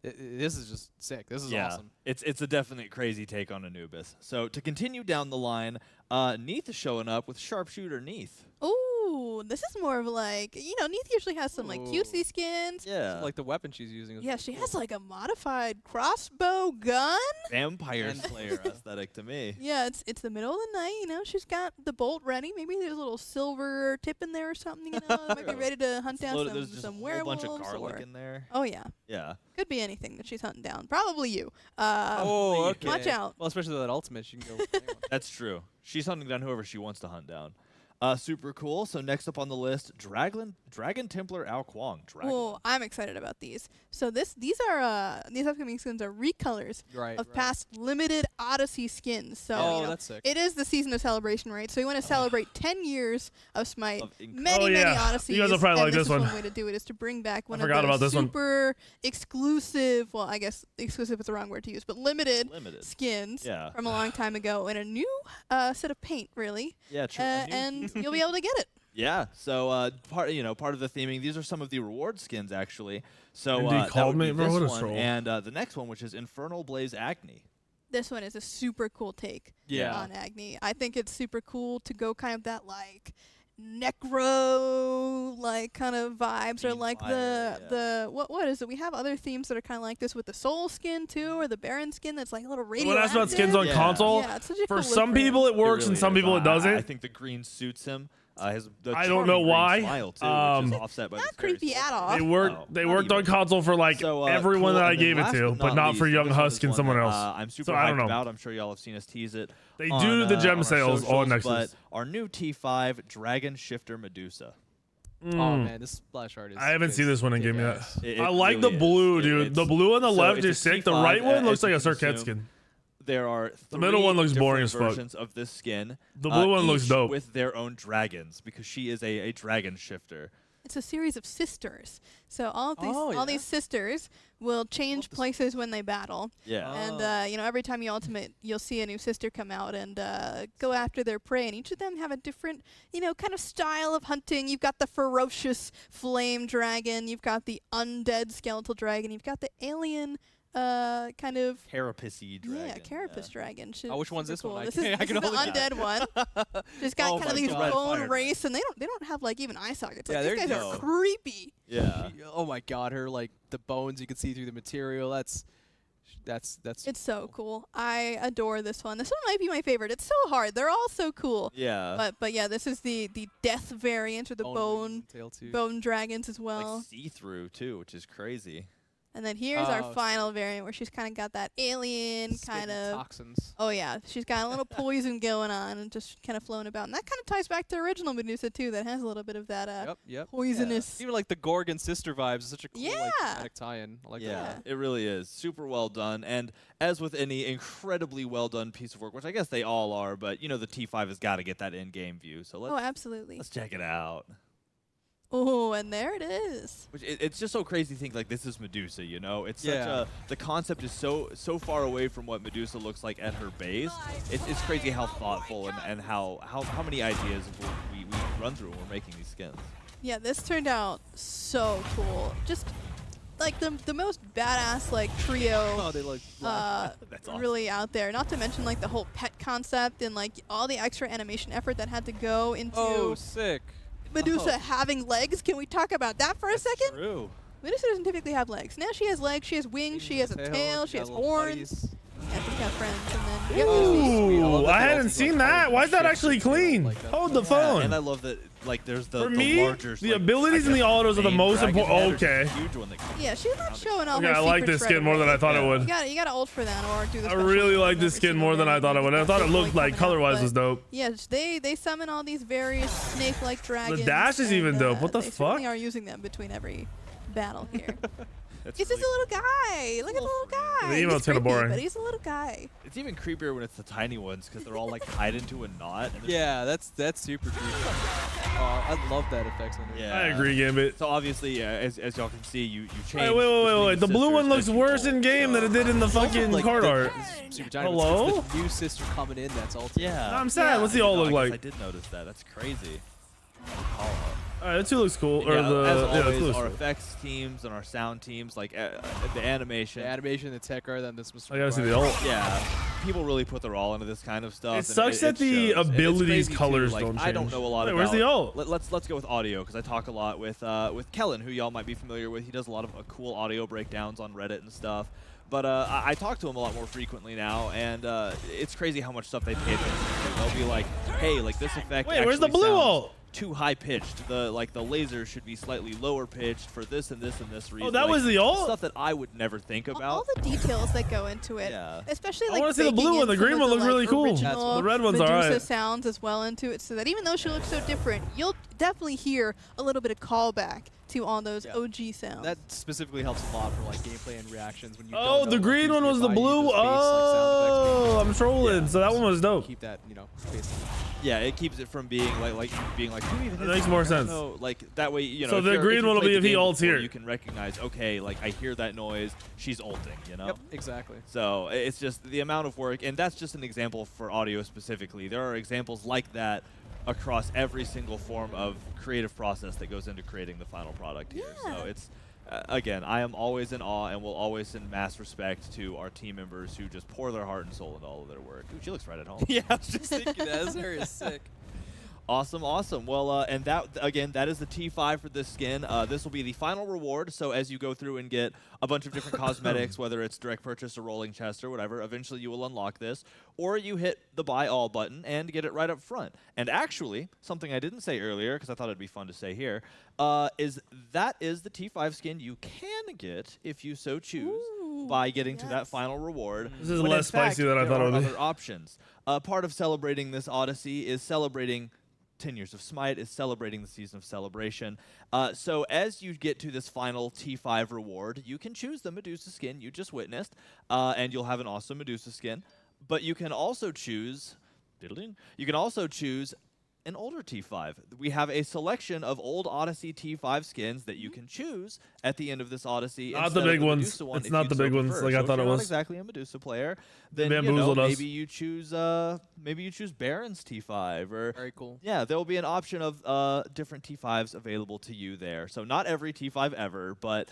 this is just sick. This is awesome. It's a definite crazy take on Anubis. So to continue down the line, Neath is showing up with Sharpshooter Neath. Ooh, Ooh, this is more of like, you know, Neith usually has some like cutesy skins. Yeah. Like the weapon she's using. Yeah, she has like a modified crossbow gun. Vampire Slayer aesthetic to me. Yeah, it's the middle of the night, you know. She's got the bolt ready. Maybe there's a little silver tip in there or something, you know. Might be ready to hunt down some werewolves. There's just a whole bunch of garlic in there. Oh yeah. Yeah. Could be anything that she's hunting down. Probably you. Okay. Watch out. Well, especially with that ultimate, she can go with anyone. That's true. She's hunting down whoever she wants to hunt down. Super cool. So next up on the list, Dragon Templar Ao Kuang. Oh, I'm excited about these. So these upcoming skins are recolors of past limited Odyssey skins. So you know, that's sick. It is the season of celebration, right? So you want to celebrate 10 years of Smite, many Odysseys. You guys will probably like this one. One way to do it is to bring back one of the super exclusive. Well, I guess exclusive is the wrong word to use, but limited skins from a long time ago in a new set of paint, really. Yeah, true. And you'll be able to get it. Yeah, so part of the theming. These are some of the reward skins actually. So that would be this one, and the next one, which is Infernal Blaze Agni. This one is a super cool take on Agni. I think it's super cool to go kind of that like necro like kind of vibes, or like the what is it? We have other themes that are kind of like this with the soul skin too, or the Baron skin that's like a little radioactive. When I asked about skins on console, it's such a for cool some people it works and some people it doesn't. I think the green suits him. I don't know why. Smile too, which is offset by not creepy at all. They worked on console for like everyone that I gave it to, but not for Young Husk and someone else. I'm super hyped about. I'm sure y'all have seen us tease it. They do the gem sales all Nexus. But our new T5 Dragon Shifter Medusa. Oh man, this splash art is. I haven't seen this one in game yet. I like really the blue, dude. The blue on the left is sick. The right one looks like a Circuit skin. There are the middle one looks boring as fuck. Versions of this skin. The blue one looks dope with their own dragons because she is a dragon shifter. It's a series of sisters. So all these sisters will change places when they battle. Yeah. And you know, every time you ultimate, you'll see a new sister come out and go after their prey. And each of them have a different, you know, kind of style of hunting. You've got the ferocious flame dragon. You've got the undead skeletal dragon. You've got the alien kind of carapace dragon. Yeah, carapace dragon. Which one's this cool. one? This is the undead one. She's got kind of these bone race, and they don't have like even eye sockets. Like, these guys are creepy. Yeah. Oh my god, her like the bones you can see through the material. That's. It's so cool. I adore this one. This one might be my favorite. It's so hard. They're all so cool. Yeah. But yeah, this is the death variant, or the bone dragons as well. Like see-through too, which is crazy. And then here's our final variant where she's kind of got that alien kind of toxins. Oh yeah, she's got a little poison going on and just kind of flowing about. And that kind of ties back to the original Medusa too. That has a little bit of that poisonous. Even like the Gorgon sister vibes is such a cool like, thematic tie-in. I like that. It really is super well done. And as with any incredibly well done piece of work, which I guess they all are, but you know the T5 has got to get that in-game view. So absolutely. Let's check it out. Oh, and there it is. It's just so crazy to think like this is Medusa, you know? It's such a the concept is so far away from what Medusa looks like at her base. It's crazy how thoughtful and how many ideas we run through when we're making these skins. Yeah, this turned out so cool. Just like the most badass like trio. Oh, they look that's awesome. Really out there. Not to mention like the whole pet concept and like all the extra animation effort that had to go into. Oh, sick. Medusa having legs. Can we talk about that for a second? True. Medusa doesn't typically have legs. Now she has legs, she has wings, she has a tail, she has horns. Yeah, she's got friends. And then ooh, I hadn't seen that. Why is that actually clean? Hold the phone. And I love that like there's the larger, the abilities and the autos are the most important. Okay. Yeah, she's not showing all her I like this skin more than I thought it would. You gotta ult for that or do the I really like this skin more than I thought it would. I thought it looked like color-wise was dope. Yeah, they summon all these various snake-like dragons. The dash is even dope. What the fuck? They are using them between every battle here. He's just a little guy. Look at the little guy. The emote's kind of boring. But he's a little guy. It's even creepier when it's the tiny ones because they're all like tied into a knot. And yeah, that's super creepy. I love that effect. Yeah, I agree, Gambit. So obviously, as y'all can see, you change. Wait. The blue one looks worse in game than it did in the fucking card art. Hello? It's the new sister coming in. That's all. Yeah. I'm sad. What's the all look like? I did notice that. That's crazy. Alright, that too looks cool. As always, our effects teams and our sound teams, like the animation. The animation, the tech art, then this was. I gotta see the ult. Yeah. people really put their all into this kind of stuff. It sucks that the abilities colors too. don't change. I don't know a lot about. Where's the ult? Let's go with audio, because I talk a lot with Kellen, who y'all might be familiar with. He does a lot of cool audio breakdowns on Reddit and stuff. But I talk to him a lot more frequently now, and it's crazy how much stuff they pay attention to. They'll be like, hey, like this effect. Wait, where's the blue ult? Too high pitched. The laser should be slightly lower pitched for this and this and this reason. Oh, that was the ult? Stuff that I would never think about. All the details that go into it, especially like I want to see the blue one. The green one looked really cool. The red one's Medusa alright. sounds as well into it, so that even though she looks so different, you'll definitely hear a little bit of callback to all those OG sounds. That specifically helps a lot for like gameplay and reactions when you. Oh, the green one was the blue. Oh, I'm trolling. So that one was dope. Keep that, you know, space. Yeah, it keeps it from being like who even that makes more sense. Like that way, you know. So the green one will be if he ults here. You can recognize, okay, like I hear that noise, she's ulting, you know. Yep, exactly. So it's just the amount of work, and that's just an example for audio specifically. There are examples like that across every single form of creative process that goes into creating the final product here. So it's again, I am always in awe and will always send mass respect to our team members who just pour their heart and soul into all of their work. Ooh, she looks right at home. Yeah, I was just thinking that. His hair is sick. Awesome, awesome. Well, and that, again, that is the T5 for this skin. This will be the final reward, so as you go through and get a bunch of different cosmetics, whether it's direct purchase or rolling chest or whatever, eventually you will unlock this, or you hit the buy all button and get it right up front. And actually, something I didn't say earlier, because I thought it'd be fun to say here, is that is the T5 skin you can get if you so choose. By getting to that final reward. This is less spicy than I thought it would be. Other options. Part of celebrating this Odyssey is celebrating 10 years of Smite, is celebrating the season of celebration. So as you get to this final T5 reward, you can choose the Medusa skin you just witnessed, and you'll have an awesome Medusa skin. But you can also choose, an older T5. We have a selection of old Odyssey T5 skins that you can choose at the end of this Odyssey. Not the big ones. It's not the big ones like I thought it was. If you're not exactly a Medusa player, then maybe you choose Baron's T5 or very cool. Yeah, there will be an option of different T5s available to you there. So not every T5 ever, but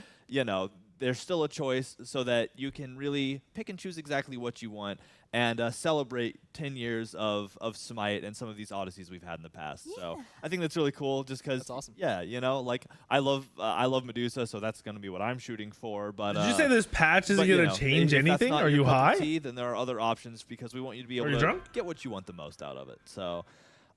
there's still a choice so that you can really pick and choose exactly what you want and celebrate 10 years of Smite and some of these Odysseys we've had in the past. Yeah. So I think that's really cool just because, awesome. Yeah, like I love Medusa, so that's going to be what I'm shooting for. But did you say this patch isn't going to change anything? Are you high? Then there are other options because we want you to be able to get what you want the most out of it. So.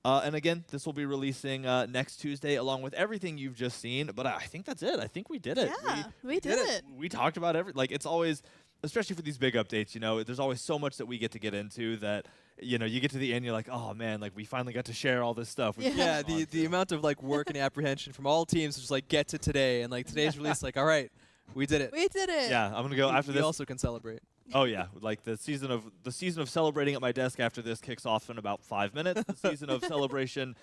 And again, this will be releasing next Tuesday along with everything you've just seen. But I think that's it. I think we did it. Yeah, we did it. We talked about it's always, especially for these big updates, there's always so much that we get to get into that, you get to the end, you're like, oh man, like we finally got to share all this stuff. Yeah, the amount of like work and apprehension from all teams to just like get to today and like today's release, like, all right, we did it. We did it. Yeah, I'm gonna go after this. We also can celebrate. Oh yeah, like the season of celebrating at my desk after this kicks off in about 5 minutes. The season of celebration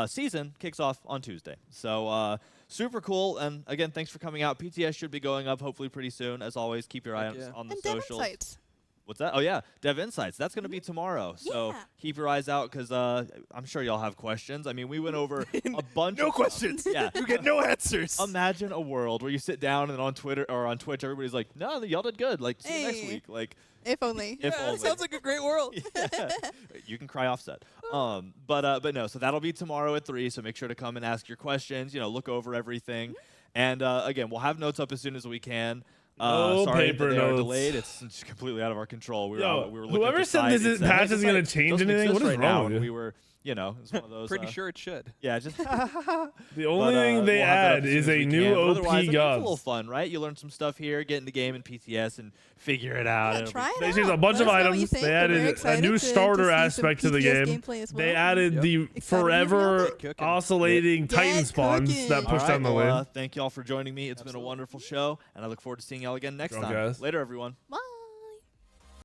season kicks off on Tuesday. So super cool. And again, thanks for coming out. PTS should be going up hopefully pretty soon. As always, keep your eye on the socials. Dev Insights. What's that? Oh yeah, Dev Insights. That's going to be tomorrow. So keep your eyes out because I'm sure y'all have questions. I mean, we went over a bunch of questions. Yeah, you get no answers. Imagine a world where you sit down and on Twitter or on Twitch, everybody's like, "No, y'all did good. Like, see you next week." Like, if only. If only. Sounds like a great world. Yeah. You can cry offset. But no. So that'll be tomorrow at 3. So make sure to come and ask your questions. Look over everything, and again, we'll have notes up as soon as we can. Sorry paper that they notes. are delayed. It's completely out of our control. We were looking whoever at the said this patch isn't going to change anything, what is wrong with you? We were, it's one of those. Pretty sure it should. Yeah, just the only thing they add is a new OP It's a god. little fun, right? You learn some stuff here, get in the game in PTS, and figure it out. Yeah, try it they out. changed a bunch of items. They added a new starter to aspect to the game. Well. They added the forever oscillating Titan spawns that push down the lane. Thank y'all for joining me. It's been a wonderful show, and I look forward to seeing y'all again next time. Guys. Later, everyone. Bye.